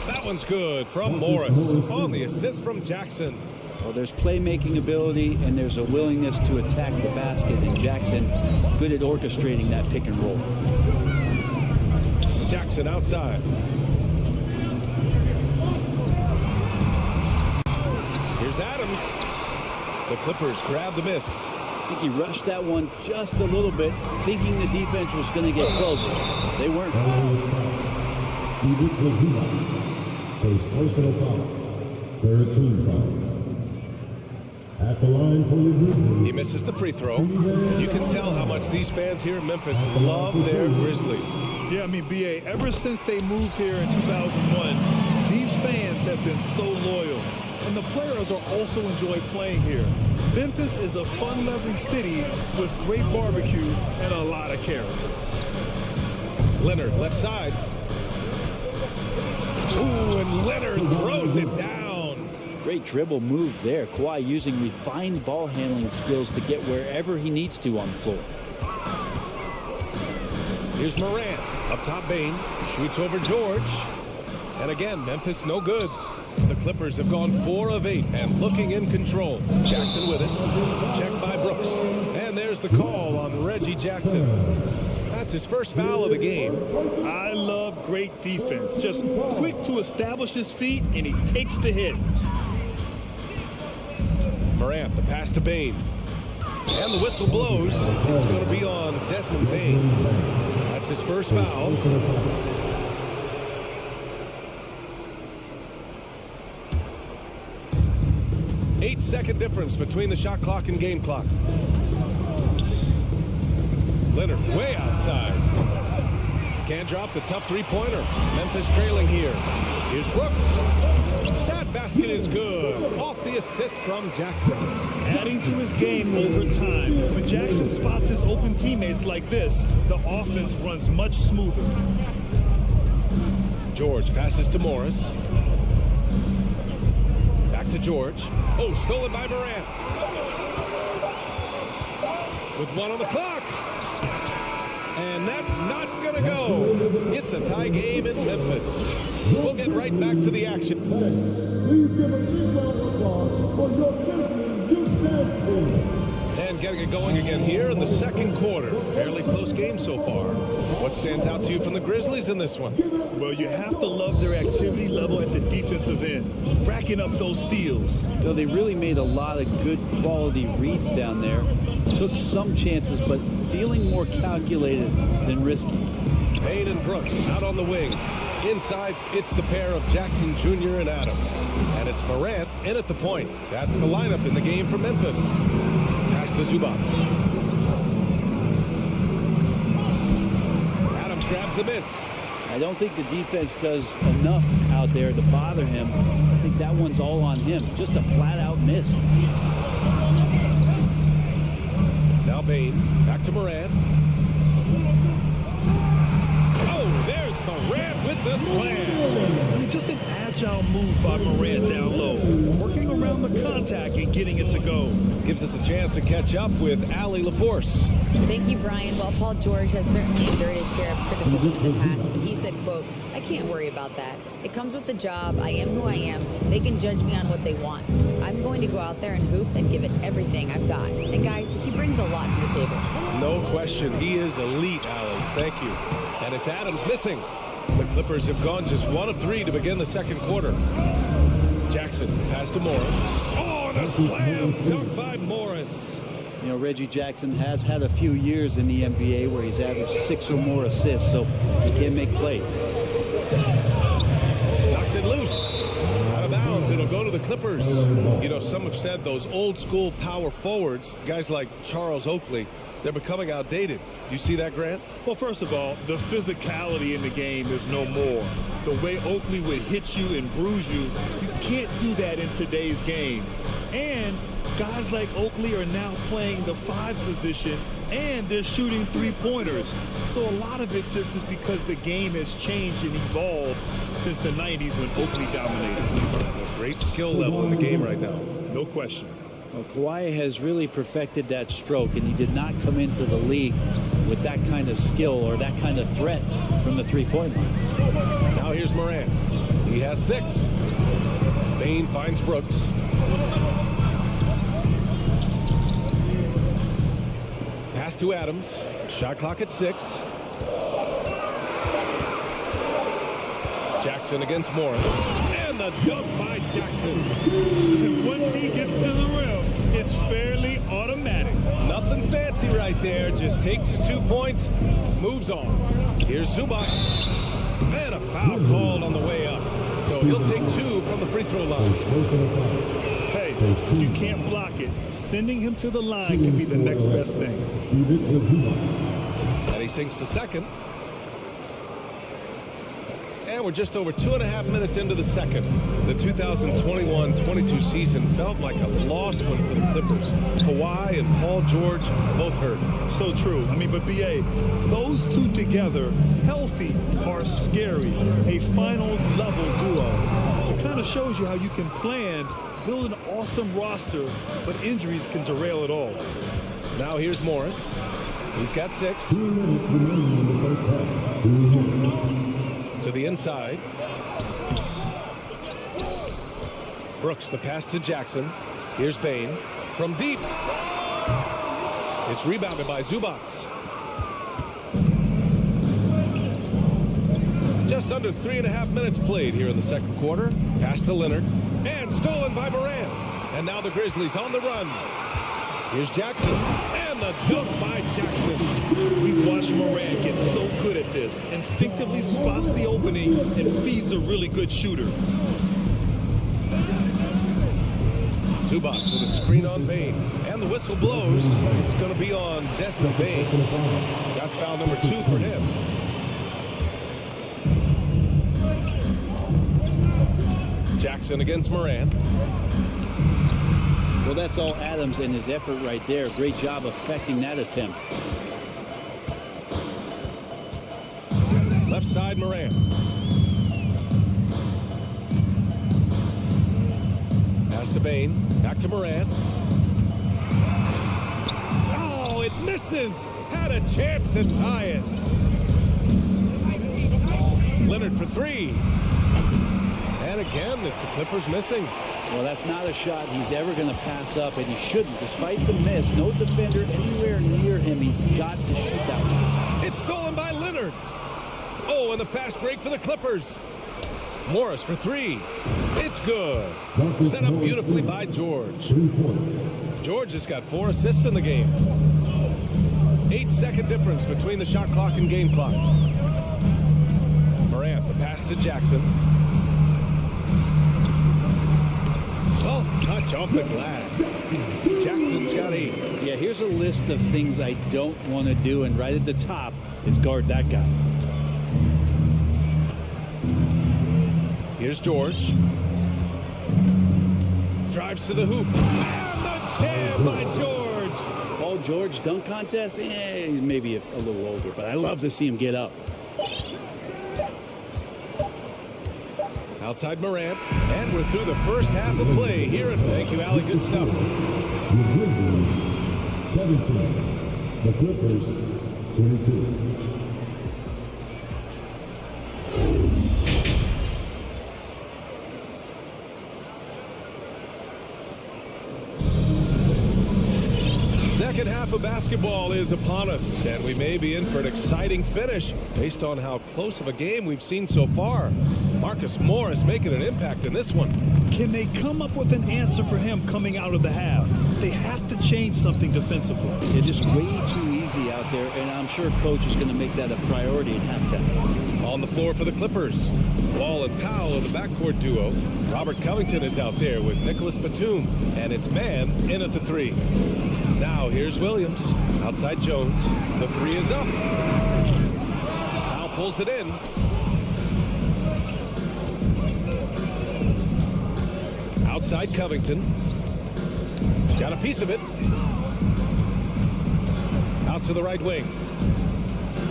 That one's good from Morris on the assist from Jackson. Well, there's playmaking ability and there's a willingness to attack the basket, and Jackson good at orchestrating that pick and roll. Jackson outside. Here's Adams. The Clippers grab the miss. I think he rushed that one just a little bit, thinking the defense was going to get closer. They weren't. First personal foul. Third team foul. At the line for the Grizzlies. He misses the free throw. You can tell how much these fans here in Memphis love their Grizzlies. Yeah, I mean, B.A., ever since they moved here in 2001, these fans have been so loyal. And the players are also enjoy playing here. Memphis is a fun-loving city with great barbecue and a lot of character. Leonard, left side. Ooh, and Leonard throws it down. Great dribble move there. Kawhi using refined ball handling skills to get wherever he needs to on the floor. Here's Moran. Up top, Bain. Shoots over George. And again, Memphis no good. The Clippers have gone 4 of 8 and looking in control. Jackson with it. Checked by Brooks. And there's the call on Reggie Jackson. That's his first foul of the game. I love great defense. Just quick to establish his feet, and he takes the hit. Morant, the pass to Bain. And the whistle blows. It's going to be on Desmond Bain. That's his first foul. 8-second difference between the shot clock and game clock. Leonard way outside. Can't drop the tough three-pointer. Memphis trailing here. Here's Brooks. That basket is good. Off the assist from Jackson. Adding to his game over time. When Jackson spots his open teammates like this, the offense runs much smoother. George passes to Morris. Back to George. Oh, stolen by Morant. With 1 on the clock. And that's not going to go. It's a tie game in Memphis. We'll get right back to the action. Please give a big round of applause for your Grizzlies Skijesss team. And getting it going again here in the second quarter. Fairly close game so far. What stands out to you from the Grizzlies in this one? Well, you have to love their activity level at the defensive end. Racking up those steals. So they really made a lot of good quality reads down there. Took some chances, but feeling more calculated than risky. Bain and Brooks out on the wing. Inside, it's the pair of Jackson Jr. and Adams. And it's Morant in at the point. That's the lineup in the game for Memphis. Pass to Zubats. miss. I don't think the defense does enough out there to bother him. I think that one's all on him. Just a flat-out miss. Now Bain, back to Moran. Oh, there's Moran with the slam. I mean, just an agile move by Moran down low. Working around the contact and getting it to go. Gives us a chance to catch up with Allie LaForce. Thank you, Brian. Well, Paul George has certainly endured his share of criticisms in the past, but he said, quote, "I can't worry about that. It comes with the job. I am who I am. They can judge me on what they want. I'm going to go out there and hoop and give it everything I've got." And guys, he brings a lot to the table. No question. He is elite, Allie. Thank you. And it's Adams missing. The Clippers have gone just 1 of 3 to begin the second quarter. Jackson pass to Morris. Oh, and a slam dunk by Morris. You know, Reggie Jackson has had a few years in the NBA where he's averaged 6 or more assists, so he can make plays. Knocks it loose. Out of bounds. It'll go to the Clippers. You know, some have said those old school power forwards, guys like Charles Oakley, they're becoming outdated. You see that, Grant? Well, first of all, the physicality in the game is no more. The way Oakley would hit you and bruise you, you can't do that in today's game. And guys like Oakley are now playing the 5 position, and they're shooting 3-pointers. So a lot of it just is because the game has changed and evolved since the 90s when Oakley dominated. A great skill level in the game right now. No question. Well, Kawhi has really perfected that stroke, and he did not come into the league with that kind of skill or that kind of threat from the 3-point line. Now here's Moran. He has 6. Bain finds Brooks. Pass to Adams. Shot clock at 6. Jackson against Morris. And the dunk by Jackson. And once he gets to the rim, it's fairly automatic. Nothing fancy right there. Just takes his 2 points, moves on. Here's Zubac. And a foul called on the way up. So he'll take 2 from the free throw line. Hey, you can't block it. Sending him to the line can be the next best thing. And he sinks the second. And we're just over 2.5 minutes into the second. The 2021-22 season felt like a lost one for the Clippers. Kawhi and Paul George both hurt. So true. I mean, but B.A., those two together, healthy, are scary. A finals-level duo. It kind of shows you how you can plan, build an awesome roster, but injuries can derail it all. Now here's Morris. He's got 6. To the inside. Brooks, the pass to Jackson. Here's Bain. From deep. It's rebounded by Zubac. Just under 3.5 minutes played here in the second quarter. Pass to Leonard. And stolen by Moran. And now the Grizzlies on the run. Here's Jackson. And the dunk by Jackson. We've watched Moran get so good at this. Instinctively spots the opening and feeds a really good shooter. Zubac with a screen on Bain. And the whistle blows. It's going to be on Desmond Bain. That's foul number 2 for him. Jackson against Moran. Well, that's all Adams and his effort right there. Great job affecting that attempt. Left side, Moran. Pass to Bain. Back to Moran. Oh, it misses. Had a chance to tie it. Leonard for 3. And again, it's the Clippers missing. Well, that's not a shot he's ever going to pass up, and he shouldn't. Despite the miss, no defender anywhere near him. He's got to shoot that one. It's stolen by Leonard. Oh, and the fast break for the Clippers. Morris for 3. It's good. Set up beautifully by George. George has got 4 assists in the game. 8-second difference between the shot clock and game clock. Morant, the pass to Jackson. Soft touch off the glass. Jackson's got 8. Yeah, here's a list of things I don't want to do, and right at the top is guard that guy. Here's George. Drives to the hoop. And the jam by George. Paul George dunk contest? He's maybe a little older, but I love to see him get up. Outside Morant. And we're through the first half of play here. Thank you, Allie. Good stuff. The Grizzlies, 17. The Clippers, 22. Second half of basketball is upon us, and we may be in for an exciting finish based on how close of a game we've seen so far. Marcus Morris making an impact in this one. Can they come up with an answer for him coming out of the half? They have to change something defensively. They're just way too easy out there, and I'm sure coach is going to make that a priority in halftime. On the floor for the Clippers, Wall and Powell are the backcourt duo. Robert Covington is out there with Nicholas Batum, and it's man in at the three. Now here's Williams, outside Jones. The three is up. Powell pulls it in. Outside Covington. Got a piece of it. Out to the right wing.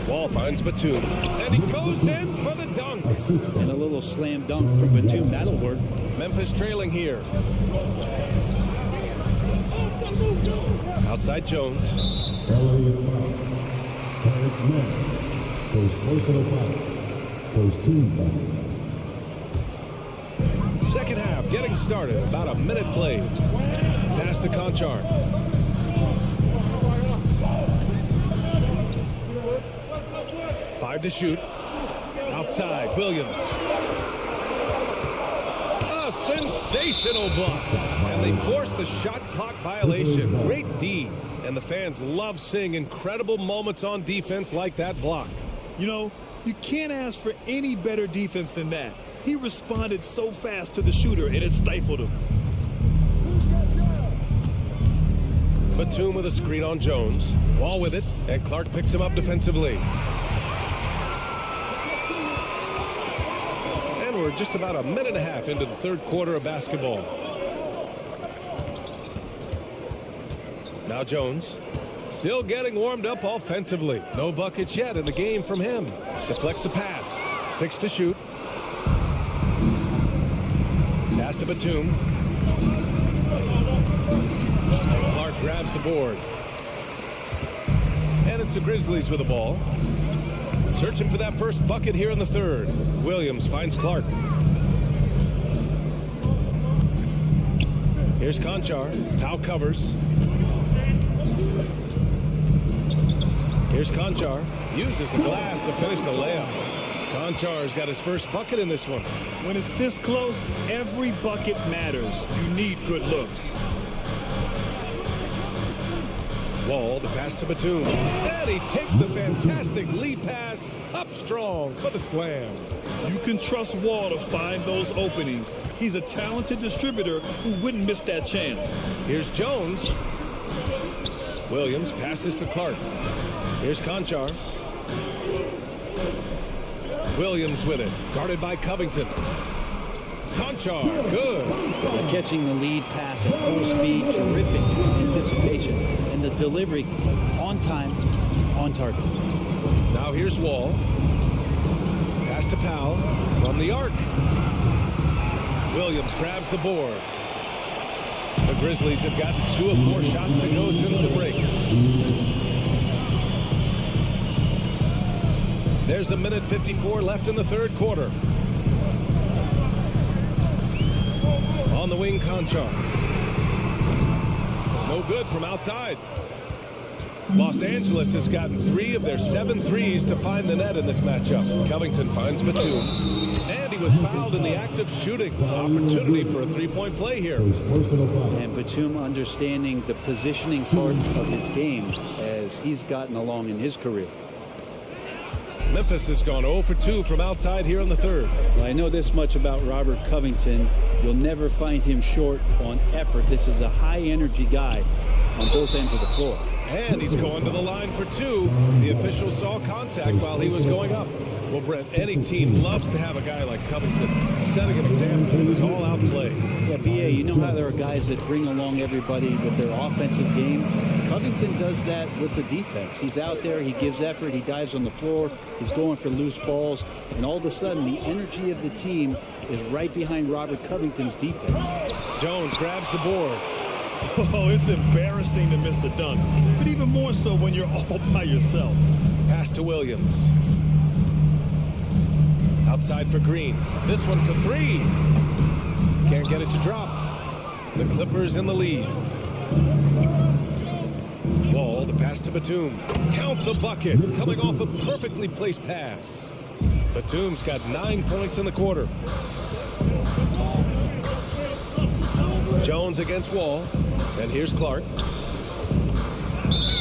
Wall finds Batum. And he goes in for the dunk. And a little slam dunk from Batum. That'll work. Memphis trailing here. Outside Jones. LA is foul. Terrence Mann. First personal foul. First team foul. Second half getting started. About a minute played. Pass to Conchar. Five to shoot. Outside, Williams. A sensational block. And they forced the shot clock violation. Great D. And the fans love seeing incredible moments on defense like that block. You know, you can't ask for any better defense than that. He responded so fast to the shooter, and it stifled him. Batum with a screen on Jones. Wall with it, and Clark picks him up defensively. And we're just about a minute and a half into the third quarter of basketball. Now Jones, still getting warmed up offensively. No buckets yet in the game from him. Deflects the pass. 6 to shoot. Pass to Batum. Clark grabs the board. And it's the Grizzlies with the ball. Searching for that first bucket here in the third. Williams finds Clark. Here's Conchar. Powell covers. Here's Conchar. Uses the glass to finish the layup. Conchar's got his first bucket in this one. When it's this close, every bucket matters. You need good looks. Wall, the pass to Batum. And he takes the fantastic lead pass up strong for the slam. You can trust Wall to find those openings. He's a talented distributor who wouldn't miss that chance. Here's Jones. Williams passes to Clark. Here's Conchar. Williams with it. Guarded by Covington. Conchar, good. Catching the lead pass at full speed, terrific anticipation. And the delivery on time, on target. Now here's Wall. Pass to Powell from the arc. Williams grabs the board. The Grizzlies have gotten 2 of 4 shots to go since the break. There's a minute 54 left in the third quarter. On the wing, Conchar. No good from outside. Los Angeles has gotten 3 of their 7 threes to find the net in this matchup. Covington finds Batum. And he was fouled in the act of shooting. Opportunity for a three-point play here. And Batum understanding the positioning part of his game as he's gotten along in his career. Memphis has gone 0 for 2 from outside here in the third. Well, I know this much about Robert Covington. You'll never find him short on effort. This is a high-energy guy on both ends of the floor. And he's going to the line for 2. The official saw contact while he was going up. Well, Brent, any team loves to have a guy like Covington setting an example with his all-out play. Yeah, BA, you know how there are guys that bring along everybody with their offensive game? Covington does that with the defense. He's out there, he gives effort, he dives on the floor, he's going for loose balls, and all of a sudden the energy of the team is right behind Robert Covington's defense. Jones grabs the board. Oh, it's embarrassing to miss a dunk, but even more so when you're all by yourself. Pass to Williams. Outside for Green. This one for three. Can't get it to drop. The Clippers in the lead. Wall, the pass to Batum. Count the bucket. Coming off a perfectly placed pass. Batum's got 9 points in the quarter. Jones against Wall. And here's Clark.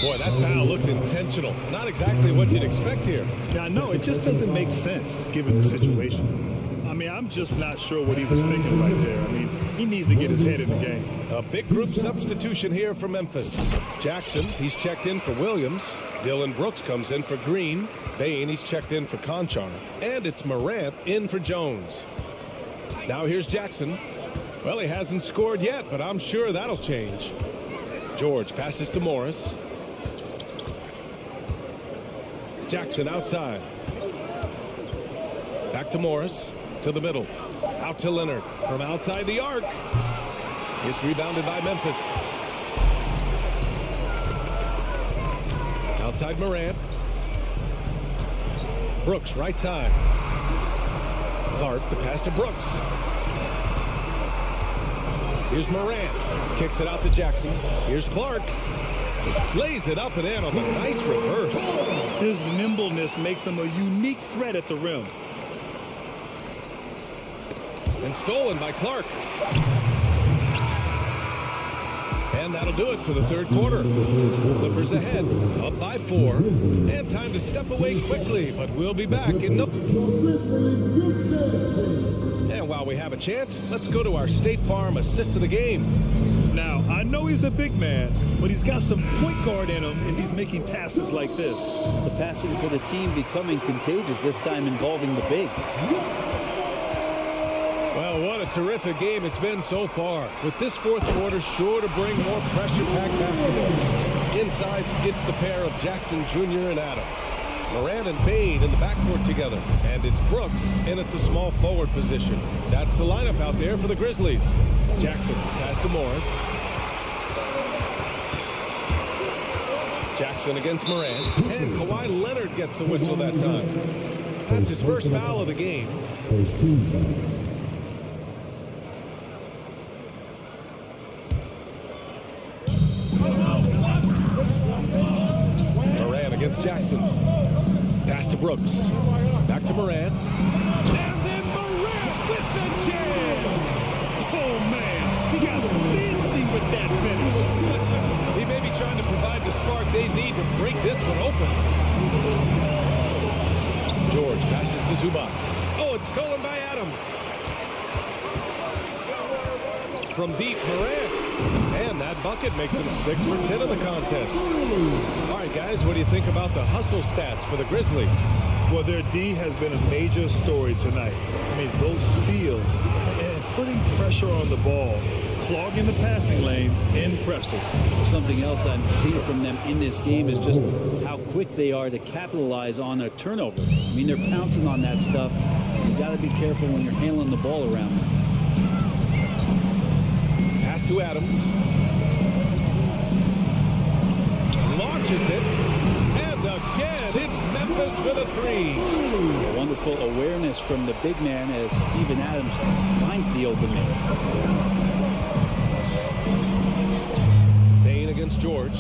Boy, that foul looked intentional. Not exactly what you'd expect here. Yeah, no, it just doesn't make sense given the situation. I mean, I'm just not sure what he was thinking right there. I mean, he needs to get his head in the game. A big group substitution here for Memphis. Jackson, he's checked in for Williams. Dylan Brooks comes in for Green. Bain, he's checked in for Conchar. And it's Morant in for Jones. Now here's Jackson. Well, he hasn't scored yet, but I'm sure that'll change. George passes to Morris. Jackson outside. Back to Morris. To the middle. Out to Leonard. From outside the arc. It's rebounded by Memphis. Outside Morant. Brooks, right side. Clark, the pass to Brooks. Here's Morant. Kicks it out to Jackson. Here's Clark. Lays it up and in on the nice reverse. His nimbleness makes him a unique threat at the rim. And stolen by Clark. And that'll do it for the third quarter. Clippers ahead, up by 4. And time to step away quickly, but we'll be back in no... And while we have a chance, let's go to our State Farm assist of the game. Now, I know he's a big man, but he's got some point guard in him if he's making passes like this. The passing for the team becoming contagious, this time involving the big. Well, what a terrific game it's been so far. With this fourth quarter sure to bring more pressure-packed basketball. Inside, it's the pair of Jackson Jr. and Adams. Morant and Bain in the backcourt together. And it's Brooks in at the small forward position. That's the lineup out there for the Grizzlies. Jackson, pass to Morris. Jackson against Morant. And Kawhi Leonard gets the whistle that time. That's his first foul of the game. First team foul. Against Jackson. Pass to Brooks. Back to Morant. And then Morant with the jam. Oh, man. He got fancy with that finish. He may be trying to provide the spark they need to break this one open. George passes to Zubac. Oh, it's stolen by Adams. From deep, Morant. And that bucket makes him 6 for 10 in the contest. All right, guys, what do you think about the hustle stats for the Grizzlies? Well, their D has been a major story tonight. I mean, those steals and putting pressure on the ball, clogging the passing lanes, impressive. Something else I'm seeing from them in this game is just how quick they are to capitalize on a turnover. I mean, they're pouncing on that stuff. You got to be careful when you're handling the ball around them. Pass to Adams. Launches it. And again, it's Memphis with a 3. Wonderful awareness from the big man as Steven Adams finds the open man. Bain against George.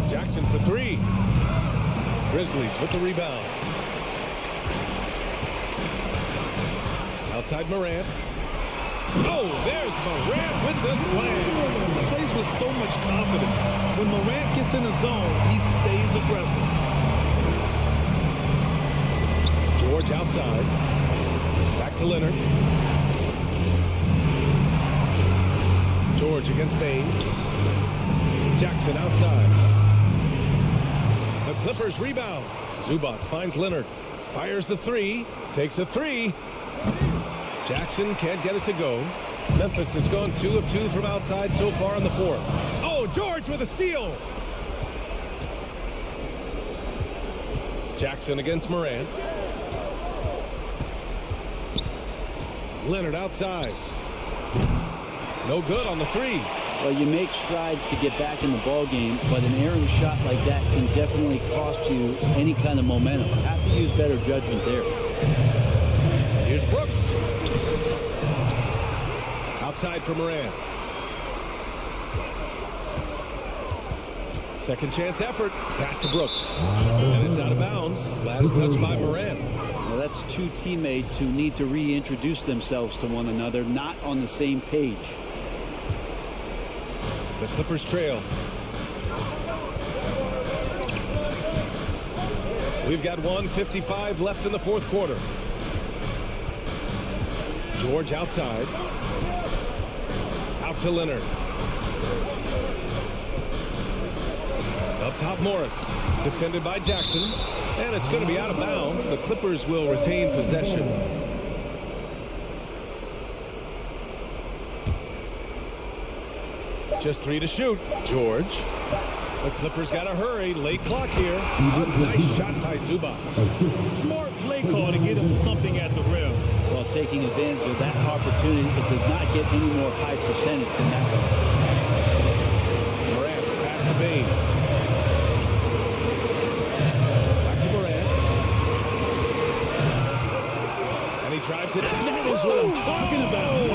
Jackson for 3. Grizzlies with the rebound. Outside Morant. Oh, there's Morant with the slam. He plays with so much confidence. When Morant gets in the zone, he stays aggressive. George outside. Back to Leonard. George against Bain. Jackson outside. The Clippers rebound. Zubac finds Leonard. Fires the three. Takes a three. Jackson can't get it to go. Memphis has gone 2 of 2 from outside so far in the fourth. Oh, George with a steal. Jackson against Morant. Leonard outside. No good on the three. Well, you make strides to get back in the ball game, but an errant shot like that can definitely cost you any kind of momentum. Have to use better judgment there. Here's Brooks. Outside for Morant. Second chance effort. Pass to Brooks. And it's out of bounds. Last touch by Morant. Well, that's two teammates who need to reintroduce themselves to one another, not on the same page. The Clippers trail. We've got 1:55 left in the fourth quarter. George outside. Out to Leonard. Up top Morris. Defended by Jackson. And it's going to be out of bounds. The Clippers will retain possession. Just 3 to shoot. George. The Clippers got to hurry. Late clock here. Nice shot by Zubac. Smart play call to get him something at the rim. While taking advantage of that opportunity, it does not get any more high percentage than that one. Morant pass to Bain. Back to Morant. And he drives it. That is what I'm talking about.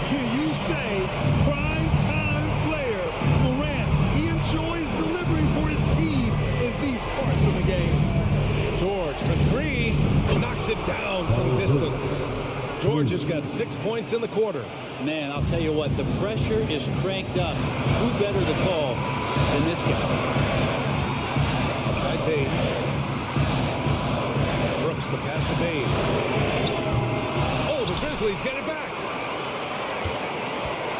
Can you say prime time player Morant? He enjoys delivering for his team in these parts of the game. George for three. Knocks it down from distance. George has got 6 points in the quarter. Man, I'll tell you what, the pressure is cranked up. Who better to call than this guy? Outside Bain. Brooks the pass to Bain. Oh, the Grizzlies get it back.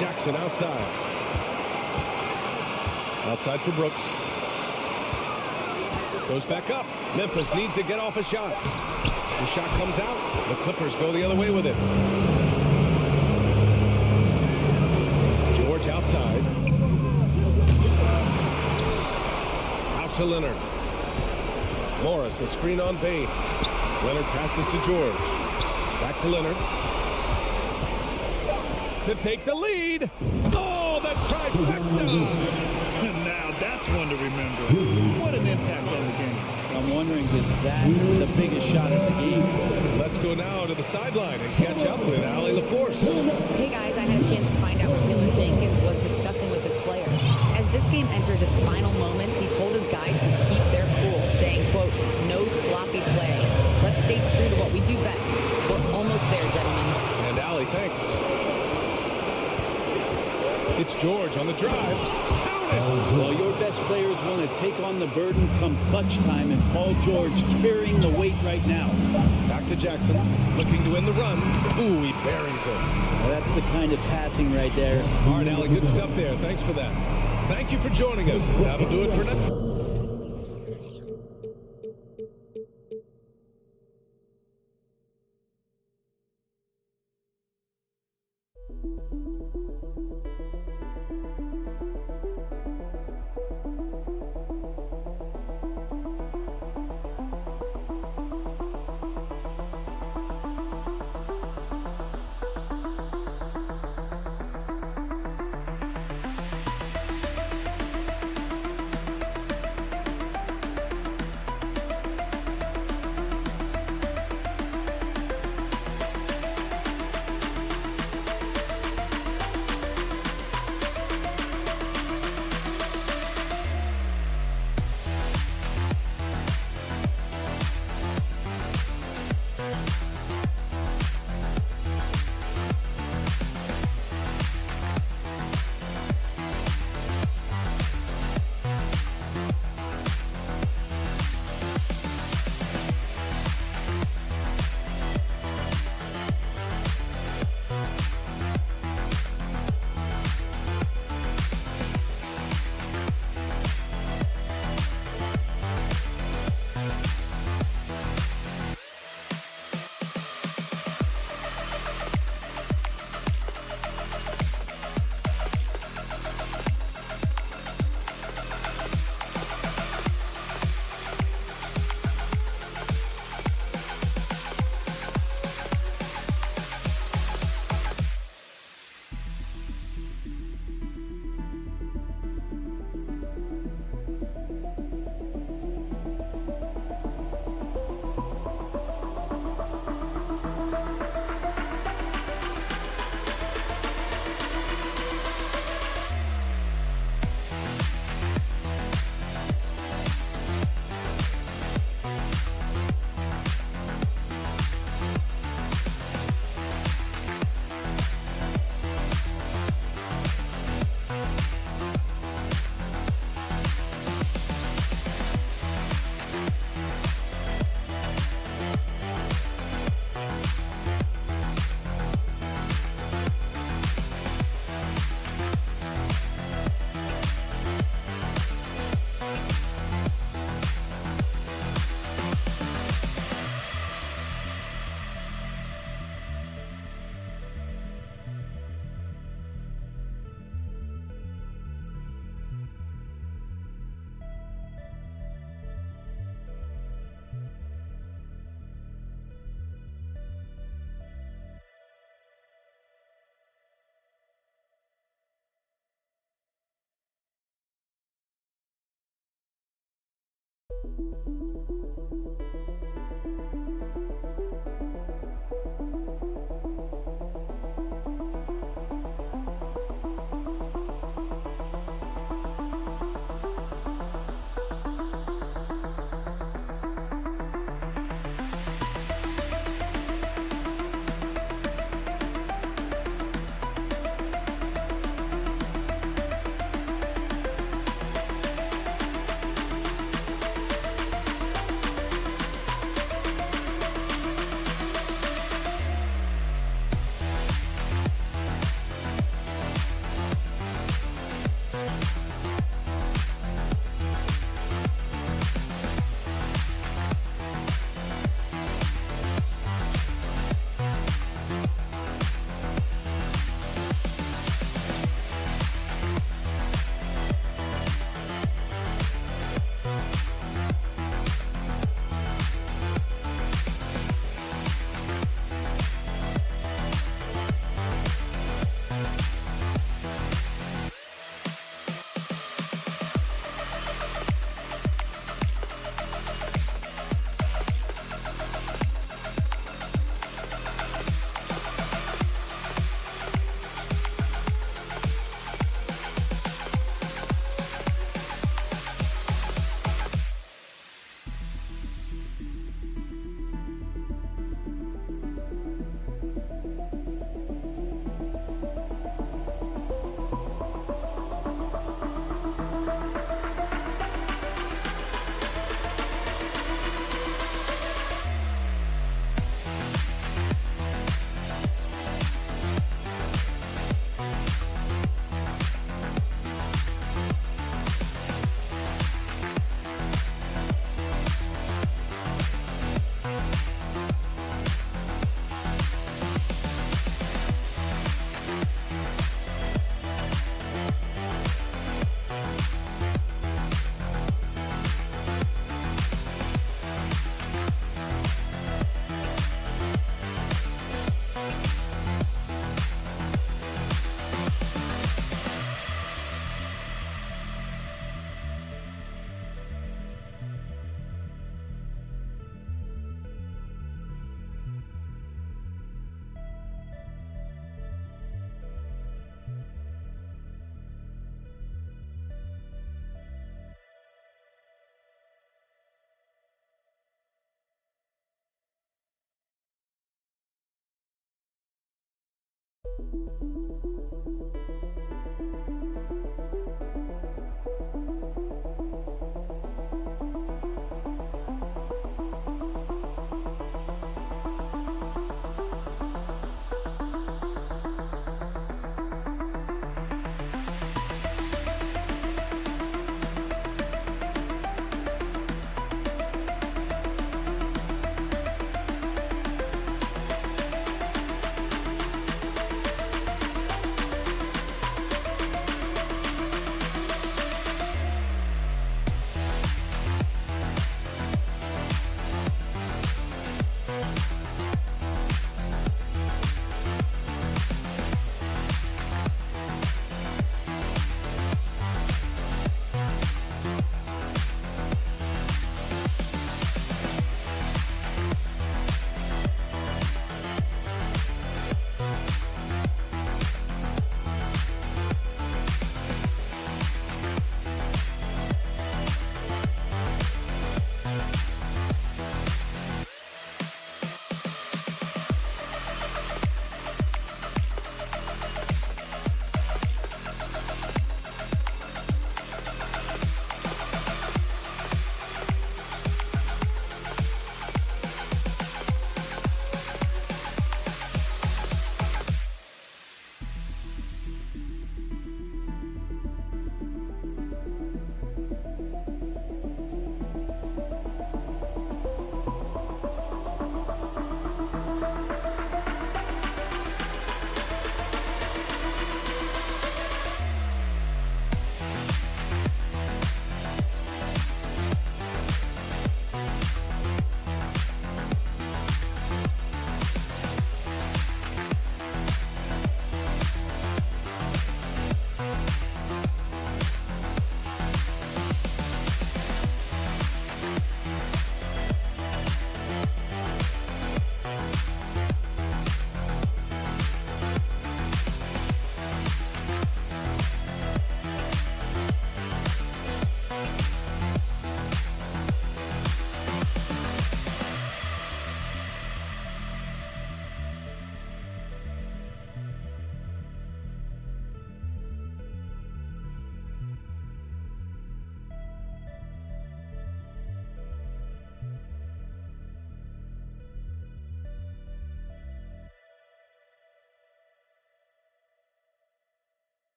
Jackson outside. Outside for Brooks. Goes back up. Memphis needs to get off a shot. The shot comes out. The Clippers go the other way with it. George outside. Out to Leonard. Morris, a screen on Bain. Leonard passes to George. Back to Leonard. To take the lead. Oh, that trifecta. Now that's one to remember. What an impact on the game. I'm wondering, is that the biggest shot of the game? Let's go now to the sideline and catch up with Allie LaForce. Hey guys, I had a chance to find out what Taylor Jenkins was discussing with his players. As this game enters its final moments, he told his guys to keep their cool, saying, quote, no sloppy play. Let's stay true to what we do best. We're almost there, gentlemen. And Allie, thanks. It's George on the drive. Well, your best players want to take on the burden come clutch time, and Paul George carrying the weight right now. Back to Jackson, looking to win the run. Ooh, he buries it. Well, that's the kind of passing right there. All right, Allie, good stuff there. Thanks for that. Thank you for joining us. That'll do it for now.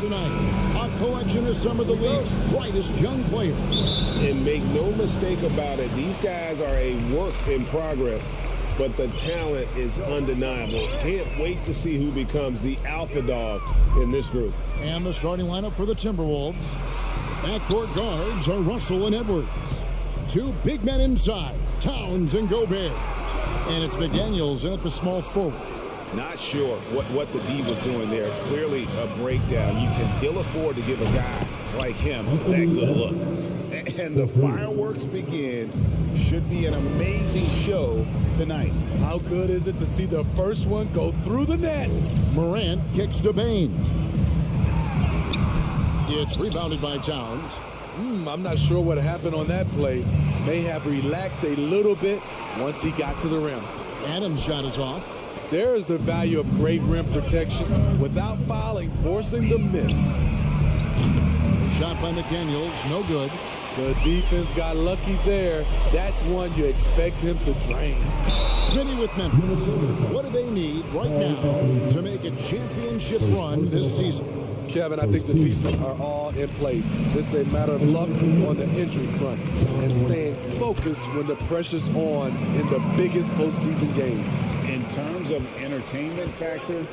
Tonight, a collection of some of the league's brightest young players. And make no mistake about it, these guys are a work in progress, but the talent is undeniable. Can't wait to see who becomes the alpha dog in this group. And the starting lineup for the Timberwolves. Backcourt guards are Russell and Edwards. Two big men inside, Towns and Gobert. And it's McDaniels in at the small forward. Not sure what the D was doing there. Clearly a breakdown. You can ill afford to give a guy like him that good a look. And the fireworks begin. Should be an amazing show tonight. How good is it to see the first one go through the net? Morant kicks to Baines. It's rebounded by Towns. I'm not sure what happened on that play. May have relaxed a little bit once he got to the rim. Adams' shot is off. There is the value of great rim protection without fouling, forcing the miss. Shot by McDaniels, no good. The defense got lucky there. That's one you expect him to drain. Vinny with Memphis. What do they need right now to make a championship run this season? Kevin, I think the pieces are all in place. It's a matter of luck on the injury front and staying focused when the pressure's on in the biggest postseason games. In terms of entertainment factor,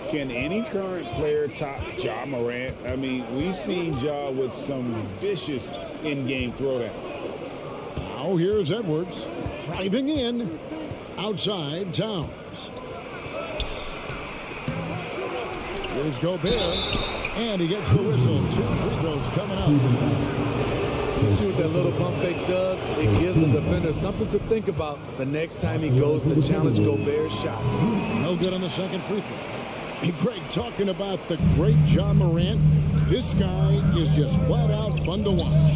can any current player top Ja Morant? I mean, we've seen Ja with some vicious in-game throwdown. Now here's Edwards driving in. Outside, Towns. Here's Gobert, and he gets the whistle. 2 free throws coming up. You see what that little pump fake does? It gives the defender something to think about the next time he goes to challenge Gobert's shot. No good on the second free throw. Hey, Greg, talking about the great Ja Morant, this guy is just flat out fun to watch.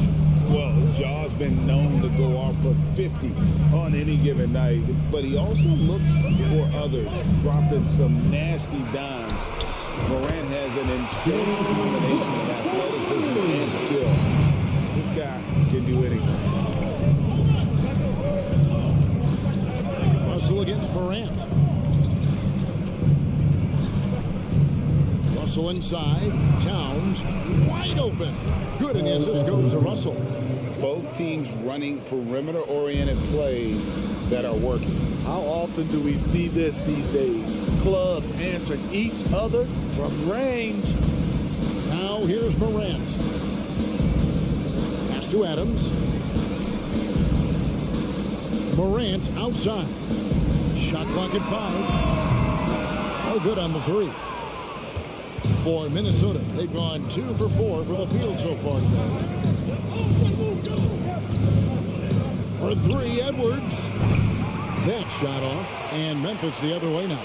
Well, Ja's been known to go off for 50 on any given night, but he also looks for others, dropping some nasty dimes. Morant has an insane combination of athleticism and skill. This guy can do anything. Russell against Morant. Russell inside. Towns wide open. Good, and the assist goes to Russell. Both teams running perimeter-oriented plays that are working. How often do we see this these days? Clubs answering each other from range. Now here's Morant. Pass to Adams. Morant outside. Shot clock at 5. No good on the 3. For Minnesota, they've gone 2 for 4 from the field so far today. For 3, Edwards. That shot off, and Memphis the other way now.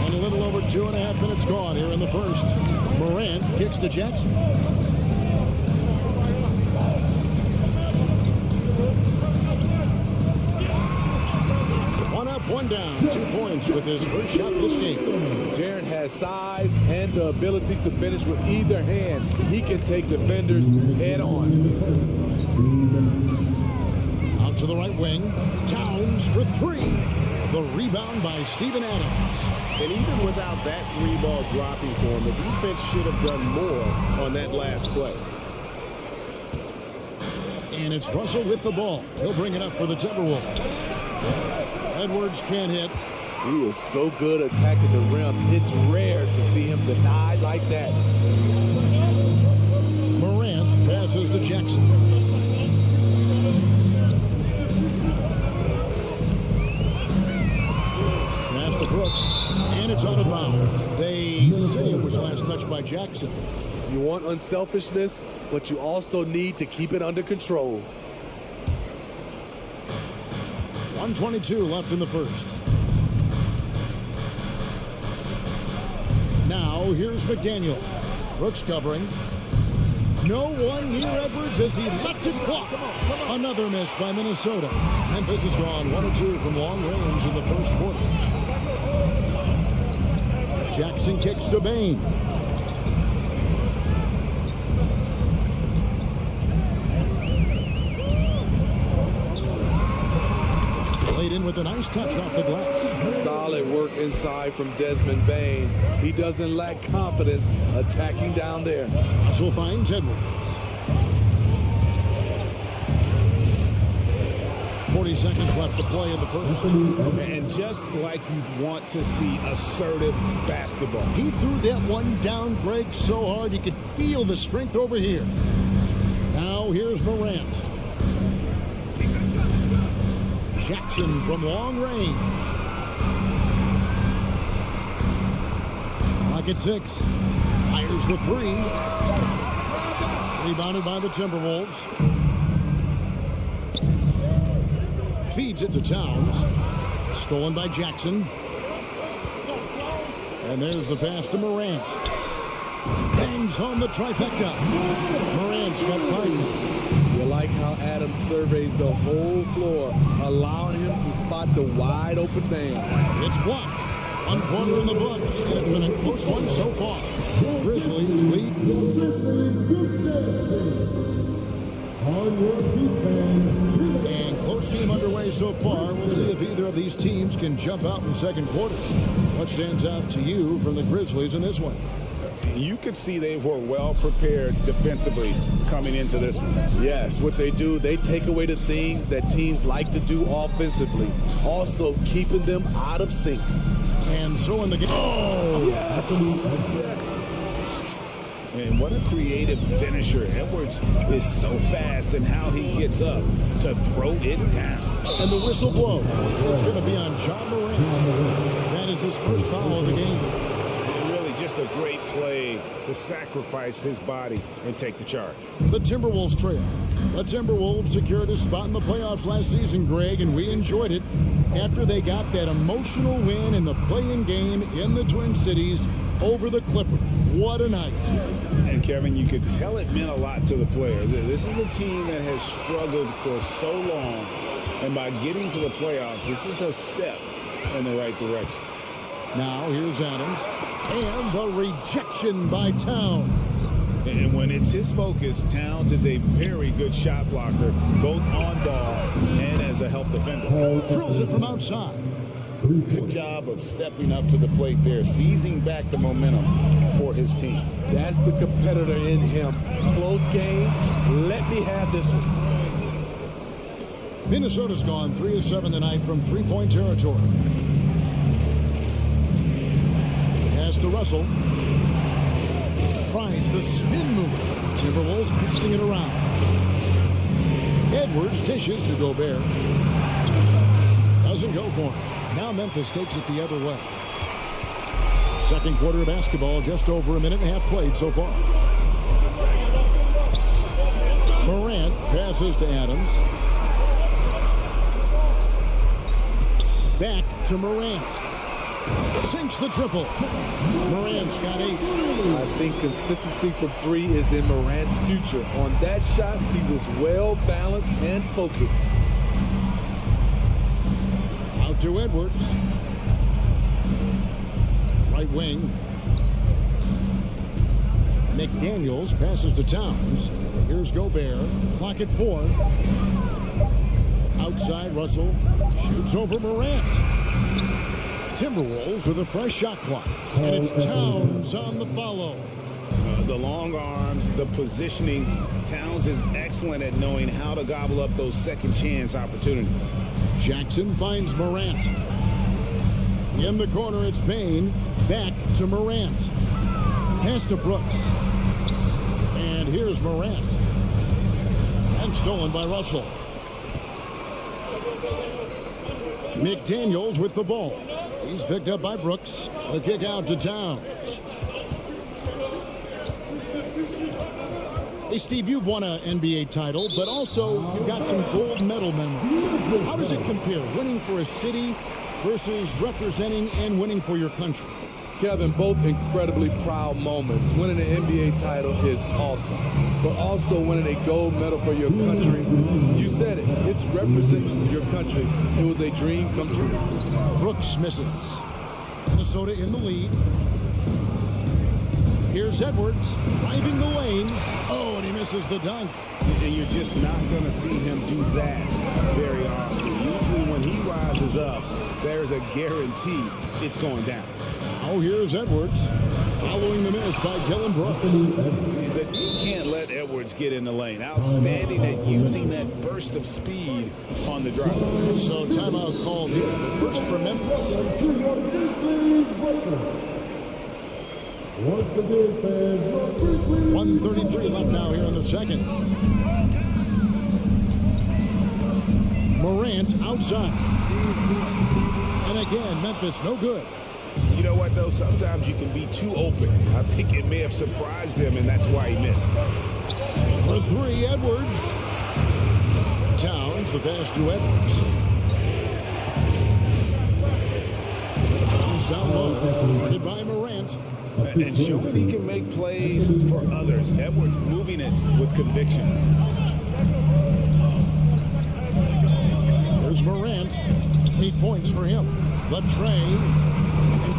And a little over 2.5 minutes gone here in the first. Morant kicks to Jackson. One up, one down. 2 points with his first shot this game. Jaren has size and the ability to finish with either hand. He can take defenders head on. Out to the right wing. Towns for 3. The rebound by Steven Adams. And even without that 3-ball dropping for him, the defense should have done more on that last play. And it's Russell with the ball. He'll bring it up for the Timberwolves. Edwards can't hit. He is so good attacking the rim. It's rare to see him denied like that. Morant passes to Jackson. Pass to Brooks. And it's out of bounds. They say it was last touched by Jackson. You want unselfishness, but you also need to keep it under control. 1:22 left in the first. Now here's McDaniel. Brooks covering. No one near Edwards as he lets it fly. Another miss by Minnesota. Memphis has gone 1 of 2 from long range in the first quarter. Jackson kicks to Bain. Laid in with a nice touch off the glass. Solid work inside from Desmond Bain. He doesn't lack confidence attacking down there. Russell finds Edwards. 40 seconds left to play in the first. And just like you'd want to see assertive basketball. He threw that one down, Greg, so hard you could feel the strength over here. Now here's Morant. Jackson from long range. Clock at 6. Fires the 3. Rebounded by the Timberwolves. Feeds it to Towns. Stolen by Jackson. And there's the pass to Morant. Bangs home the trifecta. Morant's got 5. You like how Adams surveys the whole floor, allowing him to spot the wide open man. It's blocked. One quarter in the books. It's been a close one so far. Grizzlies lead. And close game underway so far. We'll see if either of these teams can jump out in the second quarter. What stands out to you from the Grizzlies in this one? You could see they were well prepared defensively coming into this one. Yes, what they do, they take away the things that teams like to do offensively, also keeping them out of sync. And so in the game. Oh, yes. And what a creative finisher. Edwards is so fast in how he gets up to throw it down. And the whistle blows. It's going to be on John Morant. That is his first foul of the game. Just a great play to sacrifice his body and take the charge. The Timberwolves trail. The Timberwolves secured a spot in the playoffs last season, Greg, and we enjoyed it after they got that emotional win in the play-in game in the Twin Cities over the Clippers. What a night. And Kevin, you could tell it meant a lot to the players. This is a team that has struggled for so long, and by getting to the playoffs, this is a step in the right direction. Now here's Adams. And the rejection by Towns. And when it's his focus, Towns is a very good shot blocker, both on ball and as a help defender. Drills it from outside. Good job of stepping up to the plate there, seizing back the momentum for his team. That's the competitor in him. Close game. Let me have this one. Minnesota's gone 3 of 7 tonight from three-point territory. To Russell. Tries the spin move. Timberwolves passing it around. Edwards dishes to Gobert. Doesn't go for him. Now Memphis takes it the other way. Second quarter of basketball, just over a minute and a half played so far. Morant passes to Adams. Back to Morant. Sinks the triple. Morant's got 8. I think consistency from 3 is in Morant's future. On that shot, he was well balanced and focused. Out to Edwards. Right wing. McDaniels passes to Towns. Here's Gobert. Clock at 4. Outside, Russell shoots over Morant. Timberwolves with a fresh shot clock. And it's Towns on the follow. The long arms, the positioning. Towns is excellent at knowing how to gobble up those second chance opportunities. Jackson finds Morant. In the corner, it's Bain. Back to Morant. Pass to Brooks. And here's Morant. And stolen by Russell. McDaniels with the ball. He's picked up by Brooks. The kick out to Towns. Hey, Steve, you've won an NBA title, but also you've got some gold medal memories. How does it compare, winning for a city versus representing and winning for your country? Kevin, both incredibly proud moments. Winning an NBA title is awesome, but also winning a gold medal for your country, you said it, it's representing your country. It was a dream come true. Brooks misses. Minnesota in the lead. Here's Edwards driving the lane. Oh, and he misses the dunk. And you're just not going to see him do that very often. Usually when he rises up, there's a guarantee it's going down. Oh, here's Edwards following the miss by Dylan Brooks. You can't let Edwards get in the lane. Outstanding at using that burst of speed on the drive. So timeout called here. First for Memphis. 1:33 left now here in the second. Morant outside. And again, Memphis no good. You know what, though? Sometimes you can be too open. I think it may have surprised him, and that's why he missed. For three, Edwards. Towns, the pass to Edwards. Towns down low. Guarded by Morant. And showing he can make plays for others. Edwards moving it with conviction. There's Morant. 8 points for him. Latrey.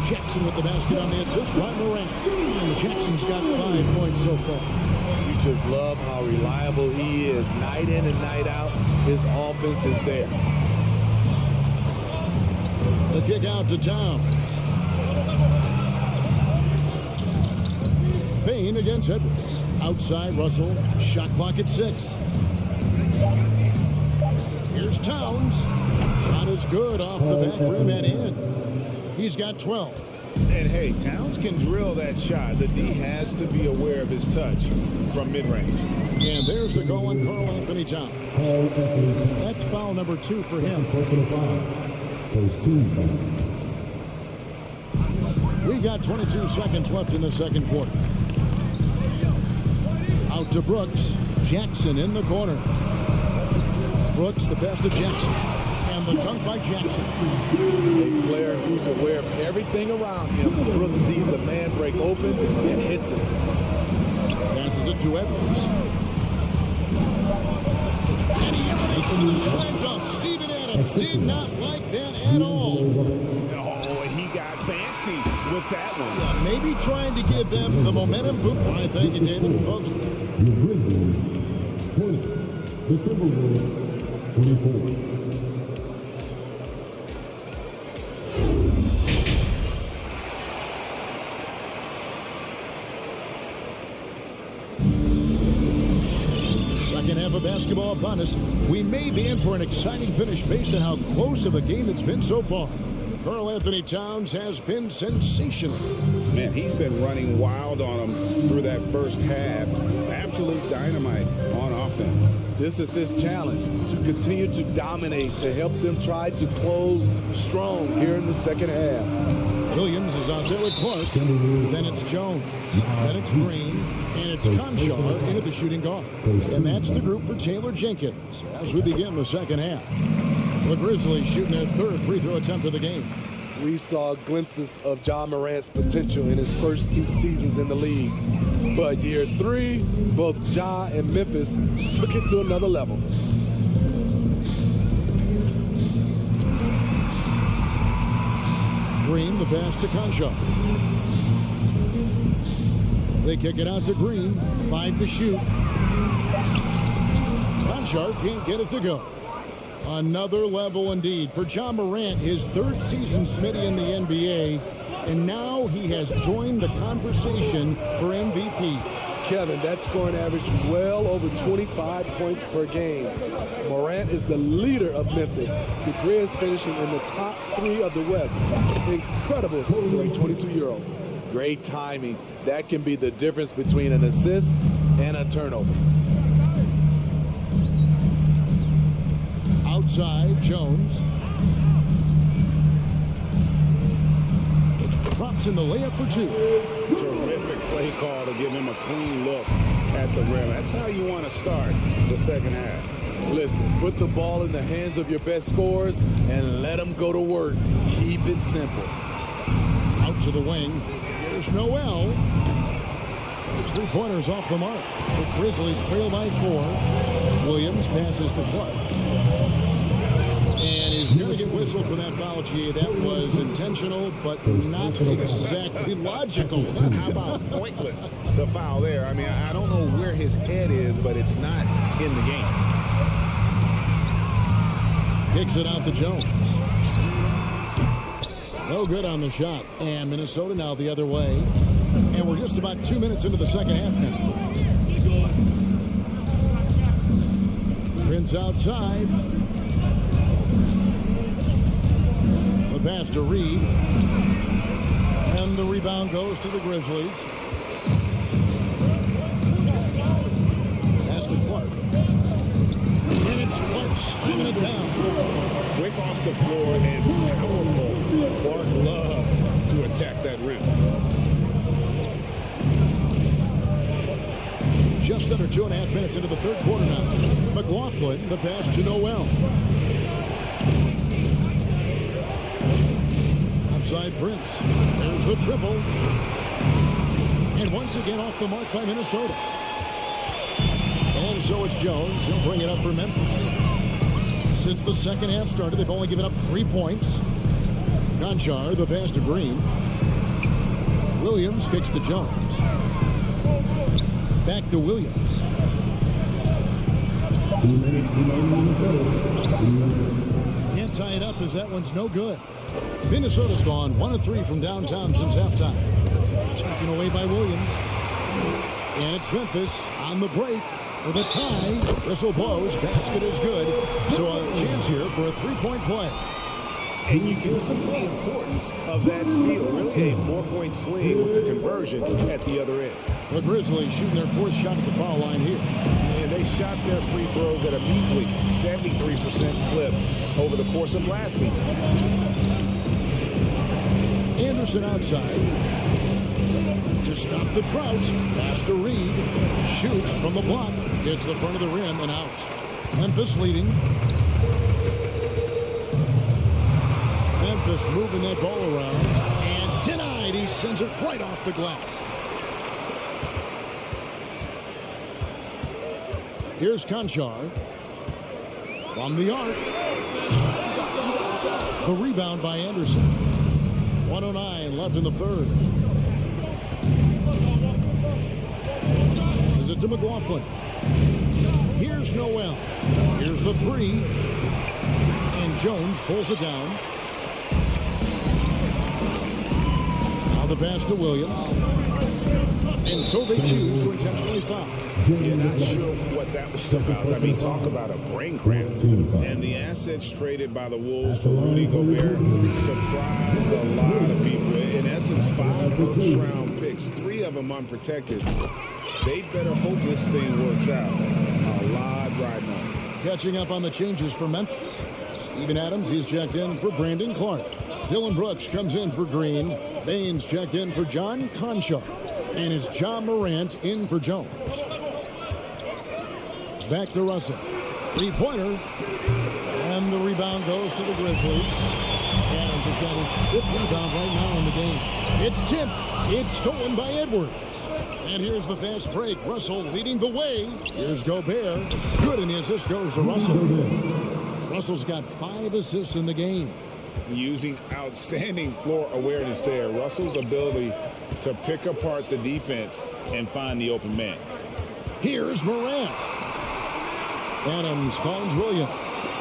Jackson with the basket on the assist by Morant. And Jackson's got 5 points so far. You just love how reliable he is. Night in and night out, his offense is there. The kick out to Towns. Bain against Edwards. Outside Russell. Shot clock at 6. Here's Towns. Shot is good off the back rim and in. He's got 12. And hey, Towns can drill that shot. The D has to be aware of his touch from mid-range. And there's the goal on Karl Anthony Towns. That's foul number 2 for him. We've got 22 seconds left in the second quarter. Out to Brooks. Jackson in the corner. Brooks, the pass to Jackson. And the dunk by Jackson. A player who's aware of everything around him. Brooks sees the man break open and hits it. Passes it to Edwards. And he emanates the slam dunk. Steven Adams did not like that at all. Oh, and he got fancy with that one. Yeah, maybe trying to give them the momentum boot. I thank you, David. Folks. The Grizzlies 20. The Timberwolves 24. Second half of basketball upon us. We may be in for an exciting finish based on how close of a game it's been so far. Karl Anthony Towns has been sensational. Man, he's been running wild on him through that first half. Absolute dynamite on offense. This is his challenge, to continue to dominate, to help them try to close strong here in the second half. Williams is on there with Clark. Then it's Jones. Then it's Green. And it's Conchar into the shooting guard. And that's the group for Taylor Jenkins as we begin the second half. The Grizzlies shooting their third free throw attempt of the game. We saw glimpses of Ja Morant's potential in his first 2 seasons in the league. But year 3, both Ja and Memphis took it to another level. Green, the pass to Conchar. They kick it out to Green. 5 to shoot. Conchar can't get it to go. Another level indeed for John Morant, his third season, Smitty, in the NBA, and now he has joined the conversation for MVP. Kevin, that scoring average well over 25 points per game. Morant is the leader of Memphis. The Grizz finishing in the top 3 of the West. Incredible for a 22-year-old. Great timing. That can be the difference between an assist and a turnover. Outside, Jones. Drops in the layup for 2. Terrific play call to give him a clean look at the rim. That's how you want to start the second half. Listen, put the ball in the hands of your best scorers and let them go to work. Keep it simple. Out to the wing. Here's Noel. His three-pointers off the mark. The Grizzlies trail by 4. Williams passes to Clark. And he's going to get whistled for that foul, G. That was intentional, but not exactly logical. How about pointless to foul there? I mean, I don't know where his head is, but it's not in the game. Kicks it out to Jones. No good on the shot. And Minnesota now the other way. And we're just about 2 minutes into the second half now. Prince outside. The pass to Reed. And the rebound goes to the Grizzlies. Pass to Clark. And it's Clark slamming it down. Quick off the floor and powerful. Clark loves to attack that rim. Just under 2.5 minutes into the third quarter now. McLaughlin, the pass to Noel. Outside Prince. There's the triple. And once again off the mark by Minnesota. And so it's Jones. He'll bring it up for Memphis. Since the second half started, they've only given up 3 points. Conchar, the pass to Green. Williams kicks to Jones. Back to Williams. Can't tie it up as that one's no good. Minnesota's gone 1 of 3 from downtown since halftime. Taken away by Williams. And it's Memphis on the break with a tie. Whistle blows. Basket is good. So a chance here for a 3-point play. And you can see the importance of that steal. Really a 4-point swing with the conversion at the other end. The Grizzlies shooting their 4th shot at the foul line here. And they shot their free throws at a measly 73% clip over the course of last season. Anderson outside. To stop the drought. Pass to Reed. Shoots from the block. Gets the front of the rim and out. Memphis leading. Memphis moving that ball around. And denied. He sends it right off the glass. Here's Conchar. From the arc. The rebound by Anderson. 1:09 left in the third. This is it to McLaughlin. Here's Noel. Here's the 3. And Jones pulls it down. Now the pass to Williams. And so they choose to intentionally foul. You're not sure what that was about. I mean, talk about a brain cramp. And the assets traded by the Wolves for Rudy Gobert surprised a lot of people. In essence, 5 first-round picks, 3 of them unprotected. They better hope this thing works out. A lot riding on it. Catching up on the changes for Memphis. Steven Adams, he's checked in for Brandon Clark. Dylan Brooks comes in for Green. Baines checked in for John Conchar. And it's John Morant in for Jones. Back to Russell. 3-pointer. And the rebound goes to the Grizzlies. Adams has got his 5th rebound right now in the game. It's tipped. It's stolen by Edwards. And here's the fast break. Russell leading the way. Here's Gobert. Good, and the assist goes to Russell. Russell's got 5 assists in the game. Using outstanding floor awareness there. Russell's ability to pick apart the defense and find the open man. Here's Morant. Adams finds Williams.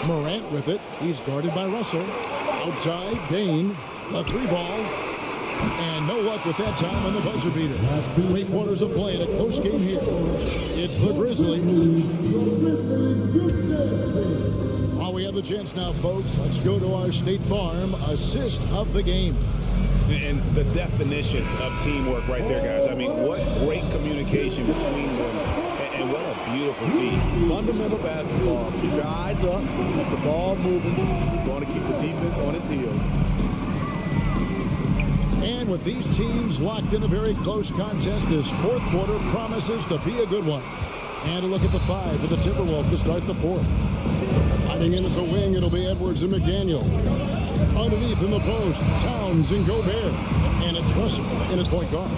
Morant with it. He's guarded by Russell. Outside, Bain. A 3-ball. And no luck with that time on the buzzer beater. 3 quarters of play in a close game here. It's the Grizzlies. While we have the chance now, folks, let's go to our State Farm assist of the game. And the definition of teamwork right there, guys. I mean, what great communication between them. And what a beautiful feed. Fundamental basketball. Keep your eyes up. Keep the ball moving. You want to keep the defense on its heels. And with these teams locked in a very close contest, this fourth quarter promises to be a good one. And a look at the 5 for the Timberwolves to start the fourth. Hiding in at the wing, it'll be Edwards and McDaniel. Underneath in the post, Towns and Gobert. And it's Russell in at point guard.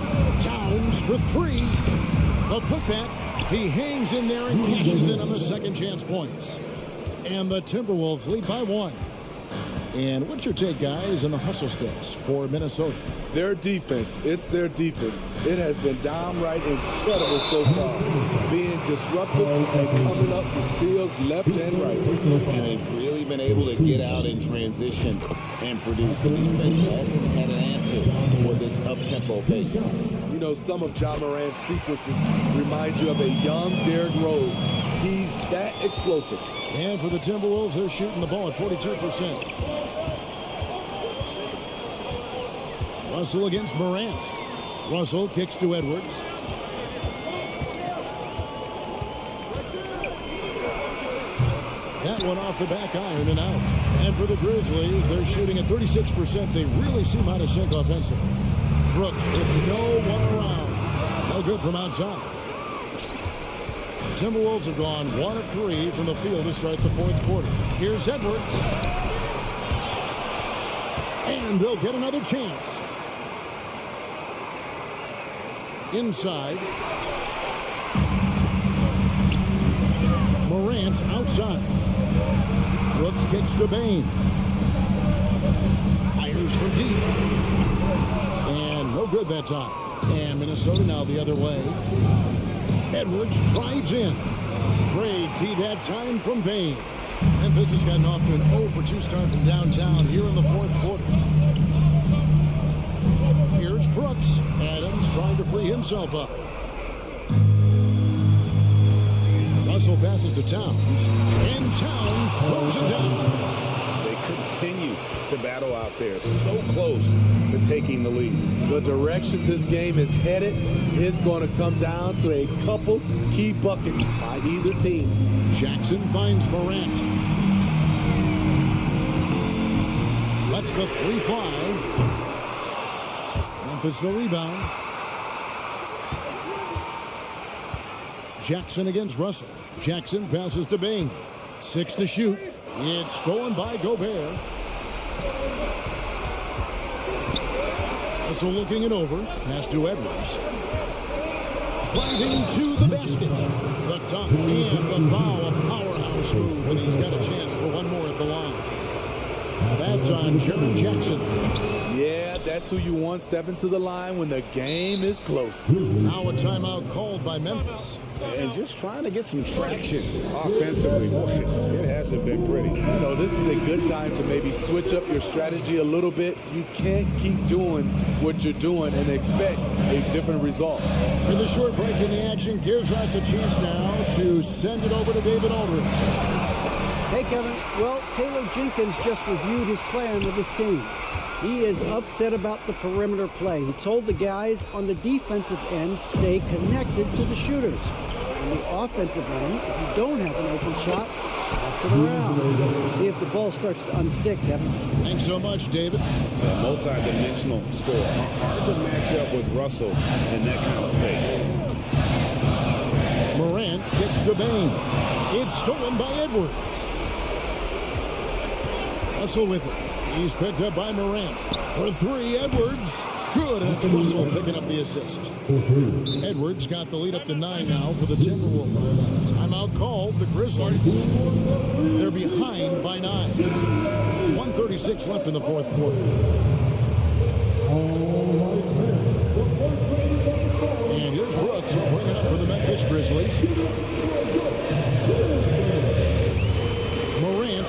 Towns for 3. A putback. He hangs in there and cashes in on the second chance points. And the Timberwolves lead by 1. And what's your take, guys, on the hustle sticks for Minnesota? Their defense, it's their defense. It has been downright incredible so far. Being disruptive and coming up with steals left and right. And they've really been able to get out in transition and produce. The defense hasn't had an answer for this up-tempo pace. You know, some of Ja Morant's sequences remind you of a young Derrick Rose. He's that explosive. And for the Timberwolves, they're shooting the ball at 42%. Russell against Morant. Russell kicks to Edwards. That one off the back iron and out. And for the Grizzlies, they're shooting at 36%. They really seem out of sync offensively. Brooks with no one around. No good from outside. Timberwolves have gone 1 of 3 from the field to start the fourth quarter. Here's Edwards. And they'll get another chance. Inside. Morant outside. Brooks kicks to Bain. Fires from deep. And no good that time. And Minnesota now the other way. Edwards drives in. Great D that time from Bain. Memphis has gotten off to an 0 for 2 start from downtown here in the fourth quarter. Here's Brooks. Adams trying to free himself up. Russell passes to Towns. And Towns throws it down. They continue to battle out there. So close to taking the lead. The direction this game is headed is going to come down to a couple key buckets by either team. Jackson finds Morant. Lets the 3 fly. Memphis the rebound. Jackson against Russell. Jackson passes to Bain. 6 to shoot. It's stolen by Gobert. Russell looking it over. Pass to Edwards. Driving to the basket. The dunk and the foul. A powerhouse move, and he's got a chance for one more at the line. That's on Jerry Jackson. Yeah, that's who you want stepping to the line when the game is close. Now a timeout called by Memphis. And just trying to get some traction offensively. Boy, it hasn't been pretty. You know, this is a good time to maybe switch up your strategy a little bit. You can't keep doing what you're doing and expect a different result. And the short break in the action gives us a chance now to send it over to David Aldridge. Hey, Kevin. Well, Taylor Jenkins just reviewed his plan with his team. He is upset about the perimeter play. He told the guys on the defensive end stay connected to the shooters. On the offensive end, if you don't have an open shot, pass it around. We'll see if the ball starts to unstick, Kevin. Thanks so much, David. A multi-dimensional score. Hard to match up with Russell in that kind of space. Morant gets to Bain. It's stolen by Edwards. Russell with it. He's picked up by Morant. For 3, Edwards. Good, and it's Russell picking up the assist. Edwards got the lead up to 9 now for the Timberwolves. Timeout called. The Grizzlies. They're behind by 9. 1:36 left in the fourth quarter. And here's Brooks. He'll bring it up for the Memphis Grizzlies. Morant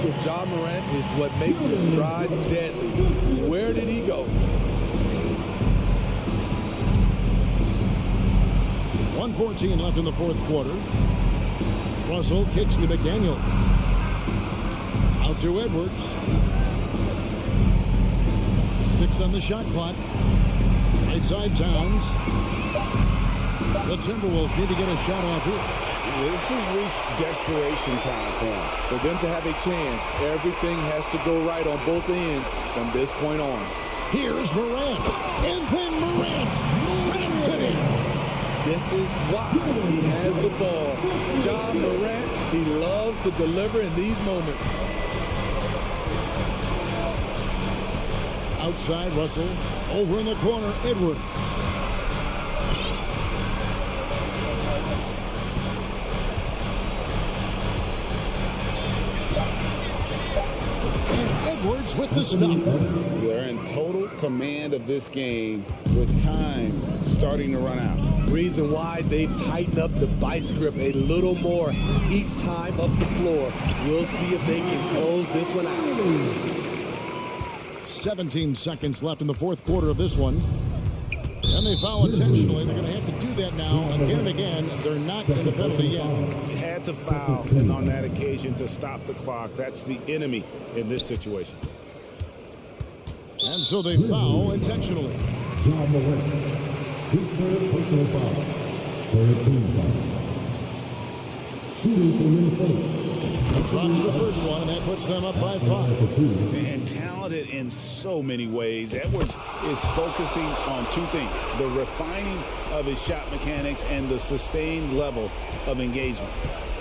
of Ja Morant is what makes his drives deadly. Where did he go? 1:14 left in the fourth quarter. Russell kicks to McDaniels. Out to Edwards. 6 on the shot clock. Right side Towns. The Timberwolves need to get a shot off here. This has reached desperation time for them. For them to have a chance, everything has to go right on both ends from this point on. Here's Morant. And then Morant. Morant to him. This is why he has the ball. Ja Morant, he loves to deliver in these moments. Outside Russell. Over in the corner, Edwards. Edwards with the stuff. They're in total command of this game with time starting to run out. Reason why they've tightened up the vice grip a little more each time up the floor. We'll see if they can close this one out. 17 seconds left in the fourth quarter of this one. And they foul intentionally. They're going to have to do that now again and again. They're not in the penalty yet. Had to foul on that occasion to stop the clock. That's the enemy in this situation. And so they foul intentionally. Ja Morant. His third personal foul. Third team foul. Shooting for Minnesota. Drops the first one, and that puts them up by 5. And talented in so many ways. Edwards is focusing on two things: the refining of his shot mechanics and the sustained level of engagement.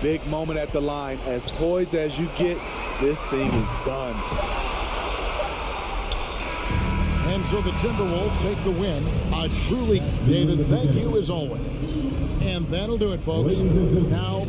Big moment at the line. As poised as you get, this thing is done. And so the Timberwolves take the win. Truly, David, thank you as always. And that'll do it, folks. Now,